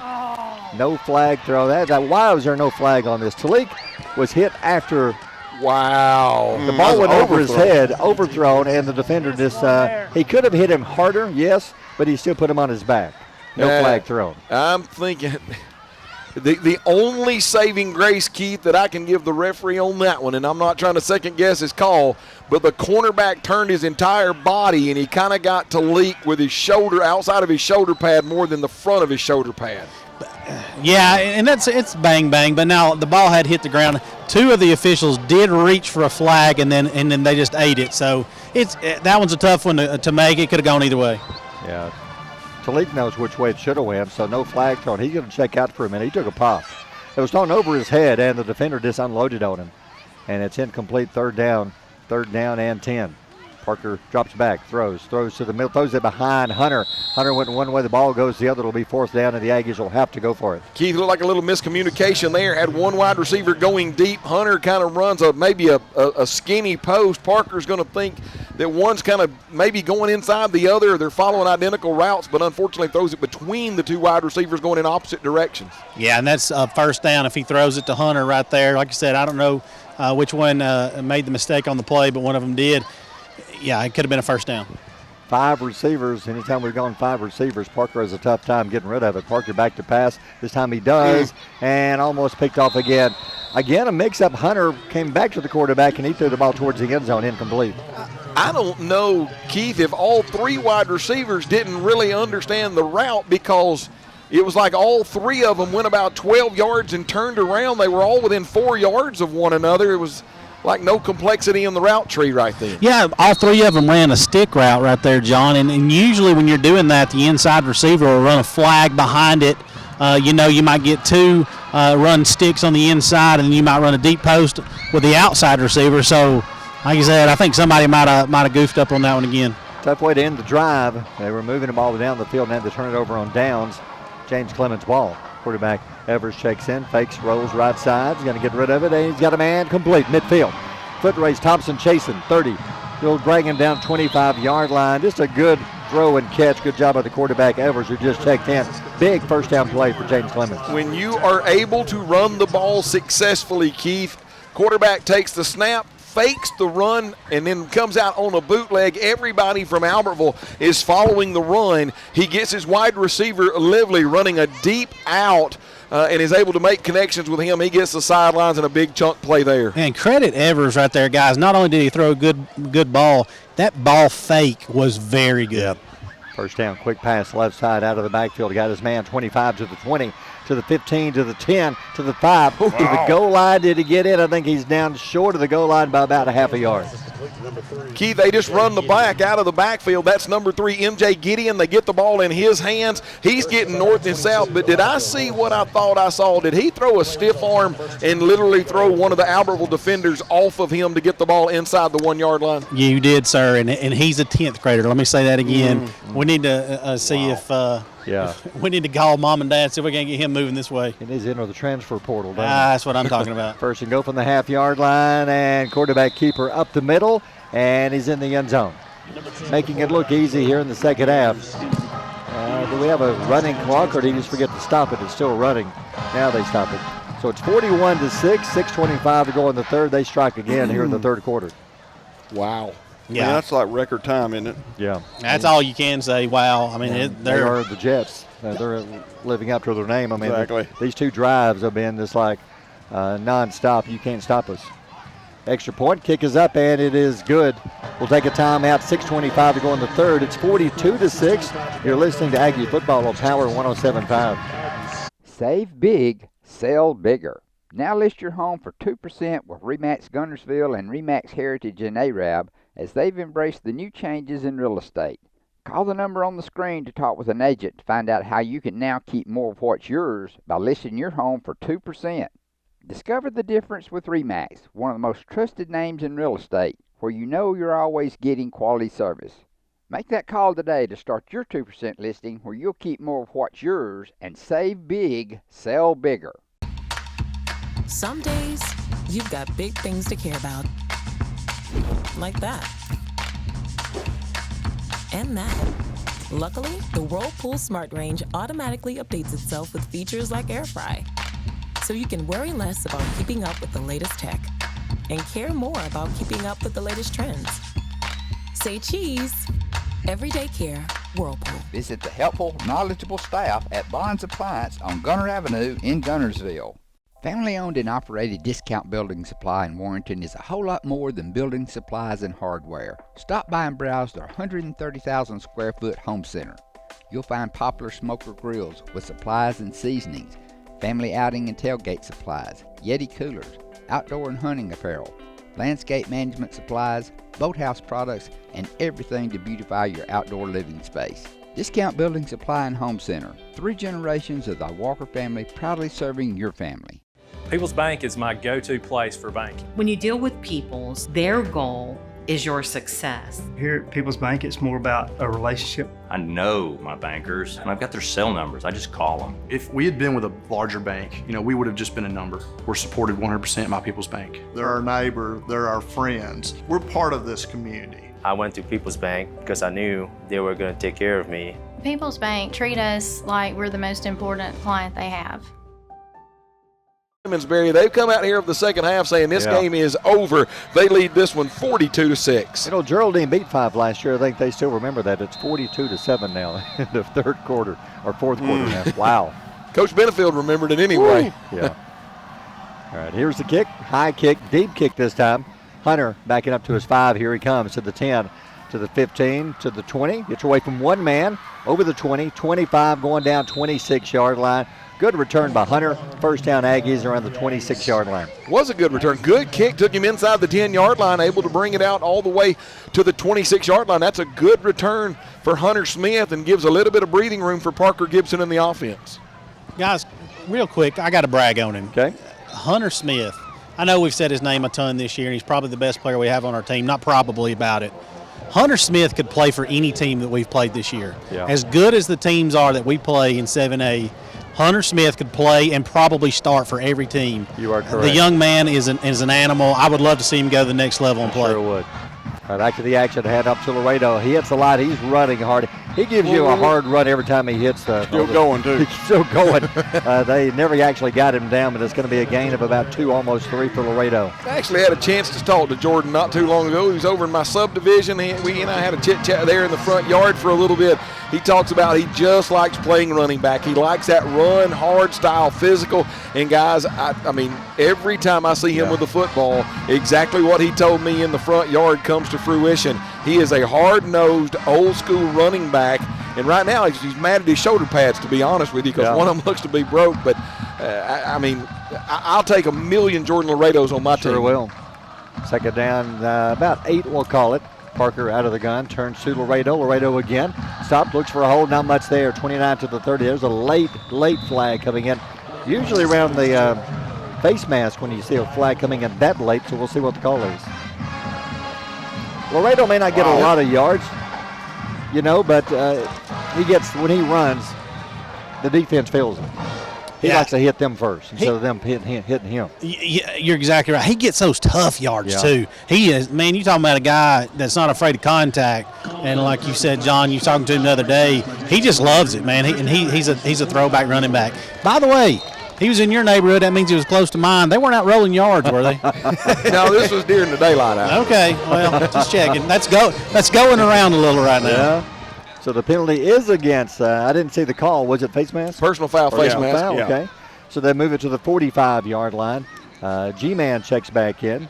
No flag throw. Why was there no flag on this? Talik was hit after. Wow. The ball went over his head, overthrown, and the defender he could have hit him harder, yes, but he still put him on his back. No flag thrown. I'm thinking the only saving grace, Keith, that I can give the referee on that one, and I'm not trying to second guess his call, but the cornerback turned his entire body and he kind of got to leak with his shoulder, outside of his shoulder pad more than the front of his shoulder pad. Yeah, and it's bang bang, but now the ball had hit the ground. Two of the officials did reach for a flag, and then they just ate it. So that one's a tough one to make. It could have gone either way. Yeah, Talik knows which way it should have went, so no flag thrown. He's going to check out for a minute. He took a pop. It was thrown over his head, and the defender just unloaded on him, and it's incomplete. Third down and 10. Parker drops back, throws to the middle, throws it behind Hunter. Hunter went one way, the ball goes the other. It'll be fourth down, and the Aggies will have to go for it. Keith, looked like a little miscommunication there. Had one wide receiver going deep. Hunter kind of runs maybe a skinny post. Parker's going to think that one's kind of maybe going inside the other. They're following identical routes, but unfortunately throws it between the two wide receivers going in opposite directions. Yeah, and that's first down if he throws it to Hunter right there. Like I said, I don't know which one made the mistake on the play, but one of them did. Yeah, it could have been a first down. 5 receivers. Anytime we've gone 5 receivers, Parker has a tough time getting rid of it. Parker back to pass. This time he does, and almost picked off again. Again, a mix-up. Hunter came back to the quarterback, and he threw the ball towards the end zone, incomplete. I don't know, Keith, if all 3 wide receivers didn't really understand the route, because it was like all 3 of them went about 12 yards and turned around. They were all within 4 yards of one another. It was like no complexity in the route tree right there. Yeah, all 3 of them ran a stick route right there, John. And usually when you're doing that, the inside receiver will run a flag behind it. You might get 2 run sticks on the inside, and then you might run a deep post with the outside receiver. So, like you said, I think somebody might have goofed up on that one again. Tough way to end the drive. They were moving the ball down the field and had to turn it over on downs. James Clements' ball. Quarterback Evers checks in, fakes, rolls right side. He's going to get rid of it, and he's got a man complete midfield. Foot race, Thompson chasing, 30. He'll drag him down 25-yard line. Just a good throw and catch. Good job by the quarterback Evers, who just checked in. Big first down play for James Clements. When you are able to run the ball successfully, Keith, quarterback takes the snap, fakes the run, and then comes out on a bootleg. Everybody from Albertville is following the run. He gets his wide receiver, Lively, running a deep out and is able to make connections with him. He gets the sidelines and a big chunk play there. And credit Evers right there, guys. Not only did he throw a good ball, that ball fake was very good. Yep. First down, quick pass left side out of the backfield. He got his man 25 to the 20. To the 15, to the 10, to the 5. To the goal line. Did he get in? I think he's down short of the goal line by about a half a yard. Keith, they just run the back out of the backfield. That's number 3, MJ Gideon. They get the ball in his hands. He's getting north and south. But did I see what I thought I saw? Did he throw a stiff arm and literally throw one of the Albertville defenders off of him to get the ball inside the 1-yard line? You did, sir. And he's a 10th grader. Let me say that again. We need to see if we need to call mom and dad, see if we can get him moving this way. He needs to enter the transfer portal. That's what I'm talking about. First and go from the half-yard line, and quarterback keeper up the middle, and he's in the end zone. Making it look easy here in the second half. Do we have a running clock, or did he just forget to stop it? It's still running. Now they stop it. So it's 41-6, 6:25 to go in the third. They strike again here in the third quarter. Wow. Yeah, man, that's like record time, isn't it? Yeah. That's all you can say. Wow. I mean, they are the Jets. They're living up to their name. I mean, exactly. These 2 drives have been just like nonstop. You can't stop us. Extra point, kick is up, and it is good. We'll take a timeout. 6:25 to go in the third. It's 42-6. You're listening to Aggie Football on Power 107.5. Save big, sell bigger. Now list your home for 2% with RE/MAX Guntersville and RE/MAX Heritage in Arab, as they've embraced the new changes in real estate. Call the number on the screen to talk with an agent to find out how you can now keep more of what's yours by listing your home for 2%. Discover the difference with RE/MAX, one of the most trusted names in real estate, where you know you're always getting quality service. Make that call today to start your 2% listing, where you'll keep more of what's yours and save big, sell bigger. Some days, you've got big things to care about. Like that. and mad. Luckily, the Whirlpool Smart Range automatically updates itself with features like air fry. So you can worry less about keeping up with the latest tech and care more about keeping up with the latest trends. Say cheese. Everyday care, Whirlpool. Visit the helpful, knowledgeable staff at Bond's Appliance on Gunner Avenue in Gunnersville. Family-owned and operated Discount Building Supply in Warrenton is a whole lot more than building supplies and hardware. Stop by and browse their 130,000 square foot home center. You'll find popular smoker grills with supplies and seasonings, family outing and tailgate supplies, Yeti coolers, outdoor and hunting apparel, landscape management supplies, boathouse products, and everything to beautify your outdoor living space. Discount Building Supply and Home Center. 3 generations of the Walker family proudly serving your family. People's Bank is my go-to place for banking. When you deal with People's, their goal is your success. Here at People's Bank, it's more about a relationship. I know my bankers, and I've got their cell numbers. I just call them. If we had been with a larger bank, we would have just been a number. We're supported 100% by People's Bank. They're our neighbor, they're our friends. We're part of this community. I went to People's Bank because I knew they were going to take care of me. People's Bank treat us like we're the most important client they have. Clements, they've come out here of the second half saying this game is over. They lead this one 42-6. Geraldine beat 5 last year. I think they still remember that. It's 42-7 now in the third quarter or fourth quarter now. Wow. Coach Benefield remembered it anyway. Yeah. All right, here's the kick. High kick, deep kick this time. Hunter backing up to his 5. Here he comes to the 10, to the 15, to the 20. Gets away from one man, over the 20, 25, going down 26-yard line. Good return by Hunter. First down Aggies around the 26-yard line. Was a good return. Good kick. Took him inside the 10-yard line, able to bring it out all the way to the 26-yard line. That's a good return for Hunter Smith and gives a little bit of breathing room for Parker Gibson in the offense. Guys, real quick, I got to brag on him. Okay. Hunter Smith. I know we've said his name a ton this year, and he's probably the best player we have on our team. Not probably about it. Hunter Smith could play for any team that we've played this year. Yeah. As good as the teams are that we play in 7A, Hunter Smith could play and probably start for every team. You are correct. The young man is an animal. I would love to see him go to the next level and play. Sure would. All right, back to the action. Head up to Laredo. He hits a lot. He's running hard. He gives you a hard run every time he hits. Still going, too. He's still going. They never actually got him down, but it's going to be a gain of about 2, almost 3 for Laredo. I actually had a chance to talk to Jordan not too long ago. He was over in my subdivision. We and I had a chit-chat there in the front yard for a little bit. He talks about he just likes playing running back. He likes that run, hard style, physical. And, guys, I mean, every time I see him with the football, exactly what he told me in the front yard comes to fruition. He is a hard-nosed, old-school running back. And right now he's mad at his shoulder pads, to be honest with you, because one of them looks to be broke. But, I'll take 1,000,000 Jordan Laredos on my team. Sure will. Second down, about 8 we'll call it. Parker out of the gun, turns to Laredo. Laredo again. Stopped, looks for a hold, not much there. 29 to the 30. There's a late flag coming in. Usually around the face mask when you see a flag coming in that late, so we'll see what the call is. Laredo may not get a lot of yards, but when he runs, the defense feels it. He likes to hit them first instead of them hitting him. You're exactly right. He gets those tough yards, too. He is, man, you're talking about a guy that's not afraid of contact. And like you said, John, you were talking to him the other day, he just loves it, man. He's a throwback running back. By the way, he was in your neighborhood. That means he was close to mine. They weren't out rolling yards, were they? No, this was during the daylight hour. Okay, well, just checking. That's going around a little right now. Yeah. So the penalty is against, I didn't see the call. Was it face mask? Personal foul, face mask. Foul, yeah. Okay. So they move it to the 45-yard line. G-Man checks back in.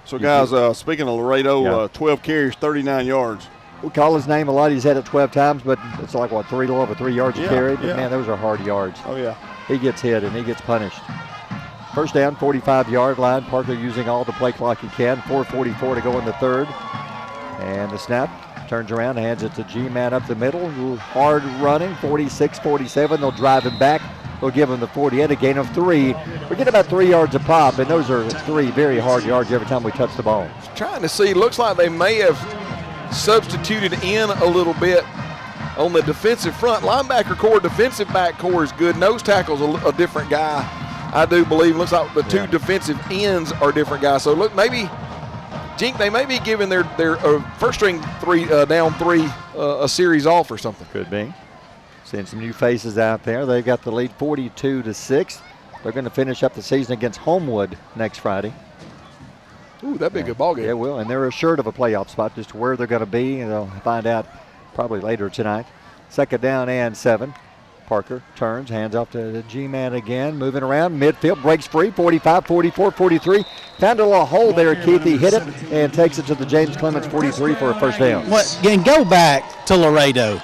So, guys, speaking of Laredo, 12 carries, 39 yards. We call his name a lot. He's had it 12 times, but it's like, a little over 3 yards a carry. But, man, those are hard yards. Oh, yeah. He gets hit, and he gets punished. First down, 45-yard line. Parker using all the play clock he can. 4:44 to go in the third. And the snap. Turns around, hands it to G-Man up the middle. Hard running, 46-47. They'll drive him back. They'll give him the 48, a gain of 3. We get about 3 yards a pop, and those are 3 very hard yards every time we touch the ball. Trying to see, looks like they may have substituted in a little bit on the defensive front. Linebacker core, defensive back core is good. Nose tackle's a different guy, I do believe. Looks like the two defensive ends are different guys. So, look, maybe Jink, they may be giving their first string down three a series off or something. Could be. Seeing some new faces out there. They got the lead 42-6. They're going to finish up the season against Homewood next Friday. Ooh, that'd be a good ball game. Yeah, it will, and they're assured of a playoff spot. Just where they're going to be, and they'll find out probably later tonight. 2nd down and 7. Parker turns, hands off to the G-man again, moving around midfield, breaks free, 45, 44, 43. Found a little hole there, Keith. He hit it and takes it to the James Clements 43 for a first down. And go back to Laredo.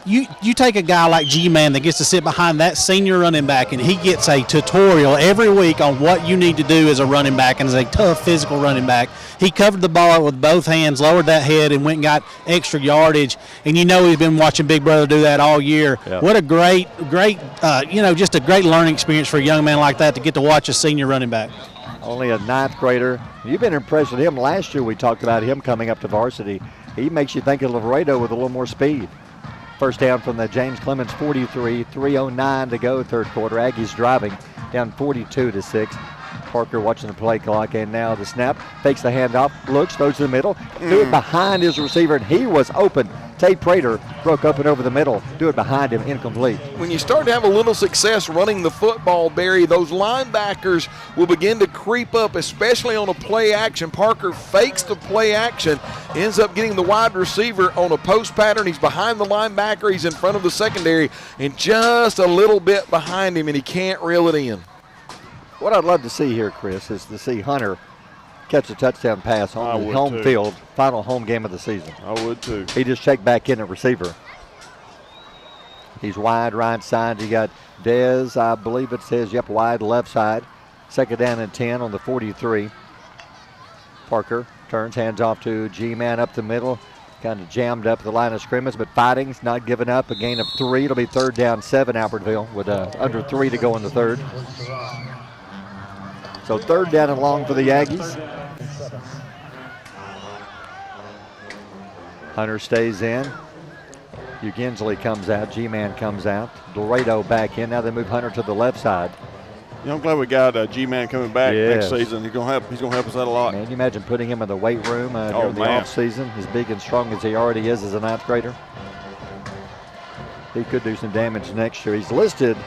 You take a guy like G-Man that gets to sit behind that senior running back, and he gets a tutorial every week on what you need to do as a running back and as a tough physical running back. He covered the ball with both hands, lowered that head, and went and got extra yardage. And you know he's been watching Big Brother do that all year. Yep. What a great, just a great learning experience for a young man like that to get to watch a senior running back. Only a 9th grader. You've been impressed with him. Last year we talked about him coming up to varsity. He makes you think of Laredo with a little more speed. First down from the James Clements 43, 3:09 to go, third quarter. Aggies driving down 42-6. Parker watching the play clock, and now the snap. Fakes the handoff, looks, throws to the middle. Do it behind his receiver, and he was open. Tate Prater broke open over the middle. Do it behind him, incomplete. When you start to have a little success running the football, Barry, those linebackers will begin to creep up, especially on a play action. Parker fakes the play action, ends up getting the wide receiver on a post pattern. He's behind the linebacker. He's in front of the secondary and just a little bit behind him, and he can't reel it in. What I'd love to see here, Chris, is to see Hunter catch a touchdown pass on the home field, final home game of the season. I would too. He just checked back in at receiver. He's wide right side. You got Dez, I believe it says, wide left side. 2nd down and 10 on the 43. Parker turns, hands off to G-Man up the middle. Kind of jammed up the line of scrimmage, but fighting's not giving up. A gain of 3. It'll be 3rd down 7, Albertville, with under 3 to go in the third. So 3rd down and long for the Aggies. Hunter stays in. Uginsley comes out. G-Man comes out. Laredo back in. Now they move Hunter to the left side. I'm glad we got G-Man coming back next season. He's gonna help us out a lot. Man, you imagine putting him in the weight room during the off season, as big and strong as he already is as a 9th grader. He could do some damage next year. He's listed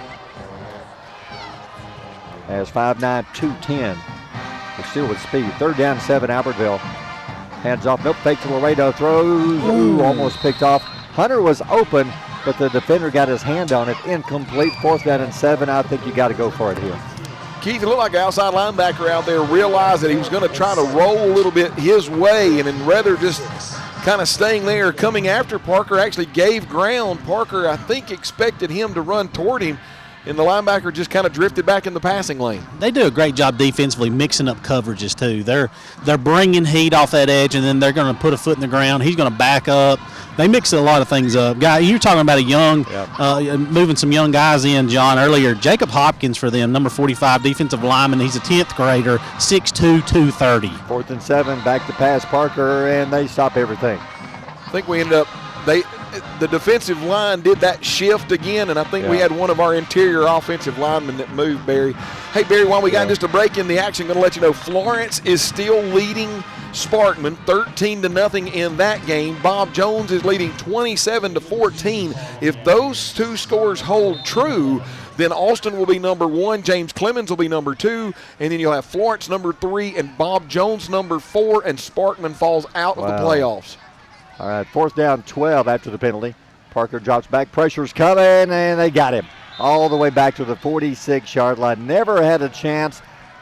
as 5'9", 210. But still with speed. 3rd down 7, Albertville. Hands off. Nope. Fake to Laredo. Throws. Ooh, almost picked off. Hunter was open, but the defender got his hand on it. Incomplete. 4th down and 7. I think you got to go for it here. Keith, it looked like an outside linebacker out there realized that he was going to try to roll a little bit his way, and then rather just kind of staying there, coming after Parker, actually gave ground. Parker, I think, expected him to run toward him, and the linebacker just kind of drifted back in the passing lane. They do a great job defensively mixing up coverages too. They're bringing heat off that edge, and then they're going to put a foot in the ground. He's going to back up. They mix a lot of things up. Guy, you're talking about a young, moving some young guys in, John, earlier. Jacob Hopkins for them, number 45, defensive lineman. He's a 10th grader, 6'2", 230. 4th and 7, back to pass Parker, and they stop everything. I think we ended up, the defensive line did that shift again, and I think we had one of our interior offensive linemen that moved, Barry. Hey, Barry, while we got just a break in the action, going to let you know Florence is still leading Sparkman 13-0 in that game. Bob Jones is leading 27-14. If those two scores hold true, then Austin will be number 1, James Clemens will be number 2, and then you'll have Florence number 3 and Bob Jones number 4, and Sparkman falls out of the playoffs. All right, 4th down 12 after the penalty. Parker drops back, pressure's coming, and they got him all the way back to the 46-yard line. Never had a chance.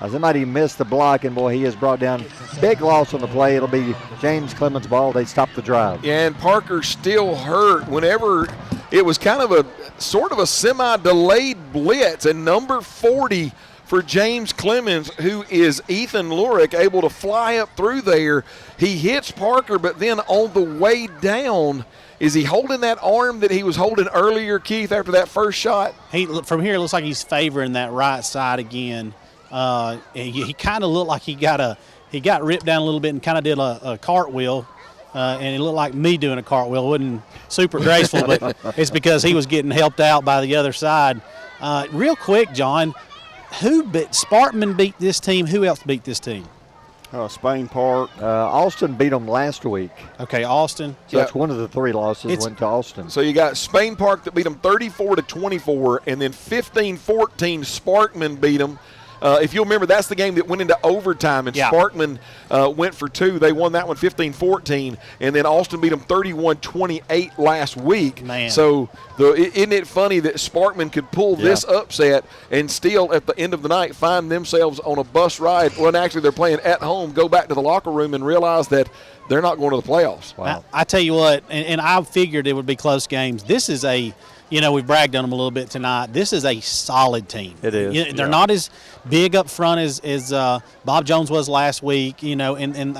Somebody missed the block, and boy, he has brought down big loss on the play. It'll be James Clements' ball. They stop the drive. Yeah, and Parker still hurt whenever it was kind of a sort of a semi-delayed blitz, and number 40 for James Clemens, who is Ethan Lurick, able to fly up through there. He hits Parker, but then on the way down, is he holding that arm that he was holding earlier, Keith, after that first shot? From here, it looks like he's favoring that right side again. He kind of looked like he got ripped down a little bit and kind of did a cartwheel. And it looked like me doing a cartwheel. It wasn't super graceful, but it's because he was getting helped out by the other side. Real quick, John, Sparkman beat this team. Who else beat this team? Spain Park. Austin beat them last week. Okay, Austin. So that's one of the 3 losses went to Austin. So you got Spain Park that beat them 34-24, and then 15-14 Sparkman beat them. If you'll remember, that's the game that went into overtime, and Sparkman went for 2. They won that one 15-14, and then Austin beat them 31-28 last week. Man. So isn't it funny that Sparkman could pull this upset and still, at the end of the night, find themselves on a bus ride when actually they're playing at home, go back to the locker room and realize that they're not going to the playoffs. Wow. I tell you what, and I figured it would be close games. This is we've bragged on them a little bit tonight. This is a solid team. It is. They're not as big up front as Bob Jones was last week. And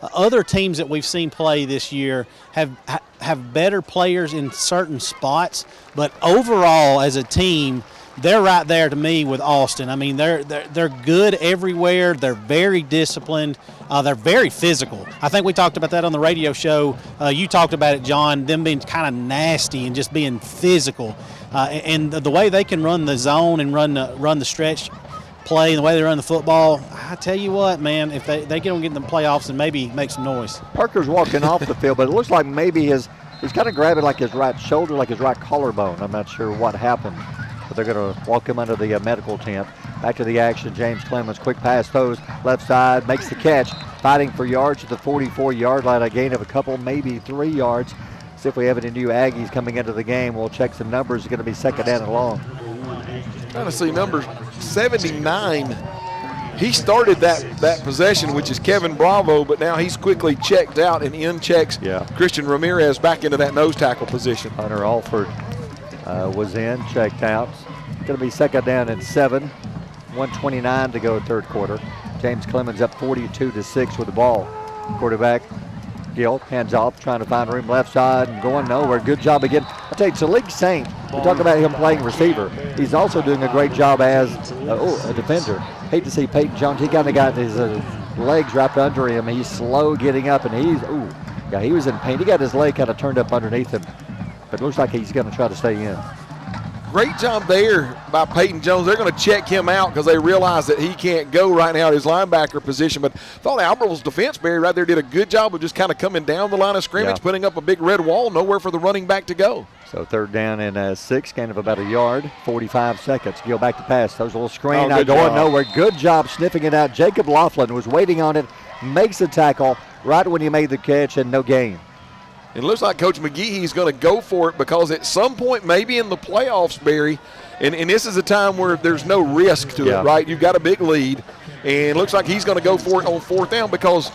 other teams that we've seen play this year have better players in certain spots, but overall as a team, they're right there to me with Austin. I mean, they're good everywhere. They're very disciplined. They're very physical. I think we talked about that on the radio show. You talked about it, John, them being kind of nasty and just being physical. And the way they can run the zone and run the stretch play and the way they run the football, I tell you what, man, if they get in the playoffs and maybe make some noise. Parker's walking off the field, but it looks like maybe he's kind of grabbing like his right shoulder, like his right collarbone. I'm not sure what happened. But they're going to walk him under the medical tent. Back to the action. James Clements, quick pass, throws left side, makes the catch, fighting for yards at the 44-yard line, a gain of a couple, maybe 3 yards. See if we have any new Aggies coming into the game. We'll check some numbers. It's going to be second down and long. Trying to see number 79. He started that possession, which is Kevin Bravo, but now he's quickly checked out and in checks Christian Ramirez back into that nose tackle position. Hunter Alford was in, checked out. It's going to be second down and 7. 1:29 to go third quarter. James Clemens up 42-6 with the ball. Quarterback Gill hands off, trying to find room left side and going nowhere. Good job again. I tell you, Salik Saint, we talk about him playing receiver. He's also doing a great job as a defender. Hate to see Peyton Jones. He kind of got his legs wrapped under him. He's slow getting up, and he was in pain. He got his leg kind of turned up underneath him. But it looks like he's going to try to stay in. Great job there by Peyton Jones. They're going to check him out because they realize that he can't go right now at his linebacker position. But I thought Albertville's defense, Barry, right there did a good job of just kind of coming down the line of scrimmage, putting up a big red wall, nowhere for the running back to go. So third down and 6, gain of about a yard, 45 seconds. Go back to pass. Those little screen going nowhere. Good job sniffing it out. Jacob Laughlin was waiting on it, makes the tackle right when he made the catch, and no gain. It looks like Coach McGehee is going to go for it because at some point, maybe in the playoffs, Barry, and this is a time where there's no risk to it, right? You've got a big lead, and it looks like he's going to go for it on fourth down because,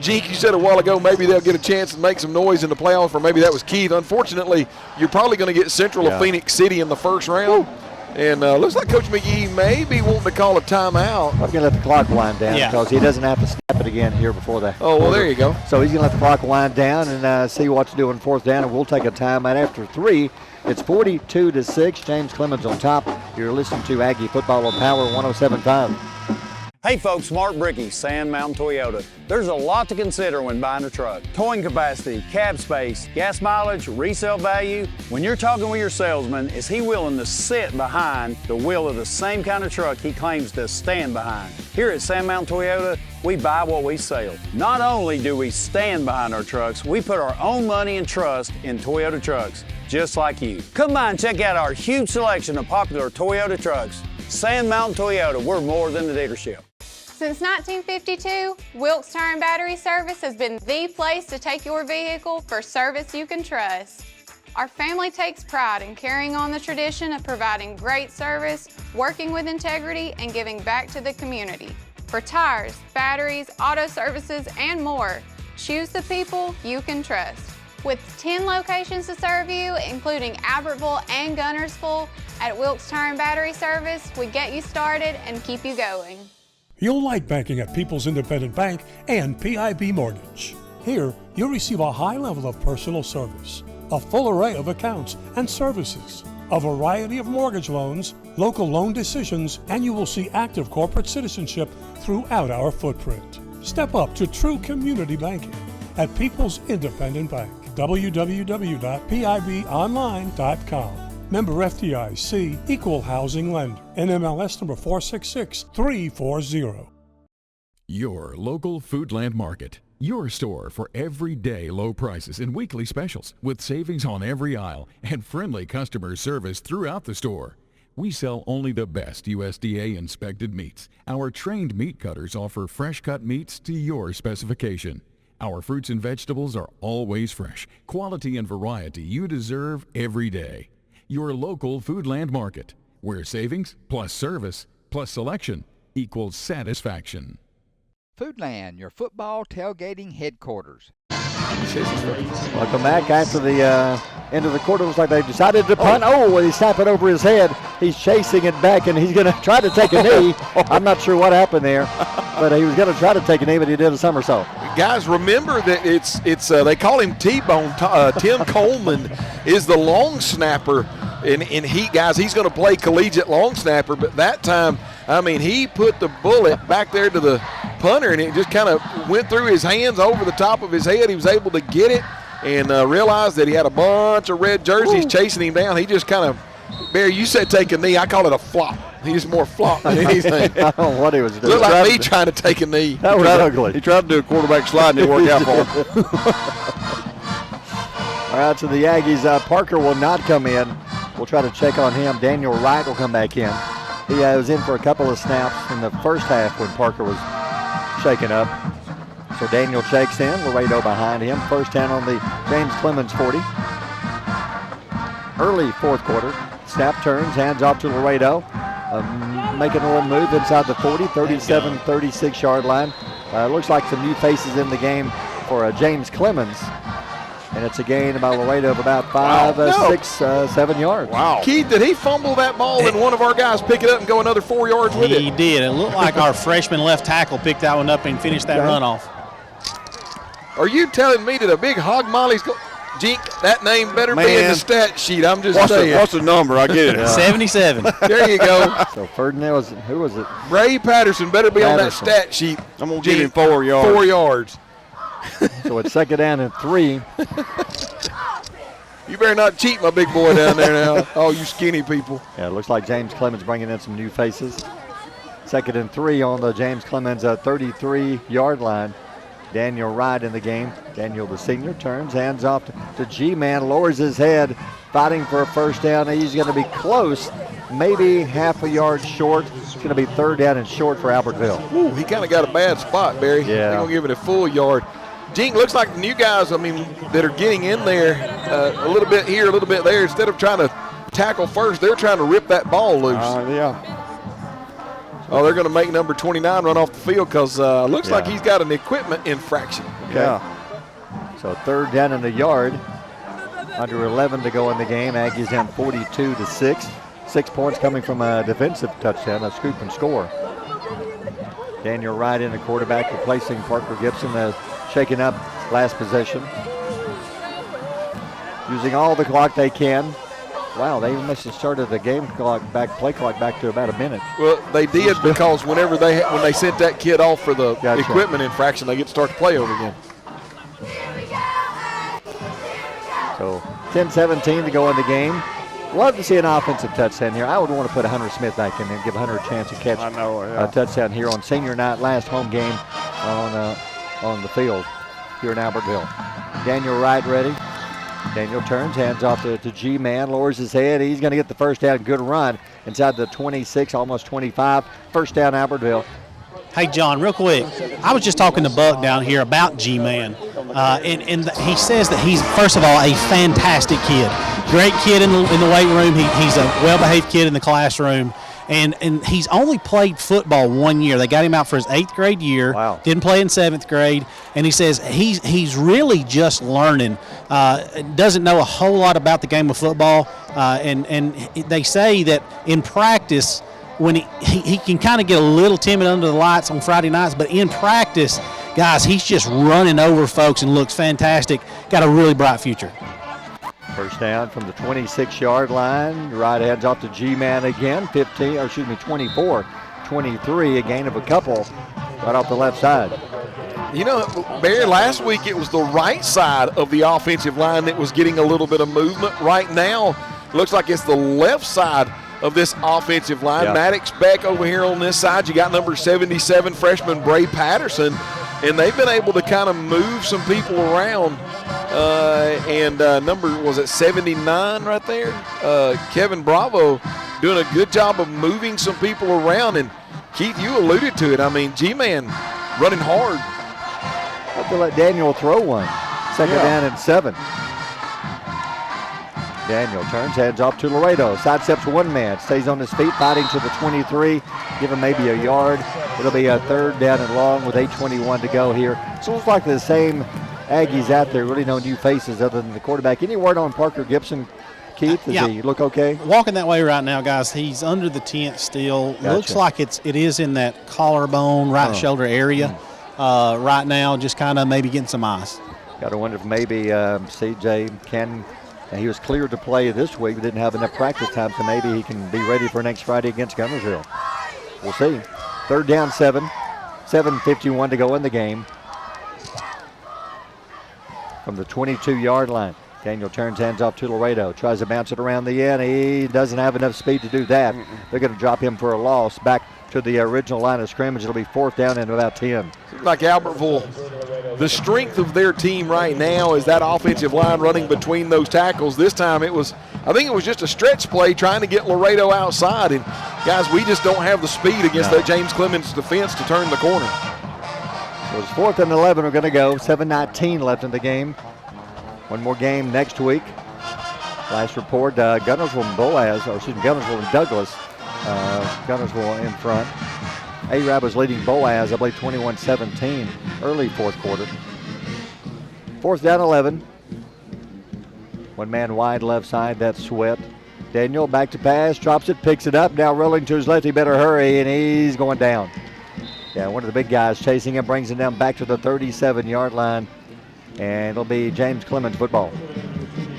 Jake, you said a while ago maybe they'll get a chance to make some noise in the playoff, or maybe that was Keith. Unfortunately, you're probably going to get Central of Phoenix City in the first round. And looks like Coach McGee may be wanting to call a timeout. I'm going to let the clock wind down because he doesn't have to snap it again here before that. Oh, well, there you go. So he's going to let the clock wind down and see what to do on fourth down, and we'll take a timeout after 3. It's 42-6. James Clemens on top. You're listening to Aggie Football on Power 107.5. Hey folks, Mark Brickey, Sand Mountain Toyota. There's a lot to consider when buying a truck. Towing capacity, cab space, gas mileage, resale value. When you're talking with your salesman, is he willing to sit behind the wheel of the same kind of truck he claims to stand behind? Here at Sand Mountain Toyota, we buy what we sell. Not only do we stand behind our trucks, we put our own money and trust in Toyota trucks, just like you. Come by and check out our huge selection of popular Toyota trucks. Sand Mountain Toyota, we're more than a dealership. Since 1952, Wilkes Tire and Battery Service has been the place to take your vehicle for service you can trust. Our family takes pride in carrying on the tradition of providing great service, working with integrity, and giving back to the community. For tires, batteries, auto services, and more, choose the people you can trust. With 10 locations to serve you, including Albertville and Gunnersville, at Wilkes Tire and Battery Service, we get you started and keep you going. You'll like banking at People's Independent Bank and PIB Mortgage. Here, you'll receive a high level of personal service, a full array of accounts and services, a variety of mortgage loans, local loan decisions, and you will see active corporate citizenship throughout our footprint. Step up to true community banking at People's Independent Bank. www.pibonline.com. Member FDIC, Equal Housing Lender, NMLS number 466340. Your local Foodland Market. Your store for everyday low prices and weekly specials with savings on every aisle and friendly customer service throughout the store. We sell only the best USDA inspected meats. Our trained meat cutters offer fresh cut meats to your specification. Our fruits and vegetables are always fresh, quality and variety you deserve every day. Your local Foodland Market, where savings plus service plus selection equals satisfaction. Foodland, your football tailgating headquarters. Welcome back after the end of the quarter. Looks like they've decided to punt. Oh, he snapped it over his head. He's chasing it back, and he's going to try to take a knee. I'm not sure what happened there, but he was going to try to take a knee, but he did a somersault. Guys, remember that it's they call him T-Bone. Tim Coleman is the long snapper, and he's going to play collegiate long snapper, but that time, I mean, he put the bullet back there to the punter, and it just kind of went through his hands over the top of his head. He was able to get it and realized that he had a bunch of red jerseys chasing him down. He just kind of, Barry, you said take a knee. I call it a flop. He just more flop than anything. I don't know what he was doing. Looked like me trying to take a knee. That was ugly. He tried to do a quarterback slide and it worked out for him. All right, so the Aggies, Parker will not come in. We'll try to check on him. Daniel Wright will come back in. He was in for a couple of snaps in the first half when Parker was shaken up. So Daniel checks in, Laredo behind him. First down on the James Clements 40. Early fourth quarter. Snap turns, hands off to Laredo. Making a little move inside the 40, 37, 36-yard line. Looks like some new faces in the game for James Clements. And it's a gain by Laredo of about 7 yards. Wow. Keith, did he fumble that ball and one of our guys pick it up and go another 4 yards with it? He did. It looked like our freshman left tackle picked that one up and finished that runoff. Are you telling me that a big hog molly's going? Jink, that name better be in the stat sheet. I'm just saying. What's the number? I get it. 77. There you go. So Ferdinand who was it? Ray Patterson better be on that stat sheet. I'm going to give him 4 yards. 4 yards. So it's second down and 3. You better not cheat, my big boy down there now. Oh, you skinny people. Yeah, it looks like James Clements bringing in some new faces. Second and 3 on the James Clements 33-yard line. Daniel Wright in the game. Daniel, the senior, turns, hands off to G-Man, lowers his head, fighting for a first down. He's going to be close, maybe half a yard short. It's going to be third down and short for Albertville. Ooh, he kind of got a bad spot, Barry. Yeah. They're going to give it a full yard. Jink, looks like the new guys, that are getting in there a little bit here, a little bit there. Instead of trying to tackle first, they're trying to rip that ball loose. Yeah. Oh, they're going to make number 29 run off the field because looks like he's got an equipment infraction. Okay. Yeah. So third down in the yard. Under 11 to go in the game. Aggies down 42-6. 6 points coming from a defensive touchdown, a scoop and score. Daniel Wright in the quarterback, replacing Parker Gibson, shaking up last possession. Using all the clock they can. Wow, they must have started the game clock play clock back to about a minute. Well, they did because when they sent that kid off for the equipment infraction, they get to start the play over again. So 10-17 to go in the game. Love to see an offensive touchdown here. I would want to put Hunter Smith back in there and give Hunter a chance to catch a touchdown here on senior night, last home game on the field here in Albertville. Daniel Wright ready. Daniel turns, hands off to G-Man, lowers his head. He's going to get the first down. Good run inside the 26, almost 25. First down, Albertville. Hey, John, real quick. I was just talking to Buck down here about G-Man, and he says that he's, first of all, a fantastic kid. Great kid in the weight room. He's a well-behaved kid in the classroom. And he's only played football 1 year. They got him out for his 8th grade year. Wow. Didn't play in 7th grade. And he says he's really just learning. Doesn't know a whole lot about the game of football. And they say that in practice, when he can kind of get a little timid under the lights on Friday nights, but in practice, guys, he's just running over folks and looks fantastic. Got a really bright future. First down from the 26-yard line. Right hands off to G-Man again. 24, 23, a gain of a couple right off the left side. You know, Barry, last week it was the right side of the offensive line that was getting a little bit of movement. Right now, looks like it's the left side of this offensive line. Yeah. Maddox Beck over here on this side. You got number 77, freshman Bray Patterson, and they've been able to kind of move some people around. Number, was it 79 right there? Kevin Bravo doing a good job of moving some people around. And Keith, you alluded to it. I mean, G-Man running hard. I have to let Daniel throw one. Second down and 7. Daniel turns, heads off to Laredo. Sidesteps one man, stays on his feet, fighting to the 23. Give him maybe a yard. It'll be a 3rd down and long with 8:21 to go here. So it looks like the same Aggies out there, really no new faces other than the quarterback. Any word on Parker Gibson, Keith? Does he look okay? Walking that way right now, guys. He's under the tent still. Gotcha. Looks like it is in that collarbone, right shoulder area right now, just kind of maybe getting some ice. Got to wonder if maybe CJ can. He was cleared to play this week, but didn't have enough practice time, so maybe he can be ready for next Friday against Guntersville. We'll see. 3rd down, 7. 7:51 to go in the game. From the 22-yard line, Daniel turns, hands off to Laredo. Tries to bounce it around the end. He doesn't have enough speed to do that. They're going to drop him for a loss back to the original line of scrimmage. It'll be 4th down and about 10. Seems like Albertville, the strength of their team right now is that offensive line running between those tackles. This time I think it was just a stretch play trying to get Laredo outside. And guys, we just don't have the speed against that James Clements defense to turn the corner. So it's 4th and 11 are going to go. 7:19 left in the game. One more game next week. Last report, Guntersville and Guntersville and Douglas. Guntersville in front. A-Rab was leading Boaz, I believe 21-17, early 4th quarter. 4th down, 11. One man wide left side, that's Sweat. Daniel back to pass, drops it, picks it up, now rolling to his left, he better hurry, and he's going down. Yeah, one of the big guys chasing him, brings him down back to the 37-yard line, and it'll be James Clements football.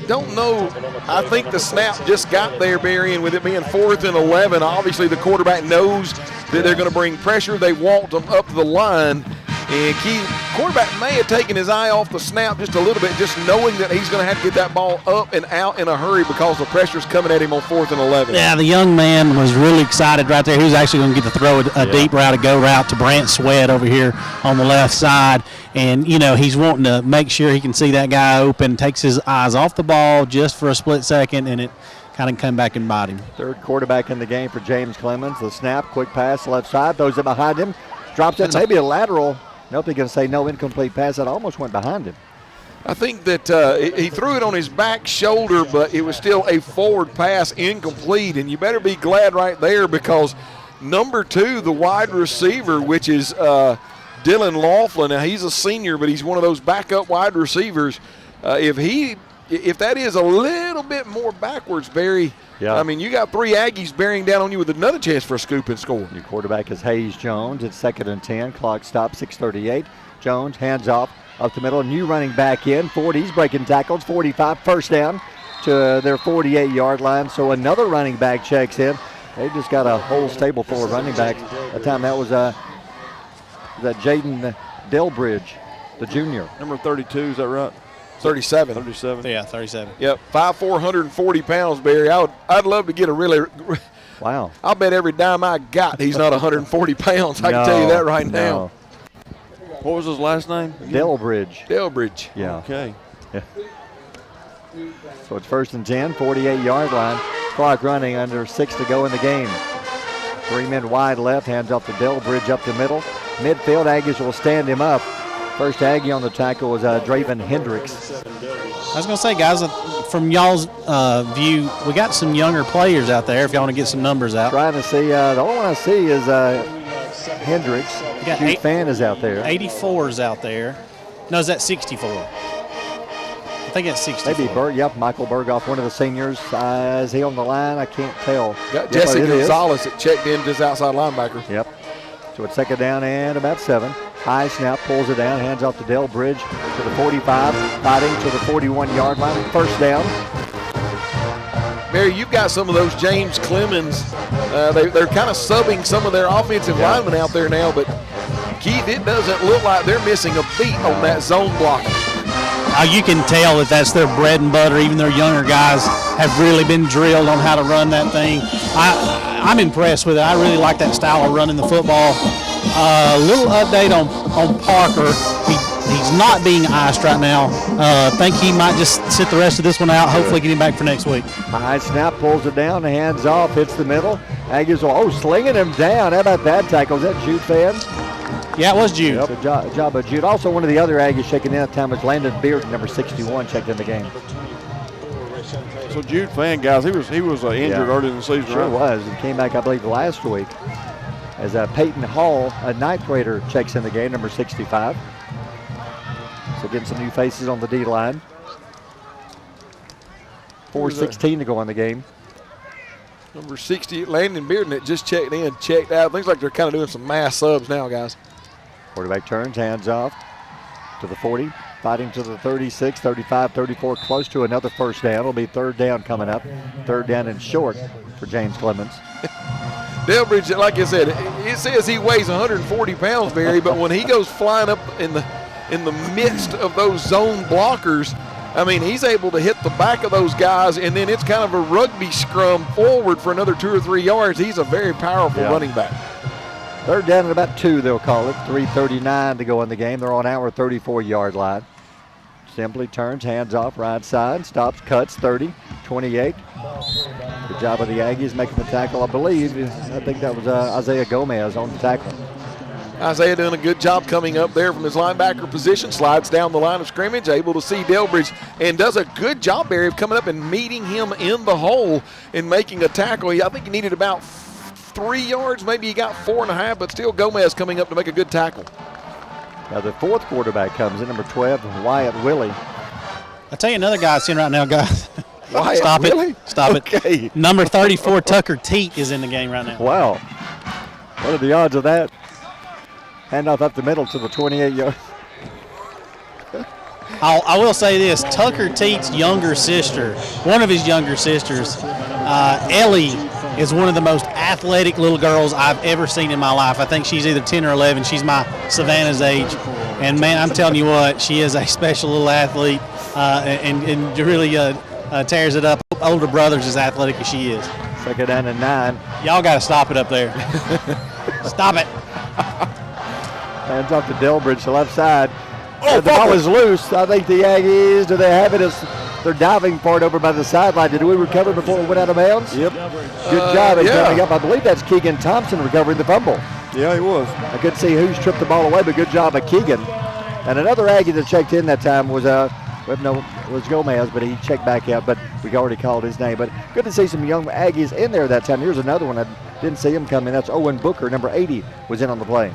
Don't know. I think the snap just got there, Barry, and with it being 4th and 11, obviously the quarterback knows that they're going to bring pressure. They want them up the line. And quarterback may have taken his eye off the snap just a little bit, just knowing that he's going to have to get that ball up and out in a hurry because the pressure's coming at him on 4th and 11. Yeah, the young man was really excited right there. He was actually going to get to throw a deep route, a go route to Brant Sweat over here on the left side. And, he's wanting to make sure he can see that guy open, takes his eyes off the ball just for a split second, and it kind of come back and bite him. 3rd quarterback in the game for James Clements. The snap, quick pass, left side, throws it behind him, drops it, maybe a lateral. Nope, they're going to say no, incomplete pass. That almost went behind him. I think that he threw it on his back shoulder, but it was still a forward pass, incomplete. And you better be glad right there because number 2, the wide receiver, which is Dylan Laughlin. Now, he's a senior, but he's one of those backup wide receivers. If that is a little bit more backwards, Barry, I mean, you got 3 Aggies bearing down on you with another chance for a scoop and score. Your quarterback is Hayes Jones. It's 2nd and 10. Clock stops, 6:38. Jones hands off up the middle. New running back in. 40's breaking tackles. 45, 1st down to their 48-yard line. So another running back checks in. They just got a whole stable full of running backs. That time that was Jaden Delbridge, the junior. Number 32, is that right? 37. 37. Yeah, 37. Yep, 5'4", 140 pounds, Barry. I'd love to get a really – wow. I'll bet every dime I got he's not 140 pounds. I can tell you that right now. What was his last name? Delbridge. Delbridge. Yeah. Okay. Yeah. So it's 1st and 10, 48-yard line. Clock running, under 6 to go in the game. 3 men wide left, hands off to Delbridge up the middle. Midfield, Aggies will stand him up. First Aggie on the tackle was Draven Hendricks. I was going to say, guys, from y'all's view, we got some younger players out there if y'all want to get some numbers out. Trying to see. The only one I see is Hendricks. Hugh Fan is out there. 84 is out there. No, is that 64? I think it's 64. Maybe Michael Berghoff, one of the seniors. Is he on the line? I can't tell. Got Jesse Gonzalez that checked in just outside linebacker. Yep. So it's 2nd down and about 7. High snap, pulls it down, hands off to Delbridge to the 45, fighting to the 41-yard line. 1st down. Barry, you've got some of those James Clemens. They're kind of subbing some of their offensive linemen out there now, but Keith, it doesn't look like they're missing a beat on that zone blocking. You can tell that that's their bread and butter, even their younger guys. have really been drilled on how to run that thing. I'm impressed with it. I really like that style of running the football. A little update on Parker. He's not being iced right now. I think he might just sit the rest of this one out, hopefully get him back for next week. High snap, pulls it down, hands off, hits the middle. Aggies are, slinging him down. How about that tackle? Is that Jude fan? Yeah, it was Jude. Yep. Good job of Jude. Also, one of the other Aggies shaking in at the time was Landon Beard, number 61, checked in the game. So Jude fan, guys, he was injured early in the season. Sure was. He came back, I believe, last week. As Peyton Hall, a ninth grader, checks in the game, number 65. So getting some new faces on the D-line. 4:16 to go on the game. Number 60, Landon Bearden, just checked in, checked out. Looks like they're kind of doing some mass subs now, guys. Quarterback turns, hands off to the 40, fighting to the 36, 35, 34, close to another first down. It'll be third down coming up. Third down and short for James Clements. Delbridge, like I said, it says he weighs 140 pounds, Barry, but when he goes flying up in the midst of those zone blockers, I mean, he's able to hit the back of those guys, and then it's kind of a rugby scrum forward for another 2 or 3 yards. He's a very powerful running back. Third down and about 2, they'll call it. 3:39 to go in the game. They're on our 34-yard line. Simply turns, hands off, right side, stops, cuts, 30, 28. Good job of the Aggies making the tackle, I believe. I think that was Isaiah Gomez on the tackle. Isaiah doing a good job coming up there from his linebacker position, slides down the line of scrimmage, able to see Delbridge, and does a good job, Barry, of coming up and meeting him in the hole and making a tackle. I think he needed about 3 yards, maybe he got 4.5, but still Gomez coming up to make a good tackle. Now the fourth quarterback comes in, number 12, Wyatt Willie. I'll tell you another guy that's in right now, guys. Wyatt Stop Willie? it. Stop Okay. it. Number 34, Tucker Teat, is in the game right now. Wow. What are the odds of that? Handoff up the middle to the 28-yard. I will say this, Tucker Teat's younger sister, one of his younger sisters, Ellie, is one of the most athletic little girls I've ever seen in my life. I think she's either 10 or 11. She's my Savannah's age. And, man, I'm telling you what, she is a special little athlete and really tears it up. Older brother's as athletic as she is. Second down and 9. Y'all got to stop it up there. Stop it. Hands off to Delbridge, the left side. The ball is loose. I think the Aggies, do they have it as they're diving for it over by the sideline? Did we recover before it went out of bounds? Yep. Good job at coming up. I believe that's Keegan Thompson recovering the fumble. Yeah, he was. I couldn't see who's tripped the ball away, but good job at Keegan. And another Aggie that checked in that time was Gomez, but he checked back out, but we already called his name. But good to see some young Aggies in there that time. Here's another one. I didn't see him come in. That's Owen Booker, number 80, was in on the play.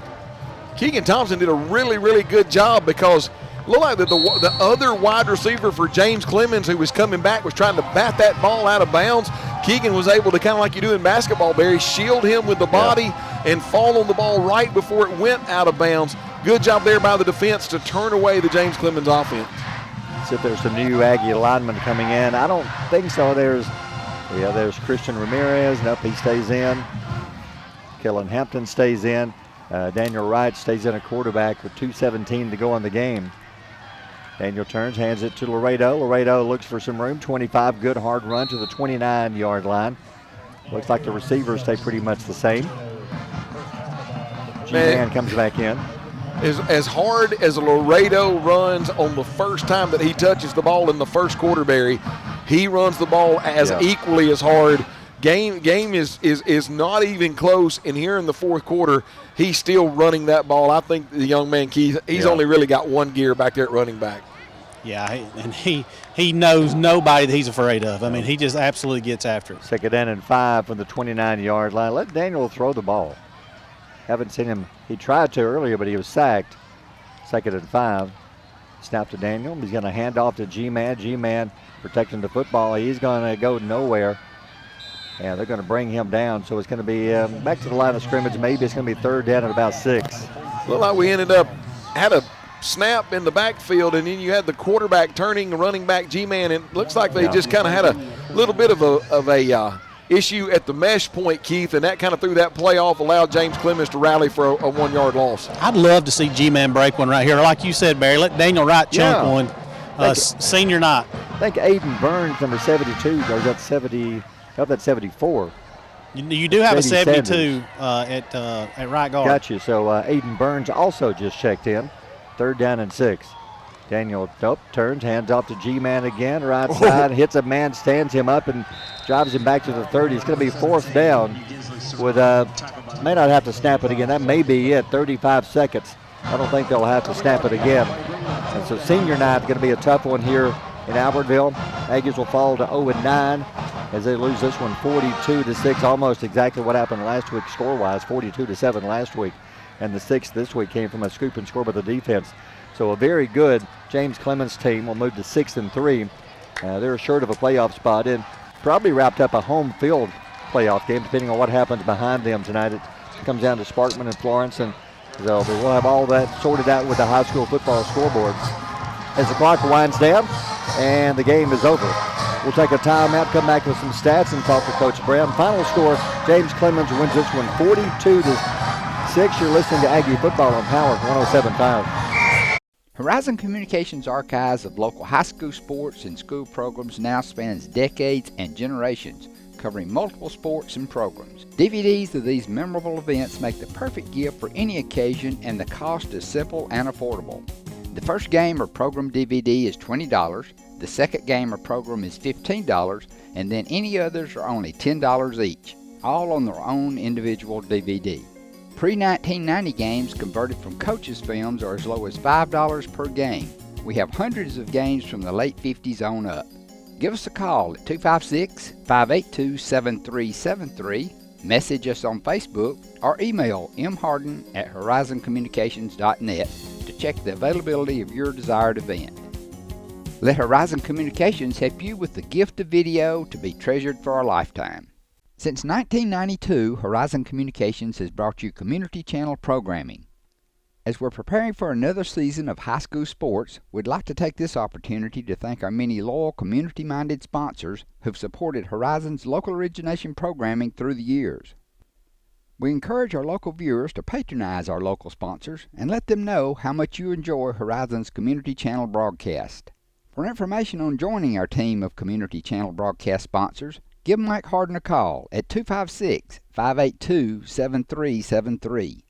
Keegan Thompson did a really, really good job because it looked like the other wide receiver for James Clements, who was coming back, was trying to bat that ball out of bounds. Keegan was able to, kind of like you do in basketball, Barry, shield him with the body and fall on the ball right before it went out of bounds. Good job there by the defense to turn away the James Clements offense. See if there's some new Aggie linemen coming in. I don't think so. There's Christian Ramirez. Nope, he stays in. Kellen Hampton stays in. Daniel Wright stays in a quarterback with 2:17 to go on the game. Daniel turns, hands it to Laredo. Laredo looks for some room. 25, good hard run to the 29-yard line. Looks like the receivers stay pretty much the same. G-Man comes back in. As hard as Laredo runs on the first time that he touches the ball in the first quarter, Barry, he runs the ball as equally as hard. Game is not even close, and here in the fourth quarter, he's still running that ball. I think the young man, Keith, he's only really got one gear back there at running back. Yeah, and he knows nobody that he's afraid of. I mean, he just absolutely gets after it. Second down and 5 from the 29-yard line. Let Daniel throw the ball. Haven't seen him. He tried to earlier, but he was sacked. Second and 5. Snap to Daniel. He's going to hand off to G-Man. G-Man protecting the football. He's going to go nowhere. And they're going to bring him down. So it's going to be back to the line of scrimmage. Maybe it's going to be third down at about 6. Looked like we had a snap in the backfield, and then you had the quarterback turning, running back G-Man. And it looks like they just kind of had a little bit of a issue at the mesh point, Keith, and that kind of threw that play off, allowed James Clements to rally for a 1-yard loss. I'd love to see G-Man break one right here. Like you said, Barry, let Daniel Wright chunk one. Senior night. think Aiden Burns, number 72, goes up 70. Up at 74. You do have a Sadie 72 at right guard. Got you. So Aiden Burns also just checked in. 3rd down and 6. Daniel turns, hands off to G-Man again, right side, hits a man, stands him up, and drives him back to the 30. It's going to be 4th down with, may not have to snap it again. That may be it, 35 seconds. I don't think they'll have to snap it again. And so senior night is going to be a tough one here in Albertville. Aggies will fall to 0-9 as they lose this one 42-6, almost exactly what happened last week score-wise, 42-7 last week. And the 6th this week came from a scoop and score by the defense. So a very good James Clements team will move to 6-3. They're assured of a playoff spot and probably wrapped up a home field playoff game, depending on what happens behind them tonight. It comes down to Sparkman and Florence, and so we'll have all that sorted out with the high school football scoreboard. As the clock winds down and the game is over, we'll take a timeout, come back with some stats, and talk to Coach Brown. Final score, James Clements wins this one 42-6. You're listening to Aggie Football on Power 107.5. Horizon Communications' archives of local high school sports and school programs now spans decades and generations, covering multiple sports and programs. DVDs of these memorable events make the perfect gift for any occasion, and the cost is simple and affordable. The first game or program DVD is $20, the second game or program is $15, and then any others are only $10 each, all on their own individual DVD. Pre-1990 games converted from coaches' films are as low as $5 per game. We have hundreds of games from the late 50s on up. Give us a call at 256-582-7373, message us on Facebook, or email mharden@horizoncommunications.net to check the availability of your desired event. Let Horizon Communications help you with the gift of video to be treasured for a lifetime. Since 1992, Horizon Communications has brought you community channel programming. As we're preparing for another season of high school sports, we'd like to take this opportunity to thank our many loyal community-minded sponsors who've supported Horizon's local origination programming through the years. We encourage our local viewers to patronize our local sponsors and let them know how much you enjoy Horizon's community channel broadcast. For information on joining our team of community channel broadcast sponsors, give Mike Harden a call at 256-582-7373.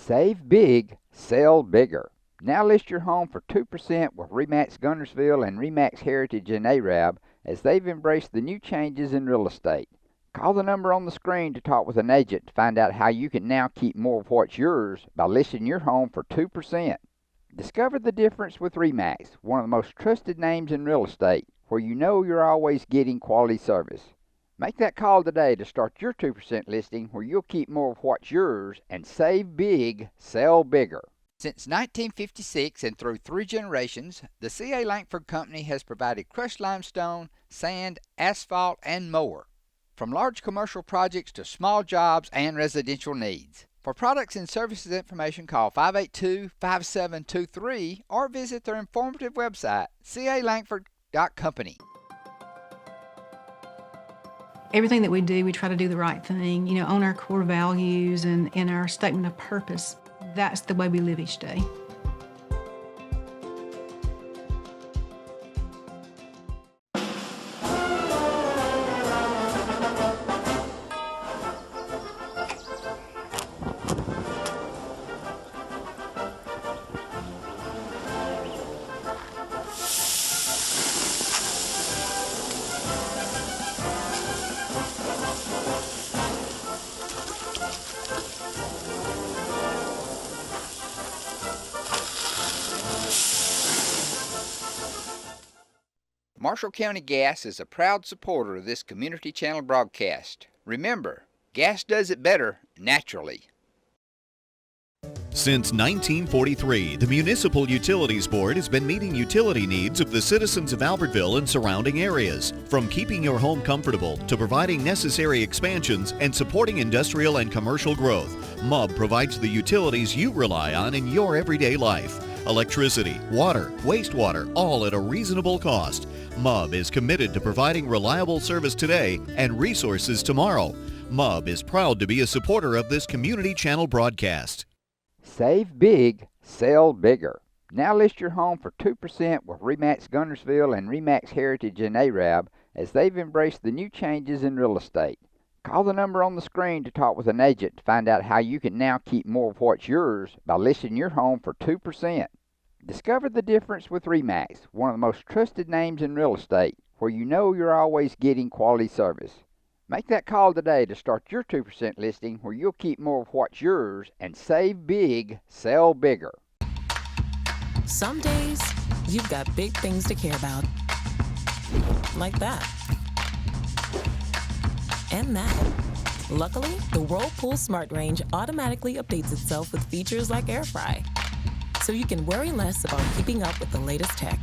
Save big, sell bigger. Now list your home for 2% with RE/MAX Guntersville and RE/MAX Heritage in Arab as they've embraced the new changes in real estate. Call the number on the screen to talk with an agent to find out how you can now keep more of what's yours by listing your home for 2%. Discover the difference with RE/MAX, one of the most trusted names in real estate, where you know you're always getting quality service. Make that call today to start your 2% listing where you'll keep more of what's yours and save big, sell bigger. Since 1956 and through 3 generations, the C.A. Langford Company has provided crushed limestone, sand, asphalt, and more. From large commercial projects to small jobs and residential needs. For products and services information, call 582-5723 or visit their informative website, calangford.company. Everything that we do, we try to do the right thing, own our core values and our statement of purpose. That's the way we live each day. Marshall County Gas is a proud supporter of this community channel broadcast. Remember, gas does it better naturally. Since 1943, the Municipal Utilities Board has been meeting utility needs of the citizens of Albertville and surrounding areas. From keeping your home comfortable to providing necessary expansions and supporting industrial and commercial growth, MUB provides the utilities you rely on in your everyday life. Electricity, water, wastewater, all at a reasonable cost. MUB is committed to providing reliable service today and resources tomorrow. MUB is proud to be a supporter of this community channel broadcast. Save big, sell bigger. Now list your home for 2% with RE/MAX Guntersville and RE/MAX Heritage in Arab as they've embraced the new changes in real estate. Call the number on the screen to talk with an agent to find out how you can now keep more of what's yours by listing your home for 2%. Discover the difference with RE/MAX, one of the most trusted names in real estate, where you know you're always getting quality service. Make that call today to start your 2% listing where you'll keep more of what's yours and save big, sell bigger. Some days, you've got big things to care about. Like that. And that. Luckily, the Whirlpool Smart Range automatically updates itself with features like Air Fry. So you can worry less about keeping up with the latest tech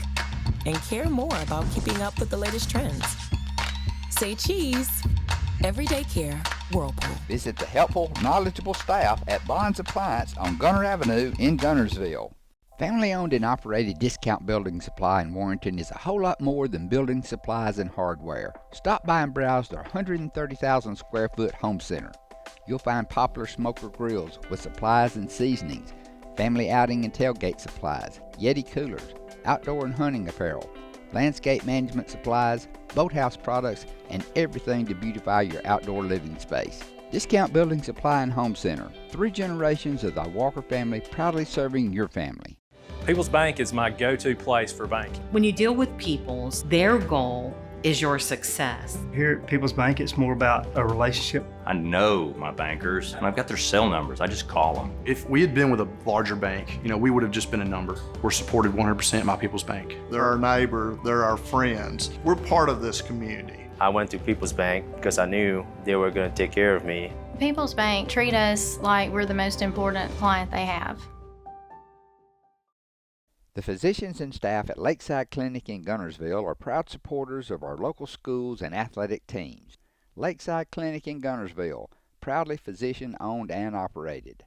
and care more about keeping up with the latest trends. Say cheese. Everyday care, Whirlpool. Visit the helpful, knowledgeable staff at Bond's Appliance on Gunner Avenue in Gunnersville. Family-owned and operated Discount Building Supply in Warrenton is a whole lot more than building supplies and hardware. Stop by and browse their 130,000 square foot home center. You'll find popular smoker grills with supplies and seasonings, family outing and tailgate supplies, Yeti coolers, outdoor and hunting apparel, landscape management supplies, boathouse products, and everything to beautify your outdoor living space. Discount Building Supply and Home Center. 3 generations of the Walker family proudly serving your family. People's Bank is my go-to place for banking. When you deal with People's, their goal is your success. Here at People's Bank, it's more about a relationship. I know my bankers, and I've got their cell numbers. I just call them. If we had been with a larger bank, we would have just been a number. We're supported 100% by People's Bank. They're our neighbor, they're our friends. We're part of this community. I went to People's Bank because I knew they were going to take care of me. People's Bank treat us like we're the most important client they have. The physicians and staff at Lakeside Clinic in Gunnersville are proud supporters of our local schools and athletic teams. Lakeside Clinic in Gunnersville, proudly physician owned and operated.